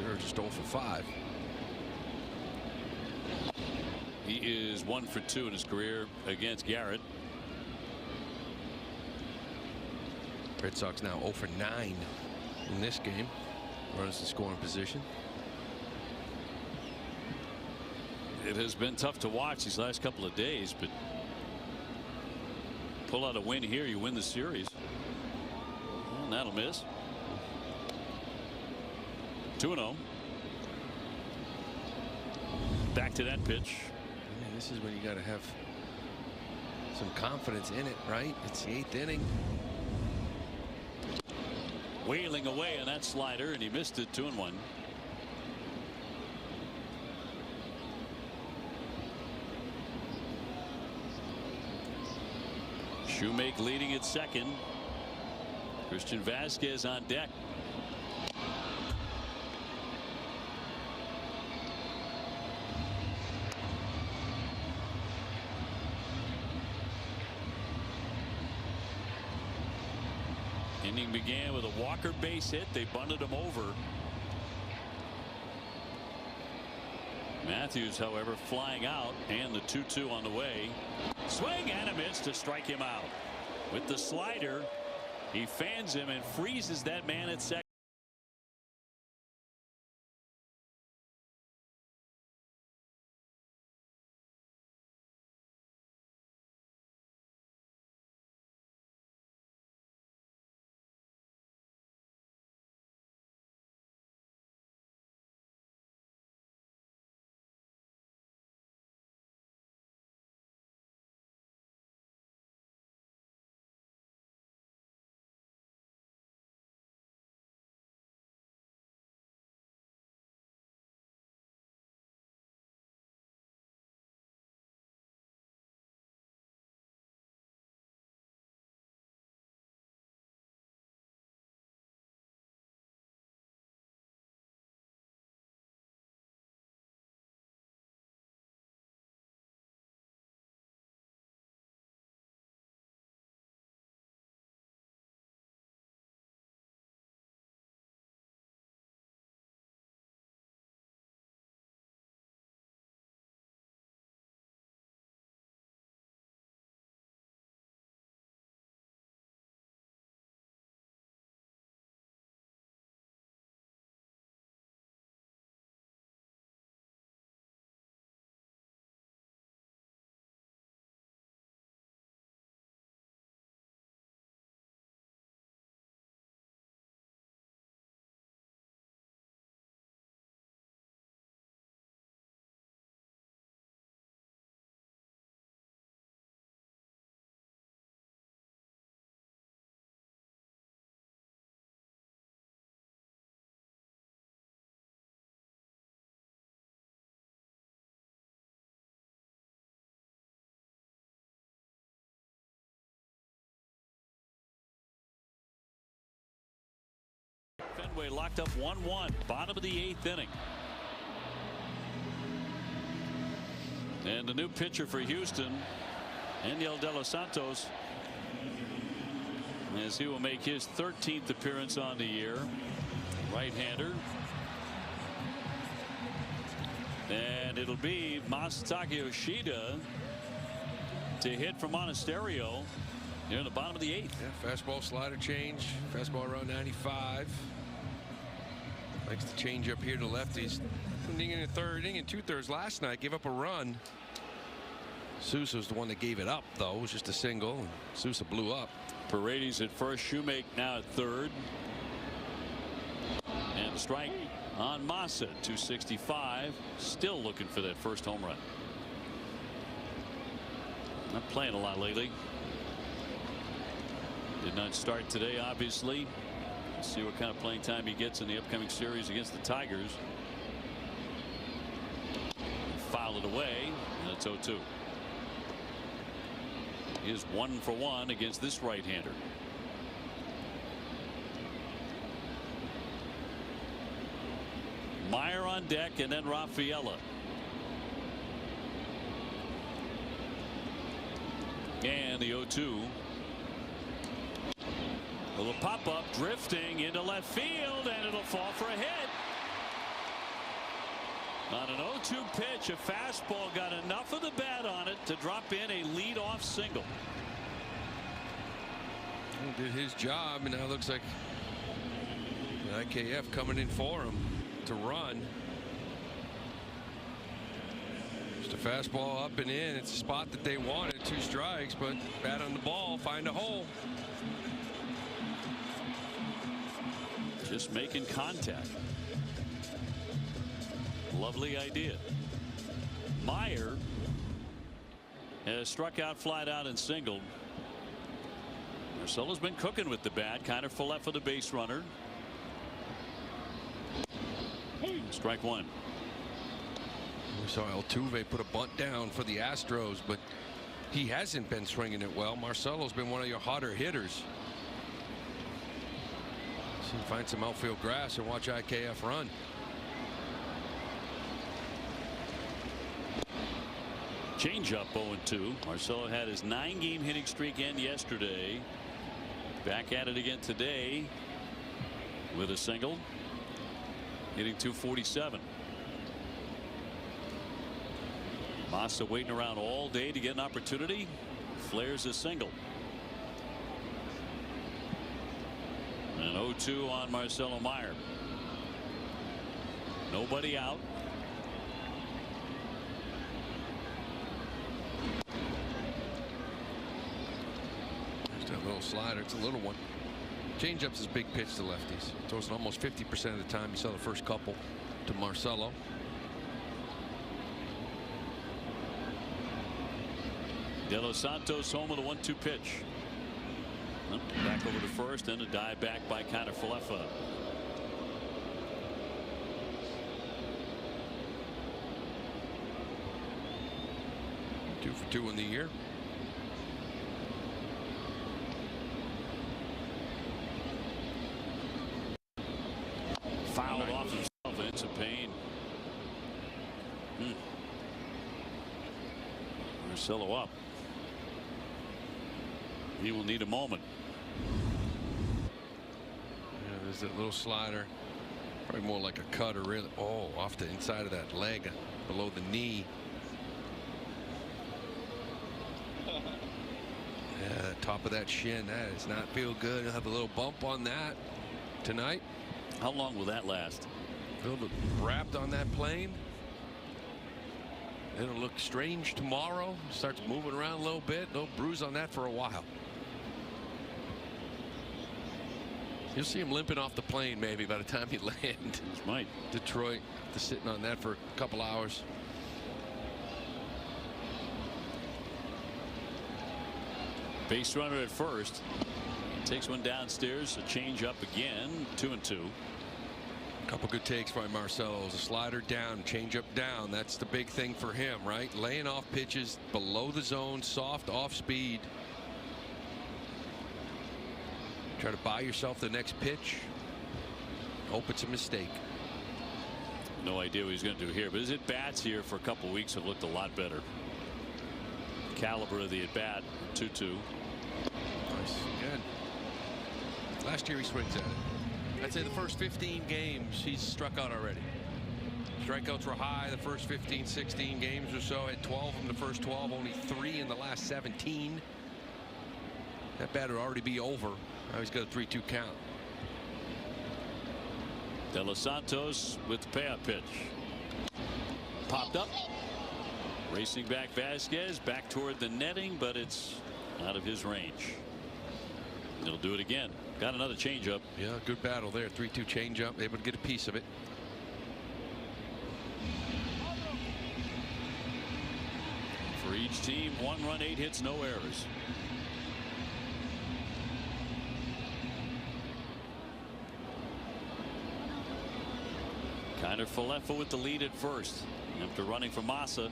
They're just 0 for 5. He is 1 for 2 in his career against Garrett. Red Sox now 0 for 9 in this game. Runners in scoring position. It has been tough to watch these last couple of days, but pull out a win here, you win the series. And that'll miss. 2-0. Back to that pitch. Man, this is when you got to have some confidence in it, right? It's the 8th inning. Wailing away on that slider, and he missed it. 2-1. Shoemake leading at second. Christian Vasquez on deck. Inning began with a Walker base hit. They bunted him over. Matthews, however, flying out, and the 2-2 on the way. Swing and a miss to strike him out. With the slider, he fans him and freezes that man at second. Fenway locked up 1-1. Bottom of the 8th inning. And the new pitcher for Houston, Aniel De Los Santos, as he will make his 13th appearance on the year. Right-hander. And it'll be Masataka Yoshida to hit for Monasterio near the bottom of the 8th. Yeah, fastball slider change. Fastball around 95. Likes to change up here to lefties. Inning in the 3rd inning and 2/3 last night. Gave up a run. Sousa's the one that gave it up, though. It was just a single. And Sousa blew up. Paredes at first. Shoemake now at 3rd. And the strike on Massa. 265. Still looking for that first home run. Not playing a lot lately. Did not start today, obviously. Let's see what kind of playing time he gets in the upcoming series against the Tigers. Foul it away, and it's 0-2. He is 1 for 1 against this right-hander. Meyer on deck, and then Rafaela. And the 0-2. A little pop-up, drifting into left field, and it'll fall for a hit. On an 0-2 pitch, a fastball got enough of the bat on it to drop in a lead-off single. He did his job, and now it looks like IKF coming in for him to run. Just a fastball up and in. It's a spot that they wanted. 2 strikes, but bat on the ball, find a hole. Just making contact. Lovely idea. Meyer has struck out, flied out, and singled. Marcelo's been cooking with the bat. Kind of for left for the base runner. Strike 1. We saw Altuve put a bunt down for the Astros, but he hasn't been swinging it well. Marcelo's been one of your hotter hitters. So find some outfield grass and watch IKF run. Changeup 0-2. Marcelo had his 9-game hitting streak end yesterday. Back at it again today with a single. Hitting 247. Massa waiting around all day to get an opportunity. Flares a single. And 0-2 on Marcelo Meyer. Nobody out. Just a little slider. It's a little one. Changeup's his big pitch to lefties. Throws it almost 50% of the time. You saw the first couple to Marcelo. De Los Santos home with a 1-2 pitch. Back over to first, and a dive back by Connor Falefa. Two for 2 in the year. Fouled off himself, and it's a pain. Marcelo up. He will need a moment. Yeah, there's that little slider. Probably more like a cutter, really. Oh, off the inside of that leg, below the knee. Yeah, top of that shin. That does not feel good. He'll have a little bump on that tonight. How long will that last? He'll be wrapped on that plane. It'll look strange tomorrow. Starts moving around a little bit. No bruise on that for a while. You'll see him limping off the plane maybe by the time he lands. Might. Detroit, just sitting on that for a couple hours. Base runner at first. Takes one downstairs. A change up again. 2-2. Couple good takes by Marcelo. A slider down, change up down. That's the big thing for him, right? Laying off pitches below the zone, soft off speed. Try to buy yourself the next pitch. Hope it's a mistake. No idea what he's going to do here, but his at-bats here for a couple of weeks have looked a lot better. Caliber of the at-bat, 2-2. Nice. Good. Last year he swings at it. I'd say the first 15 games he's struck out already. Strikeouts were high the first 15, 16 games or so. Had 12 in the first 12, only 3 in the last 17. That batter already be over. Now he's got a 3-2 count. De Los Santos with the payout pitch. Popped up. Racing back Vasquez, back toward the netting, but it's out of his range. He'll do it again. Got another changeup. Yeah, good battle there. 3-2 changeup, able to get a piece of it. For each team, 1 run, 8 hits, no errors. Kind of Falefa with the lead at first after running for Massa.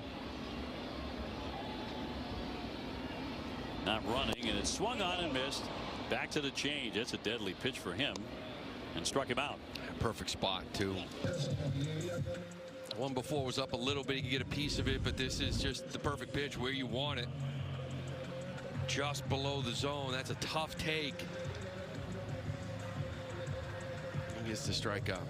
Not running, and it swung on and missed. Back to the change. That's a deadly pitch for him, and struck him out. Perfect spot too. One before was up a little bit, he could get a piece of it, but this is just the perfect pitch where you want it. Just below the zone. That's a tough take. He gets the strikeout.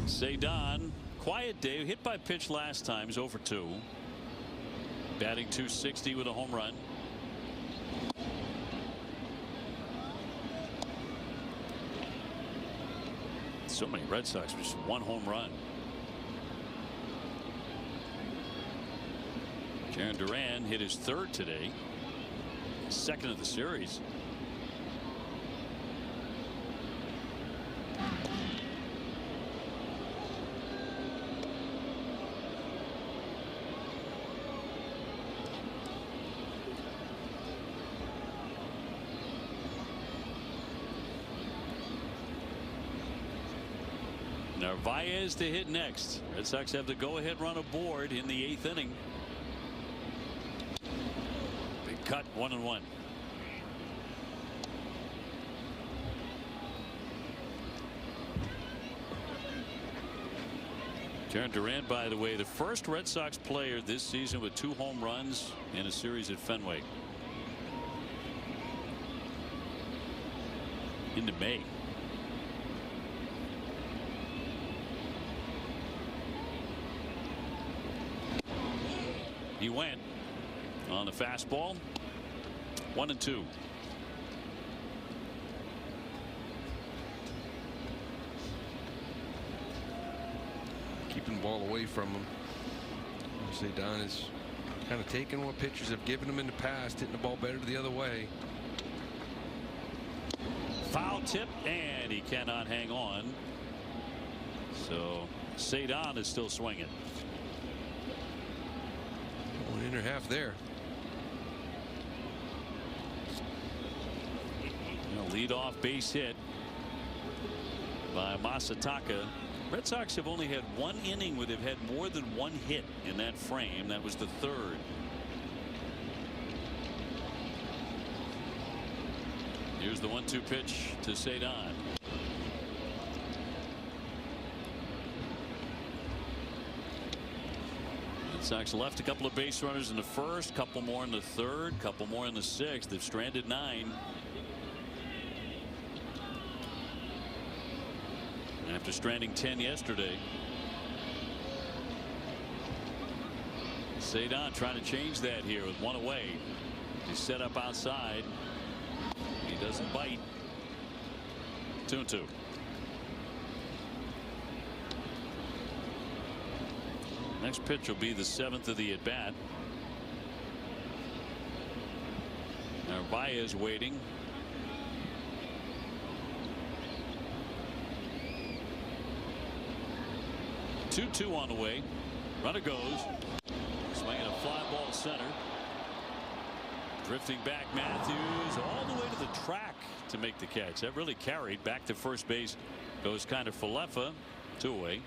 Cedon, quiet day, hit by pitch last time. He's 0 for 2. Batting .260 with a home run. So many Red Sox with just 1 home run. Jaron Duran hit his 3rd today, 2nd of the series. Narvaez to hit next. Red Sox have the go-ahead run aboard in the 8th inning. Big cut, 1-1. Jaron Duran, by the way, the first Red Sox player this season with 2 home runs in a series at Fenway. Into May. He went on the fastball. 1-2. Keeping the ball away from him. Cedon is kind of taking what pitchers have given him in the past, hitting the ball better the other way. Foul tip, and he cannot hang on. So Cedon is still swinging. 1.5 there. Lead off base hit by Masataka. Red Sox have only had 1 inning where they've had more than 1 hit in that frame. That was the 3rd. Here's the 1-2 pitch to Cedon. Red Sox left a couple of base runners in the 1st, couple more in the 3rd, couple more in the 6th. They've stranded 9. After stranding 10 yesterday. Cedon trying to change that here with 1 away. He's set up outside. He doesn't bite. 2-2. Next pitch will be the 7th of the at bat. Narvaez waiting. 2-2 on the way. Runner goes. Swinging a fly ball center. Drifting back Matthews all the way to the track to make the catch. That really carried. Back to first base goes kind of Falefa. 2 away.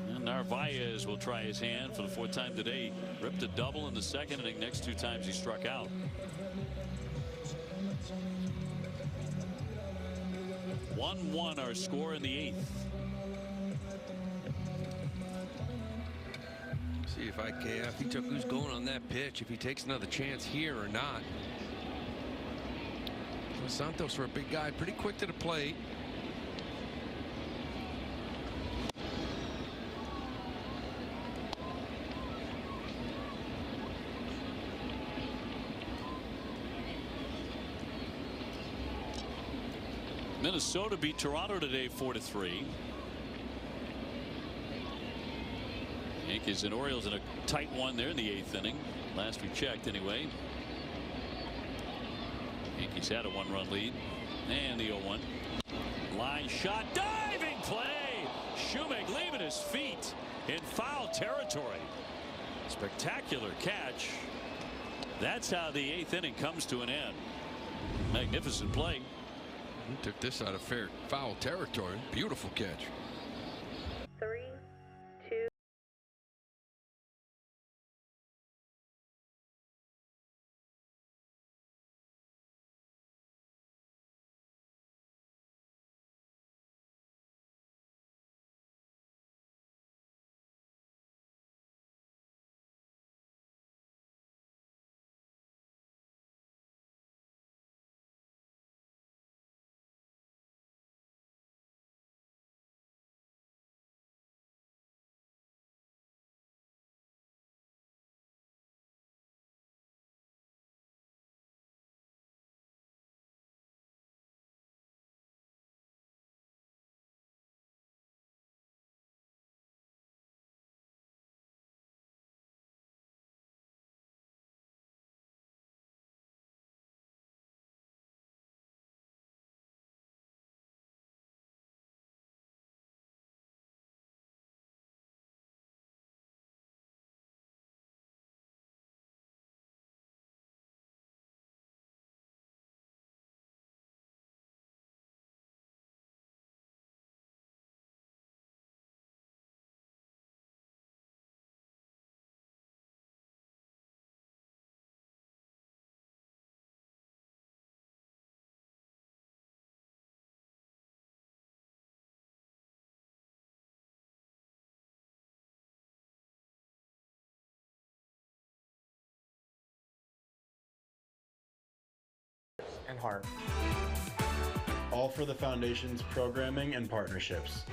And Narvaez will try his hand for the 4th time today. Ripped a double in the 2nd inning. Next 2 times he struck out. 1-1 our score in the 8th. See if if he took who's going on that pitch, if he takes another chance here or not. Santos, for a big guy, pretty quick to the plate. Minnesota beat Toronto today 4-3. Yankees and Orioles in a tight one there in the 8th inning. Last we checked anyway. Yankees had a 1-run lead. And the 0-1. Line shot. Diving play. Shoemake leaving his feet in foul territory. Spectacular catch. That's how the 8th inning comes to an end. Magnificent play. He took this out of foul territory. Beautiful catch. 3, 2. And heart. All for the Foundation's programming and partnerships.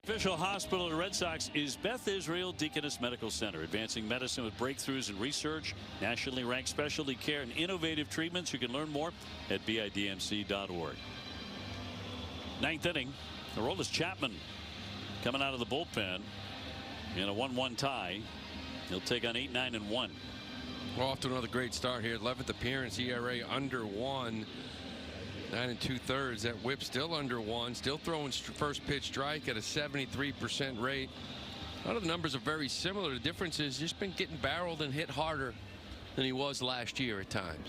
Official hospital of the Red Sox is Beth Israel Deaconess Medical Center, advancing medicine with breakthroughs in research, nationally ranked specialty care, and innovative treatments. You can learn more at bidmc.org. 9th inning, Aroldis Chapman coming out of the bullpen in a 1-1 tie. He'll take on 8-9-1. Well, off to another great start here. 11th appearance, ERA under 1. 9 2/3. That whip still under 1. Still throwing first pitch strike at a 73% rate. A lot of the numbers are very similar. The difference is just been getting barreled and hit harder than he was last year at times.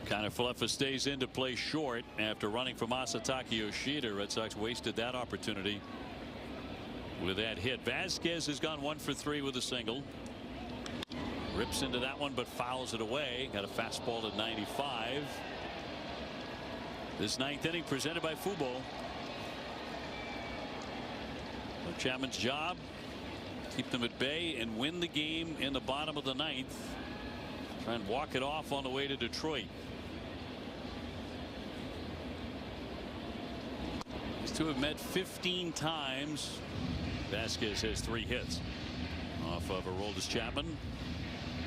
Kiner-Falefa stays in to play short after running from Masataka Yoshida. Red Sox wasted that opportunity with that hit. Vasquez has gone 1 for 3 with a single. Rips into that one but fouls it away. Got a fastball at 95. This 9th inning presented by Fubo. So Chapman's job, keep them at bay and win the game in the bottom of the 9th. Try and walk it off on the way to Detroit. These two have met 15 times. Vasquez has 3 hits off of Aroldis Chapman.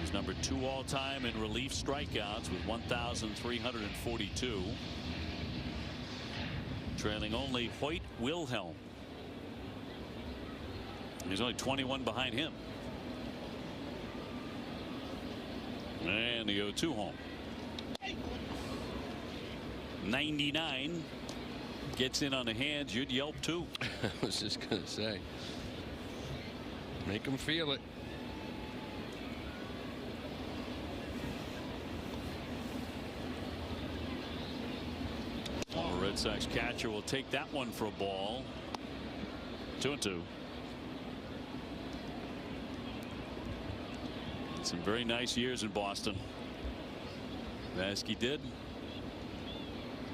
He's number 2 all-time in relief strikeouts with 1,342. Trailing only Hoyt Wilhelm. He's only 21 behind him. And the 0-2 home. 99 gets in on the hands. You'd yelp too. I was just going to say. Make them feel it. The Red Sox catcher will take that one for a ball. 2-2. Some very nice years in Boston. Vasquez did.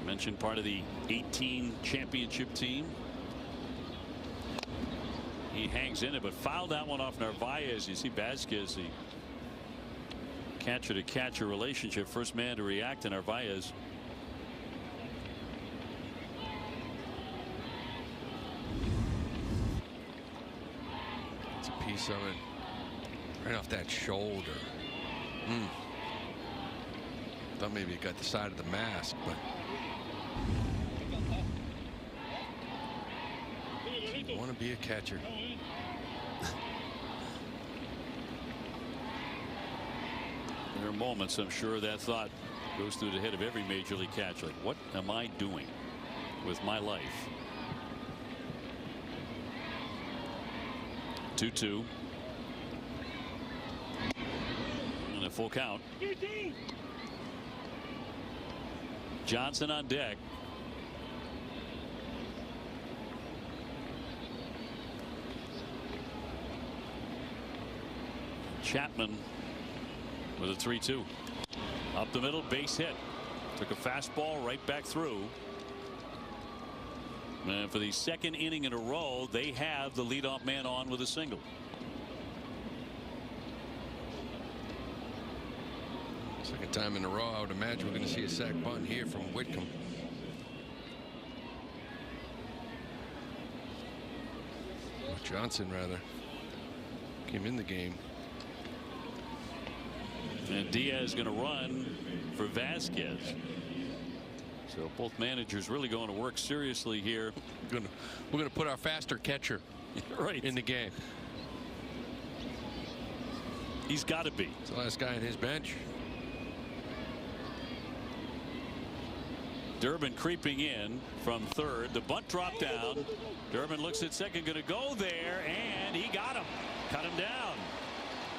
Mentioned part of the 18 championship team. He hangs in it, but fouled that one off Narvaez. You see Vasquez, the catcher to catcher relationship, first man to react to Narvaez. It's a piece of it right off that shoulder. Thought maybe it got the side of the mask, but I want to be a catcher. There are moments, I'm sure, that thought goes through the head of every major league catcher. Like, what am I doing with my life? 2-2. And a full count. Johnson on deck. Chapman with a 3-2. Up the middle, base hit. Took a fastball right back through. And for the second inning in a row, they have the leadoff man on with a single. Second time in a row, I would imagine we're going to see a sac bunt here from Whitcomb. Or Johnson, rather, came in the game. And Diaz going to run for Vasquez. So both managers really going to work seriously here. We're going to put our faster catcher right in the game. He's got to be. It's the last guy on his bench. Durbin creeping in from third. The bunt dropped down. Durbin looks at second, going to go there, and he got him. Cut him down.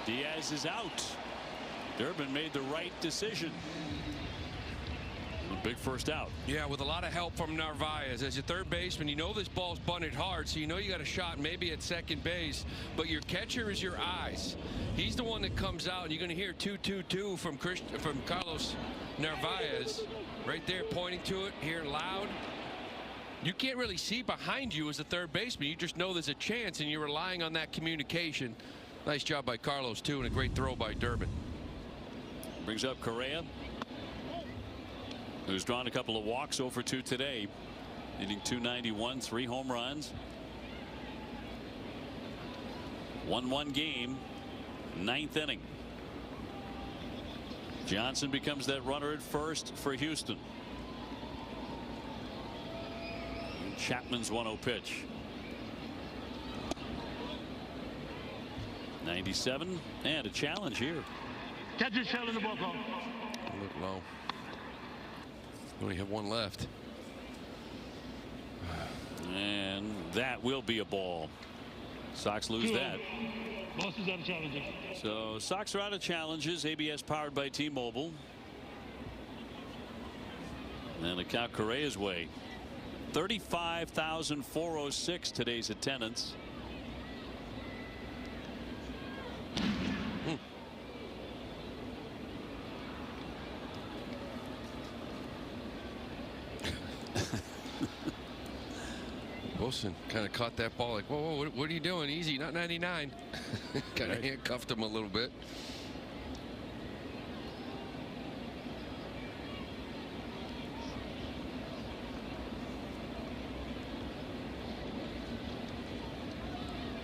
Diaz is out. Durbin made the right decision. A big first out. Yeah, with a lot of help from Narvaez. As your third baseman, you know this ball's bunted hard, so you know you got a shot maybe at second base, but your catcher is your eyes. He's the one that comes out, and you're going to hear 2-2-2 from Carlos Narvaez right there, pointing to it here loud. You can't really see behind you as a third baseman. You just know there's a chance, and you're relying on that communication. Nice job by Carlos, too, and a great throw by Durbin. Brings up Correa, who's drawn a couple of walks, 0 for 2 today, hitting .291, 3 home runs. 1-1 game, 9th inning. Johnson becomes that runner at first for Houston. Chapman's 1-0 pitch. 97 and a challenge here. Catcher's tail in the ball club. Look low. We only have one left. And that will be a ball. Sox lose that. Boston's out of challenges. So Sox are out of challenges. ABS powered by T-Mobile. And the count Correa's way. 35,406 today's attendance. Wilson kind of caught that ball like, whoa, what are you doing? Easy, not 99. Kind of handcuffed him a little bit.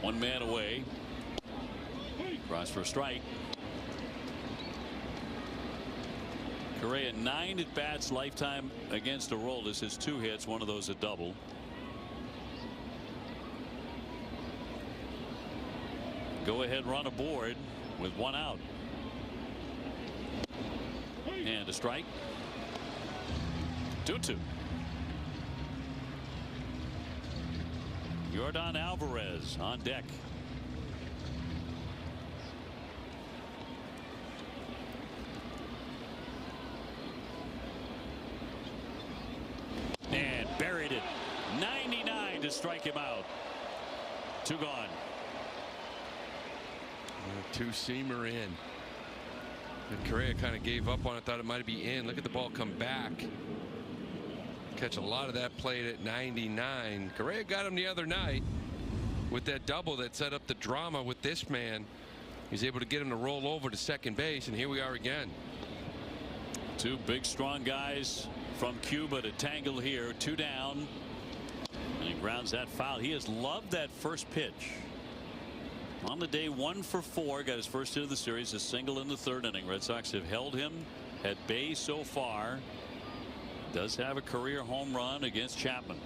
One man away. Cross for a strike. Correa 9 at bats lifetime against Aroldis. His 2 hits, one of those a double. Go ahead run aboard with 1 out. And a strike. 2-2. Yordan Alvarez on deck. And buried it. 99 to strike him out. 2 gone. Two-seamer in. And Correa kind of gave up on it, thought it might be in. Look at the ball come back. Catch a lot of that plate at 99. Correa got him the other night with that double that set up the drama with this man. He's able to get him to roll over to second base, and here we are again. Two big, strong guys from Cuba to tangle here. 2 down. And he grounds that foul. He has loved that first pitch. On the day, 1 for 4. Got his first hit of the series. A single in the 3rd inning. Red Sox have held him at bay so far. Does have a career home run against Chapman.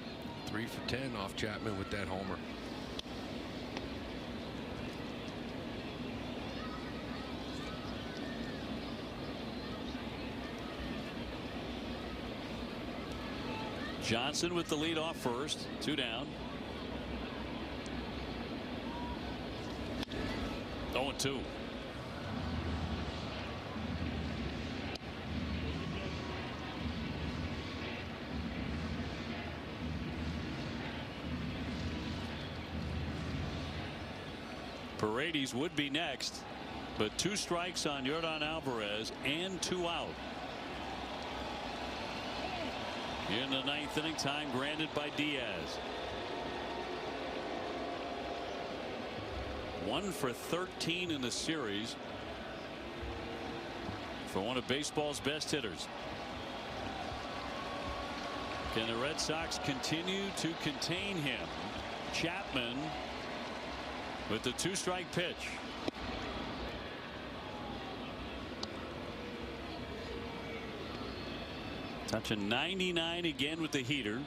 3 for 10 off Chapman with that homer. Johnson with the lead off first. 2 down. 0-2. Paredes would be next, but 2 strikes on Yordan Alvarez and 2 out. In the 9th inning, time granted by Diaz. 1 for 13 in the series for one of baseball's best hitters. Can the Red Sox continue to contain him? Chapman with the 2-strike pitch. Touching 99 again with the heater.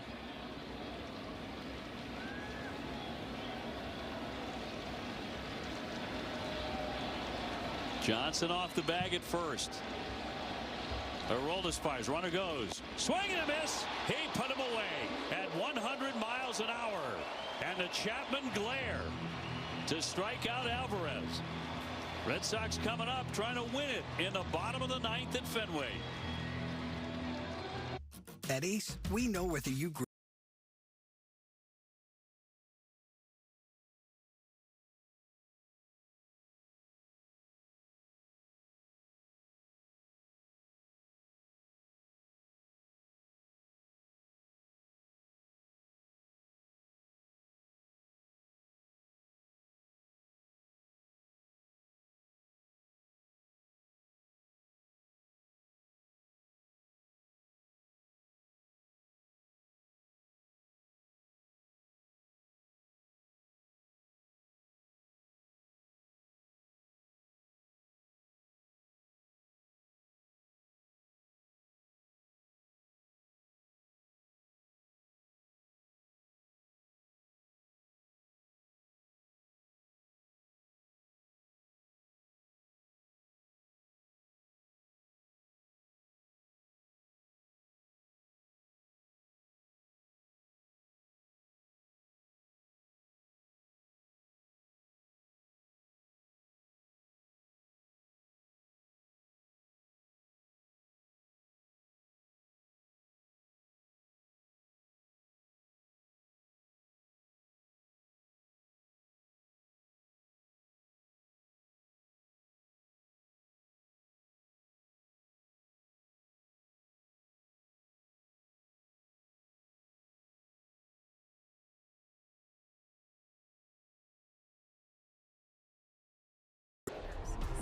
Johnson off the bag at first. Aroldis fires. Runner goes. Swing and a miss. He put him away at 100 miles an hour. And the Chapman glare to strike out Alvarez. Red Sox coming up trying to win it in the bottom of the 9th at Fenway. At Ace, we know whether you grew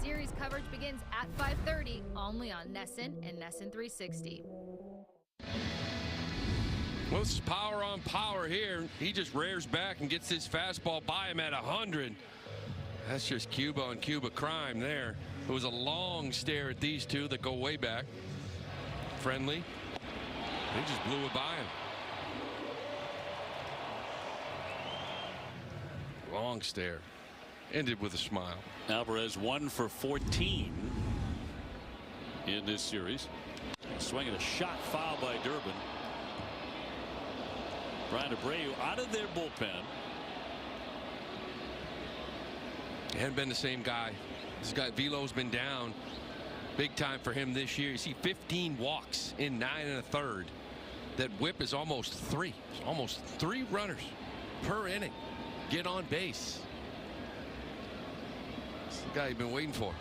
Series coverage begins at 5:30 only on NESN and NESN 360. Well, this is power on power here. He just rears back and gets this fastball by him at 100. That's just Cuba on Cuba crime there. It was a long stare at these two that go way back. Friendly. They just blew it by him. Long stare. Ended with a smile. Alvarez 1 for 14 in this series. Swinging a shot foul by Durbin. Brian Abreu out of their bullpen. He hadn't been the same guy. This guy Velo's been down big time for him this year. You see 15 walks in 9 1/3. That whip is almost 3. It's almost 3 runners per inning get on base. It's the guy you've been waiting for.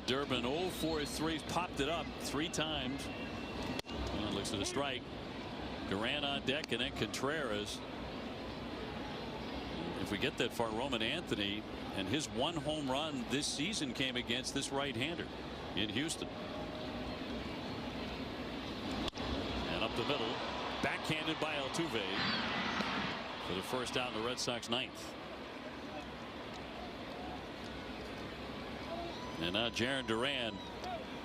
Durbin 0 for 3, popped it up 3 times. Looks at a strike. Duran on deck, and then Contreras. If we get that far, Roman Anthony, and his one home run this season came against this right-hander in Houston. And up the middle, backhanded by Altuve for the first out in the Red Sox ninth. And now Jarren Duran,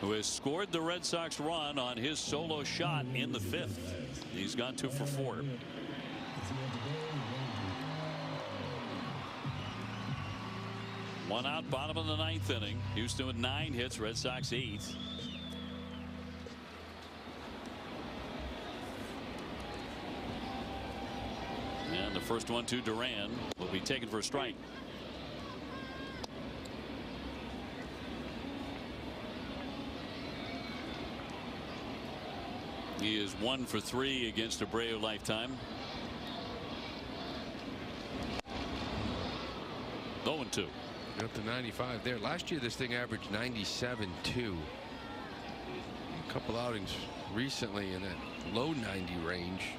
who has scored the Red Sox run on his solo shot in the fifth. He's gone 2 for 4. One out, bottom of the ninth inning. Houston with 9 hits, Red Sox 8. And the first one to Duran will be taken for a strike. He is 1 for 3 against Abreu lifetime. 0-2. Up to 95 there. Last year this thing averaged 97.2. A couple outings recently in that low 90 range.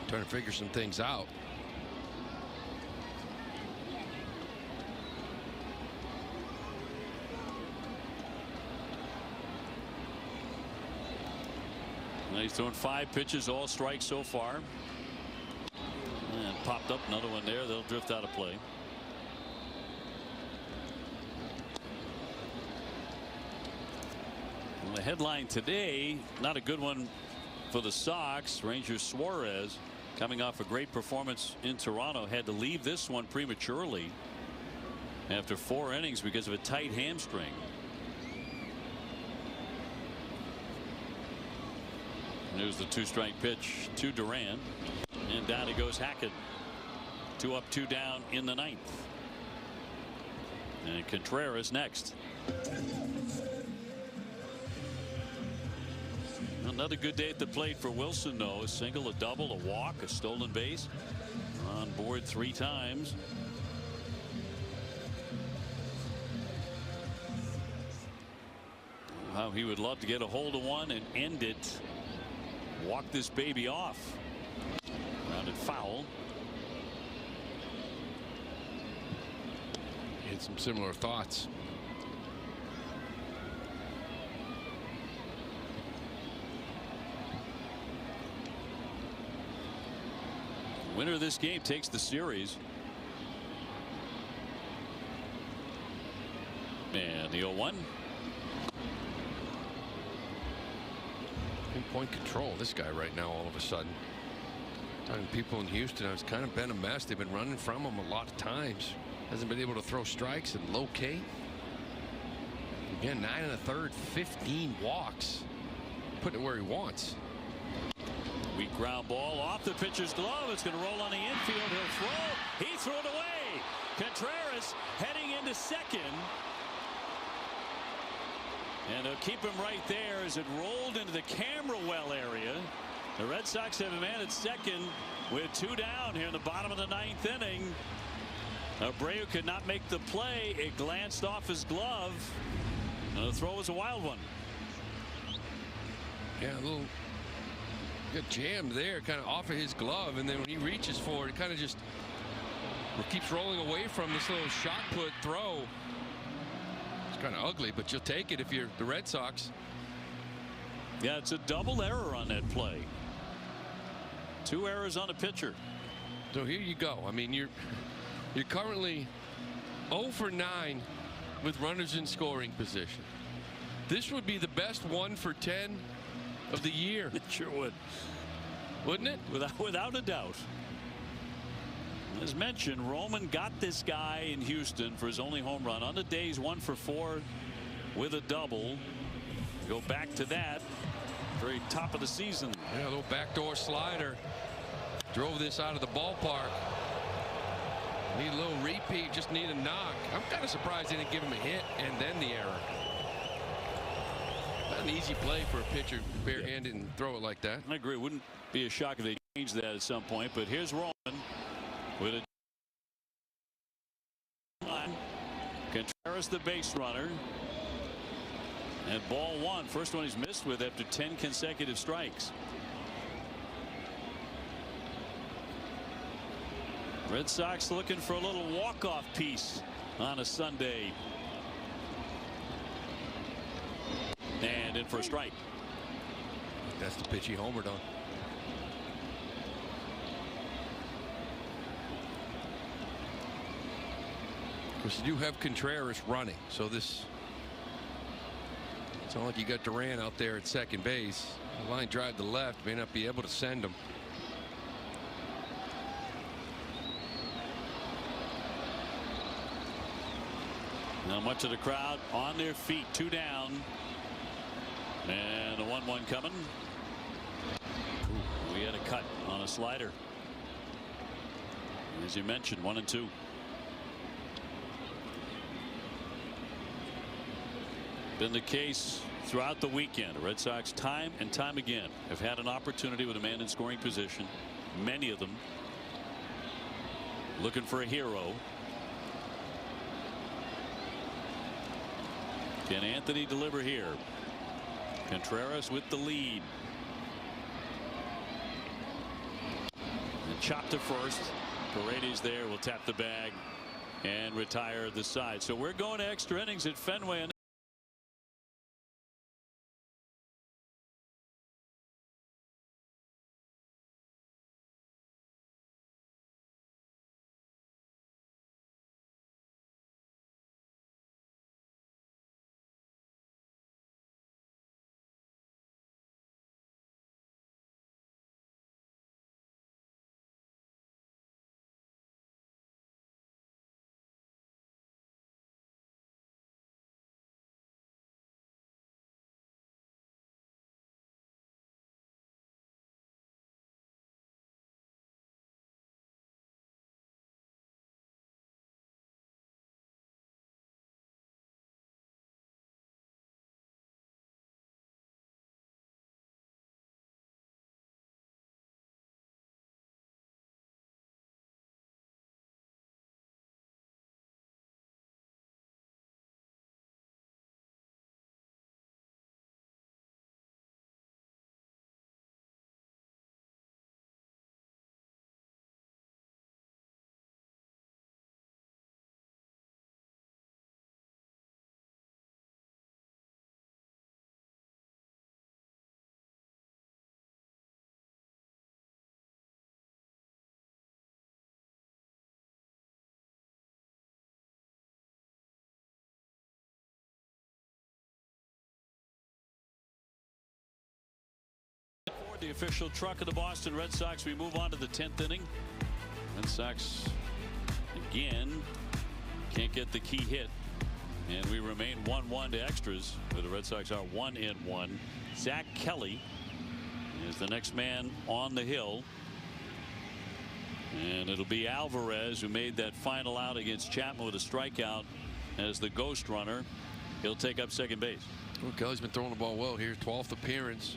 Trying to figure some things out. Now he's throwing 5 pitches, all strikes so far. And popped up another one there. They'll drift out of play. Well, the headline today, not a good one for the Sox. Rangers Suarez, coming off a great performance in Toronto, had to leave this one prematurely after 4 innings because of a tight hamstring. There's the 2-strike pitch to Duran, and down he goes Hackett. 2 up, 2 down in the ninth. And Contreras next. Another good day at the plate for Wilson, though. A single, a double, a walk, a stolen base. On board 3 times. How he would love to get a hold of one and end it. Walk this baby off. Grounded foul. He had some similar thoughts. Winner of this game takes the series. And the 0-1. Pinpoint control, this guy right now all of a sudden. Talking to people in Houston, it's kind of been a mess. They've been running from him a lot of times. Hasn't been able to throw strikes and locate. Again, 9 1/3, 15 walks. Putting it where he wants. Weak ground ball off the pitcher's glove. It's going to roll on the infield. He'll throw. He threw it away. Contreras heading into second. And they'll keep him right there as it rolled into the camera well area. The Red Sox have a man at second with 2 down here in the bottom of the ninth inning. Abreu could not make the play. It glanced off his glove. And the throw was a wild one. Yeah, a little got jammed there, kind of off of his glove, and then when he reaches for it, it kind of just keeps rolling away from this little shot put throw. It's kind of ugly, but you'll take it if you're the Red Sox. Yeah, it's a double error on that play. 2 errors on a pitcher. So here you go. I mean, you're currently 0 for 9 with runners in scoring position. This would be the best 1 for 10 of the year. It sure would. Wouldn't it? Without a doubt. As mentioned, Roman got this guy in Houston for his only home run. On the day, he's 1 for 4 with a double. Go back to that. Very top of the season. Yeah, a little backdoor slider. Drove this out of the ballpark. Need a little repeat, just need a knock. I'm kind of surprised they didn't give him a hit and then the error. Not an easy play for a pitcher barehanded and throw it like that. I agree. It wouldn't be a shock if they changed that at some point. But here's Roman with a Contreras, the base runner. And ball 1. First one he's missed with after 10 consecutive strikes. Red Sox looking for a little walk-off piece on a Sunday. And in for a strike. That's the pitch he homered on. Because you do have Contreras running, so this. It's not like you got Duran out there at second base. The line drive to left, may not be able to send him. Now much of the crowd on their feet, 2 down. And the 1-1 coming. Ooh, we had a cut on a slider. As you mentioned, 1-2. Been the case throughout the weekend. The Red Sox time and time again have had an opportunity with a man in scoring position. Many of them looking for a hero. Can Anthony deliver here? Contreras with the lead. And chopped to first. Paredes there will tap the bag and retire the side. So we're going to extra innings at Fenway. The official truck of the Boston Red Sox. We move on to the 10th inning. Red Sox again can't get the key hit, and we remain 1-1 to extras, where the Red Sox are 1-1. Zach Kelly is the next man on the hill, and it'll be Alvarez, who made that final out against Chapman with a strikeout, as the ghost runner. He'll take up second base. Well, Kelly's been throwing the ball well here. 12th appearance.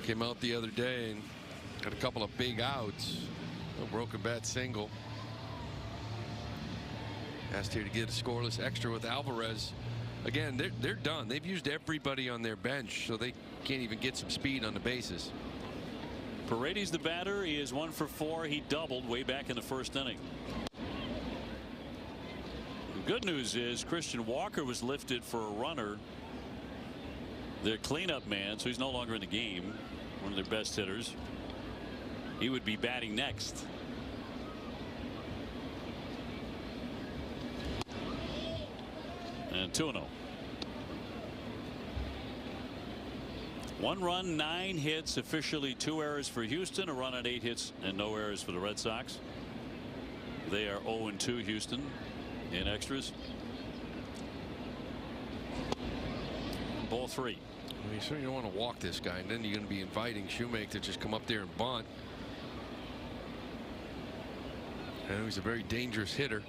Came out the other day and got a couple of big outs. A broken bat single. Asked here to get a scoreless extra with Alvarez. Again, they're done. They've used everybody on their bench, so they can't even get some speed on the bases. Paredes the batter. He is 1 for 4. He doubled way back in the first inning. The good news is Christian Walker was lifted for a runner. Their cleanup man, so he's no longer in the game. One of their best hitters. He would be batting next. And 2-0. 1 run, 9 hits, officially 2 errors for Houston, a run on 8 hits, and no errors for the Red Sox. They are 0-2 Houston in extras. Ball 3. You certainly don't want to walk this guy, and then you're going to be inviting Shoemaker to just come up there and bunt. And he's a very dangerous hitter.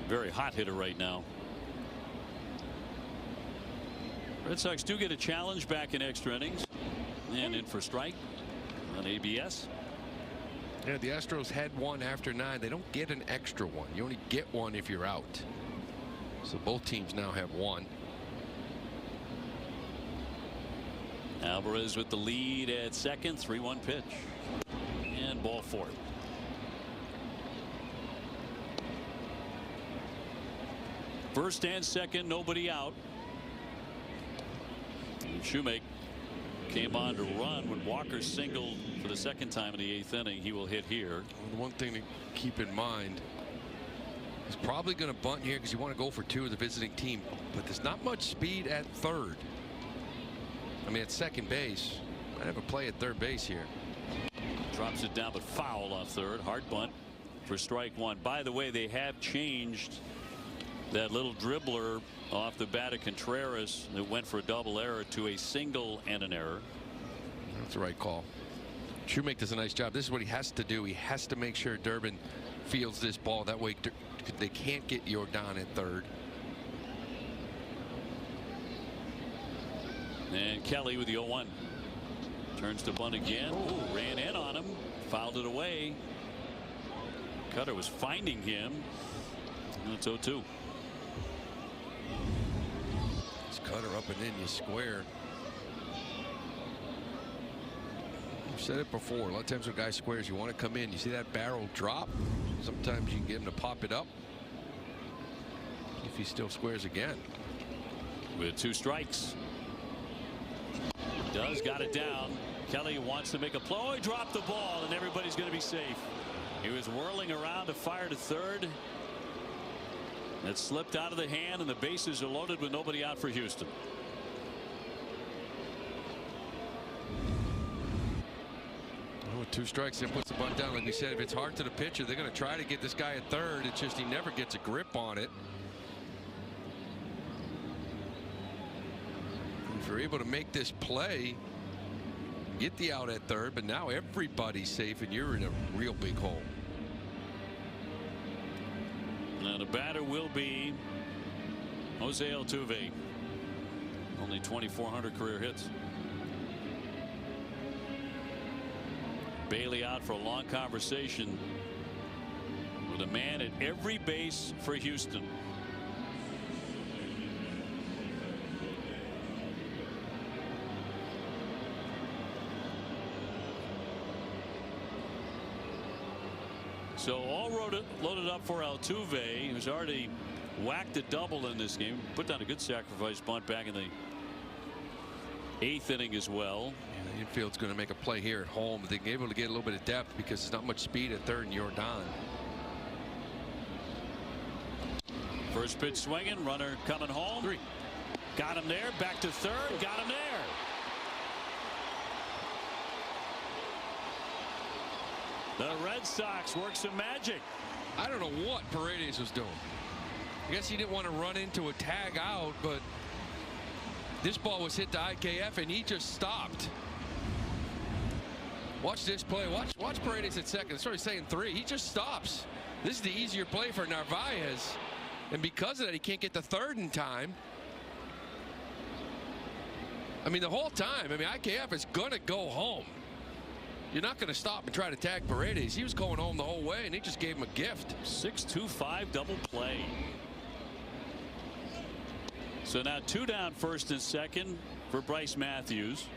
Very hot hitter right now. Red Sox do get a challenge back in extra innings, and in for strike on ABS. Yeah, the Astros had one after 9. They don't get an extra one. You only get one if you're out. So both teams now have one. Alvarez with the lead at second. 3-1 pitch, and ball 4. First and second, nobody out. And Shoemake came on to run when Walker singled for the second time in the 8th inning. He will hit here. Well, the one thing to keep in mind, he's probably going to bunt here because you want to go for 2 of the visiting team, but there's not much speed at third. I mean, at second base, might have a play at third base here. Drops it down, but foul off third. Hard bunt for strike 1. By the way, they have changed that little dribbler off the bat of Contreras that went for a double error to a single and an error. That's the right call. Shoemake does a nice job. This is what he has to do. He has to make sure Durbin fields this ball. That way they can't get Yordan at third. And Kelly with the 0-1. Turns to bunt again. Ooh, ran in on him. Fouled it away. Cutter was finding him. And it's 0-2. It's Cutter up and in, you square. I've said it before. A lot of times when guy squares, you want to come in. You see that barrel drop. Sometimes you can get him to pop it up. If he still squares again. With 2 strikes. Does got it down. Kelly wants to make a play. Oh, he dropped the ball, and everybody's going to be safe. He was whirling around to fire to third. It slipped out of the hand, and the bases are loaded with nobody out for Houston. Oh, with 2 strikes, and puts the bunt down. Like we said, if it's hard to the pitcher, they're going to try to get this guy at third. It's just he never gets a grip on it. If you're able to make this play, get the out at third, but now everybody's safe and you're in a real big hole. Now the batter will be Jose Altuve. Only 2,400 career hits. Bailey out for a long conversation with a man at every base for Houston. So all loaded up for Altuve, who's already whacked a double in this game. Put down a good sacrifice bunt back in the 8th inning as well. Yeah, the infield's going to make a play here at home. They're able to get a little bit of depth because there's not much speed at third and Yordan. First pitch swinging, runner coming home. 3. Got him there, back to third, got him there. The Red Sox work some magic. I don't know what Paredes was doing. I guess he didn't want to run into a tag out, but this ball was hit to IKF and he just stopped. Watch this play. Watch Paredes at second. Sorry, saying 3. He just stops. This is the easier play for Narvaez, and because of that, he can't get to third in time. I mean, the whole time. I mean, IKF is gonna go home. You're not going to stop and try to tag Paredes. He was going home the whole way, and he just gave him a gift. 6-2-5 double play. So now 2 down, first and second for Bryce Matthews.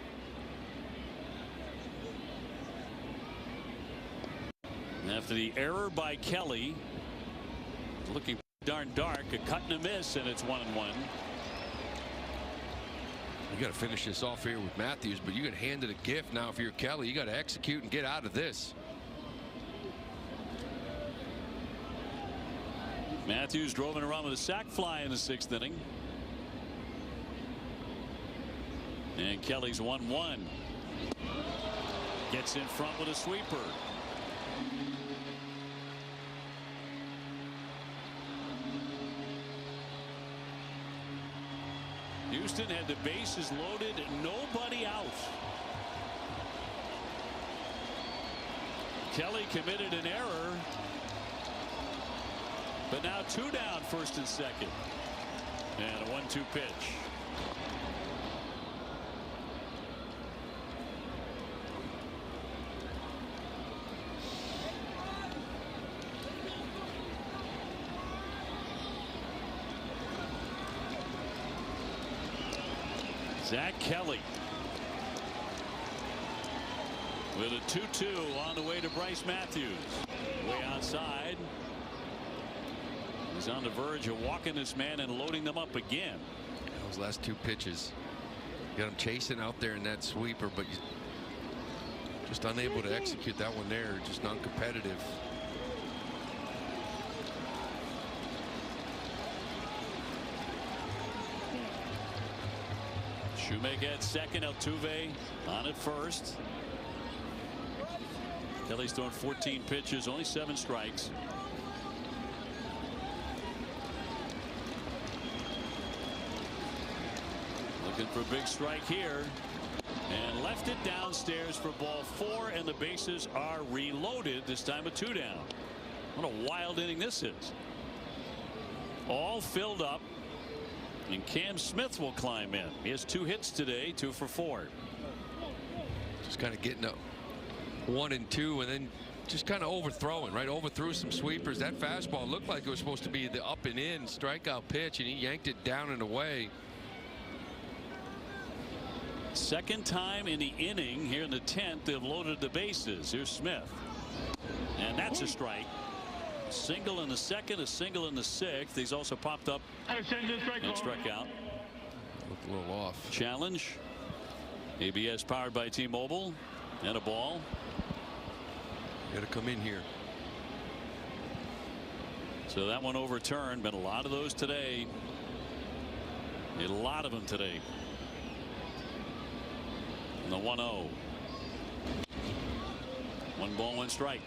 After the error by Kelly, looking darn dark, a cut and a miss, and it's 1-1. You got to finish this off here with Matthews, but you get handed a gift now if you're Kelly. You got to execute and get out of this. Matthews drove it around with a sac fly in the 6th inning. And Kelly's 1-1. Gets in front with a sweeper. Houston had the bases loaded, nobody out. Kelly committed an error, but now 2 down, first and second, and a 1-2 pitch. Zach Kelly with a 2-2 on the way to Bryce Matthews. Way outside. He's on the verge of walking this man and loading them up again. Those last 2 pitches. Got him chasing out there in that sweeper, but just unable to execute that one there. Just non-competitive. Shoemaker at second. Altuve on at first. Kelly's throwing 14 pitches, only 7 strikes. Looking for a big strike here. And left it downstairs for ball 4, and the bases are reloaded, this time a 2 down. What a wild inning this is. All filled up. And Cam Smith will climb in. He has 2 hits today, 2 for 4. Just kind of getting a 1 and 2, and then just kind of overthrowing, right? Overthrew some sweepers. That fastball looked like it was supposed to be the up and in strikeout pitch, and he yanked it down and away. Second time in the inning here in the 10th, they've loaded the bases. Here's Smith. And that's a strike. A single in the 2nd, a single in the 6th. He's also popped up and struck out. Looked a little off. Challenge. ABS powered by T-Mobile. And a ball. Got to come in here. So that one overturned. Been a lot of those today. A lot of them today. And the 1-0. 1 ball, 1 strike.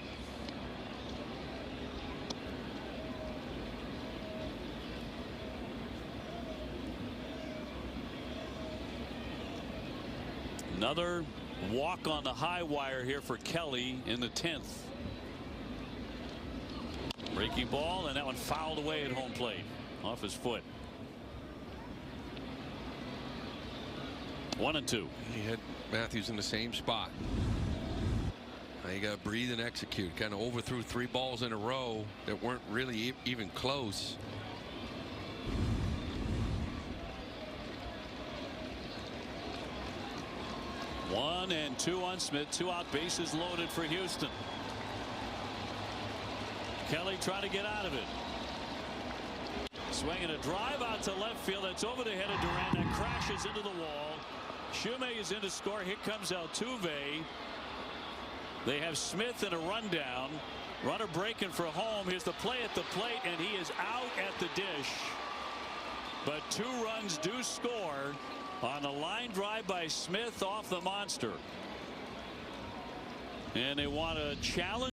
Another walk on the high wire here for Kelly in the 10th. Breaking ball, and that one fouled away at home plate off his foot. 1-2. He had Matthews in the same spot. Now you got to breathe and execute. Kind of overthrew 3 balls in a row that weren't really even close. One and 2 on Smith. 2 out, bases loaded for Houston. Kelly trying to get out of it. Swinging a drive out to left field. That's over the head of Durant. That crashes into the wall. Shoemaker is in to score. Here comes Altuve. They have Smith in a rundown. Runner breaking for home. Here's the play at the plate, and he is out at the dish. But 2 runs do score on a line drive by Smith off the monster. And they want to challenge.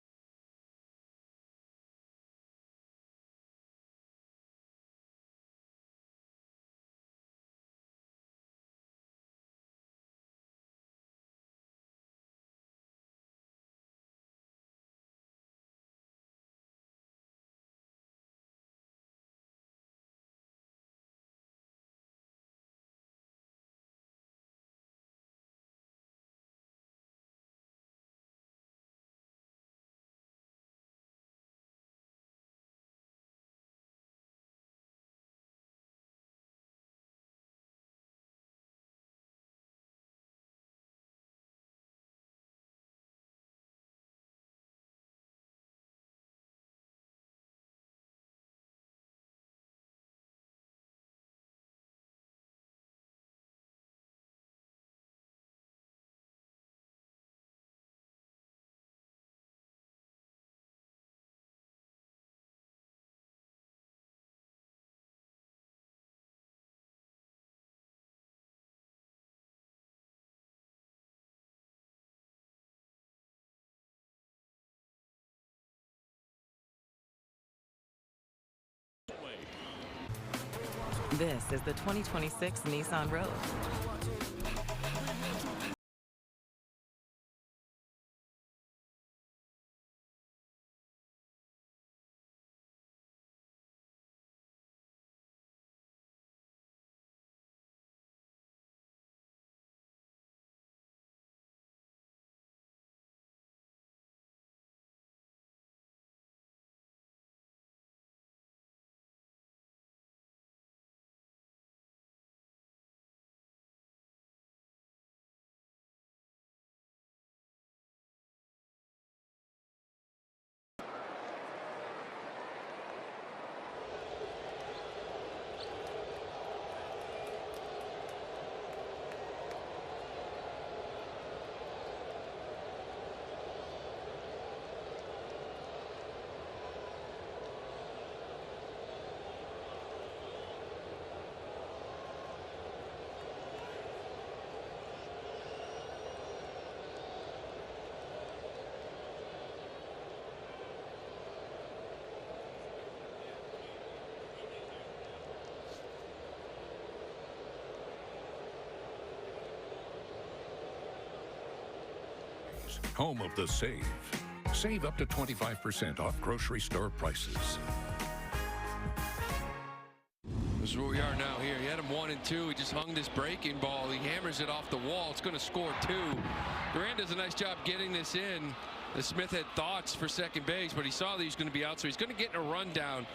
This is the 2026 Nissan Rogue. Astros, home of the save. Save up to 25% off grocery store prices. This is where we are now here. He had him 1-2. He just hung this breaking ball. He hammers it off the wall. It's going to score 2. Duran does a nice job getting this in. Smith had thoughts for second base, but he saw that he was going to be out, so he's going to get in a rundown.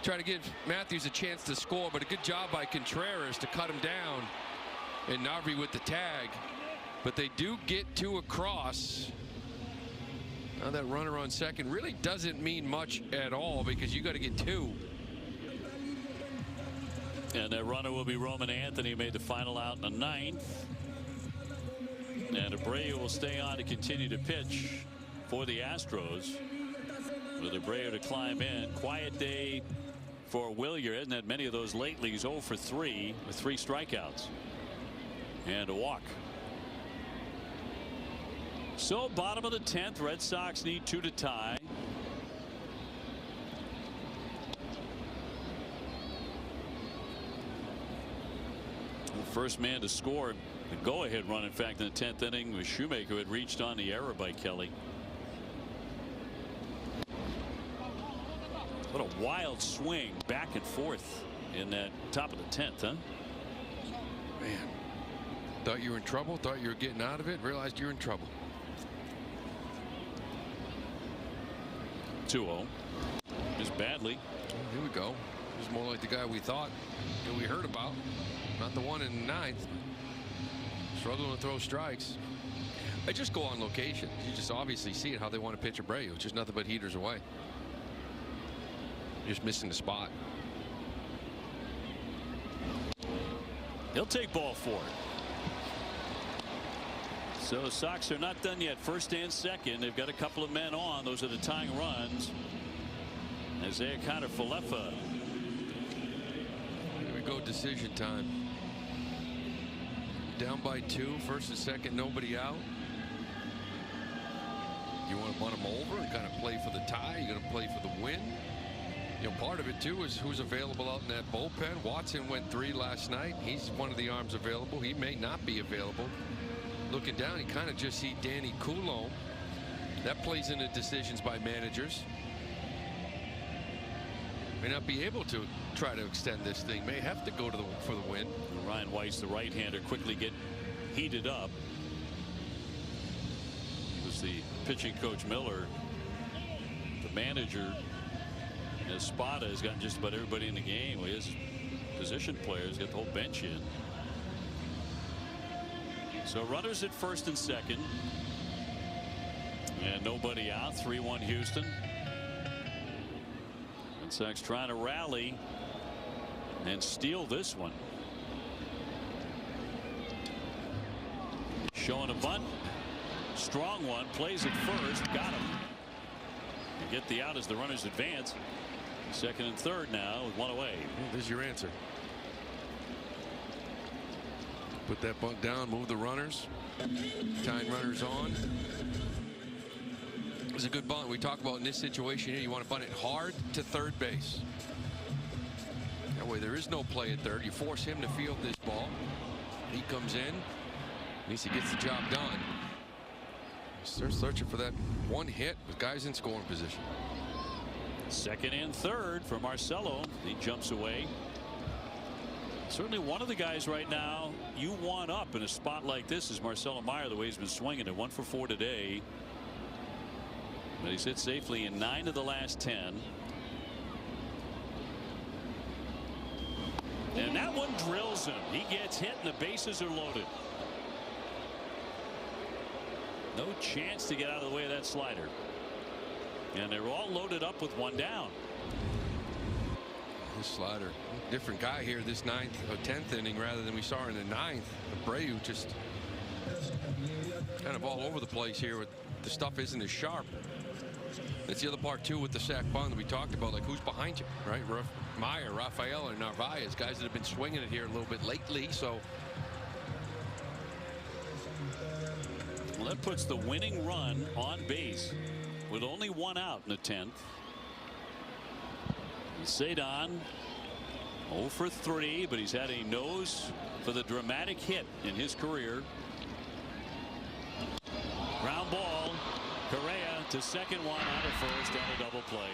Try to give Matthews a chance to score, but a good job by Contreras to cut him down. And Narvi with the tag. But they do get 2 across. Now that runner on second really doesn't mean much at all because you got to get 2. And that runner will be Roman Anthony, made the final out in the 9th. And Abreu will stay on to continue to pitch for the Astros. With Abreu to climb in. Quiet day for Willier. Hasn't had many of those lately. He's 0 for 3 with 3 strikeouts and a walk. So bottom of the 10th, Red Sox need 2 to tie. The first man to score the go-ahead run, in fact, in the 10th inning was Shoemaker, who had reached on the error by Kelly. What a wild swing back and forth in that top of the 10th, huh? Man, thought you were in trouble, thought you were getting out of it, realized you were in trouble. 2-0. Just badly. Here we go. He's more like the guy we thought that we heard about. Not the one in the 9th. Struggling to throw strikes. I just go on location. You just obviously see it how they want to pitch Abreu. It's just nothing but heaters away. Just missing the spot. He'll take ball 4. So the Sox are not done yet. First and second. They've got a couple of men on. Those are the tying runs. Isaiah Kiner-Falefa. Here we go. Decision time. Down by 2. First and second. Nobody out. You want to bunt them over and kind of play for the tie? You're going to play for the win? You know, part of it too is who's available out in that bullpen. Watson went 3 last night. He's one of the arms available. He may not be available. Looking down, you kind of just see Danny Coulomb. That plays into decisions by managers. May not be able to try to extend this thing. May have to go to for the win. Ryan Weiss, the right-hander, quickly get heated up. It was the pitching coach Miller, the manager. Espada has gotten just about everybody in the game. His position players got the whole bench in. So runners at first and second. And nobody out. 3-1 Houston. Red Sox trying to rally and steal this one. Showing a bunt. Strong one. Plays it first. Got him. You get the out as the runners advance. Second and third now with 1 away. There's your answer. Put that bunt down, move the runners. Tying runners on. It was a good bunt. We talk about in this situation here, you want to bunt it hard to third base. That way there is no play at third. You force him to field this ball. He comes in. At least he gets the job done. They're searching for that one hit with guys in scoring position. Second and third for Marcelo. He jumps away. Certainly one of the guys right now you want up in a spot like this is Marcelo Meyer, the way he's been swinging it. 1 for 4 today. But he's hit safely in 9 of the last 10. And that one drills him. He gets hit and the bases are loaded. No chance to get out of the way of that slider. And they're all loaded up with 1 down. This slider, different guy here this 9th or 10th inning rather than we saw in the 9th. Abreu just kind of all over the place here. With the stuff isn't as sharp. That's the other part too with the sack bunt that we talked about. Like who's behind you, right? Meyer, Rafael, and Narvaez, guys that have been swinging it here a little bit lately. So. Well, that puts the winning run on base with only 1 out in the 10th. Cedon 0 for 3, but he's had a nose for the dramatic hit in his career. Ground ball to second, one out of first on a double play,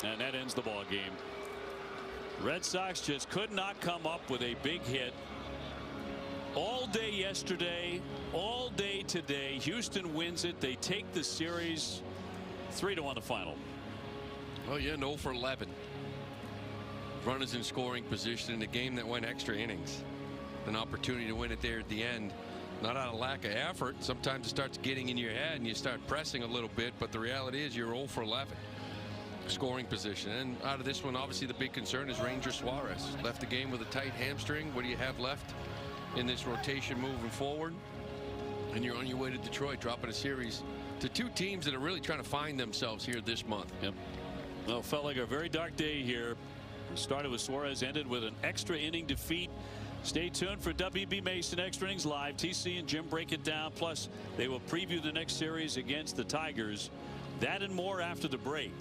and that ends the ball game. Red Sox just could not come up with a big hit. All day yesterday, all day today. Houston wins it. They take the series 3-1 the final. Oh yeah, 0 for 11. Runners in scoring position in a game that went extra innings. An opportunity to win it there at the end. Not out of lack of effort. Sometimes it starts getting in your head and you start pressing a little bit, but the reality is you're 0 for 11. Scoring position. And out of this one, obviously the big concern is Ranger Suarez. Left the game with a tight hamstring. What do you have left in this rotation moving forward? And you're on your way to Detroit, dropping a series to two teams that are really trying to find themselves here this month. Yep. Well, it felt like a very dark day here. It started with Suarez, ended with an extra inning defeat. Stay tuned for WB Mason Extra Innings Live. TC and Jim break it down. Plus, they will preview the next series against the Tigers. That and more after the break.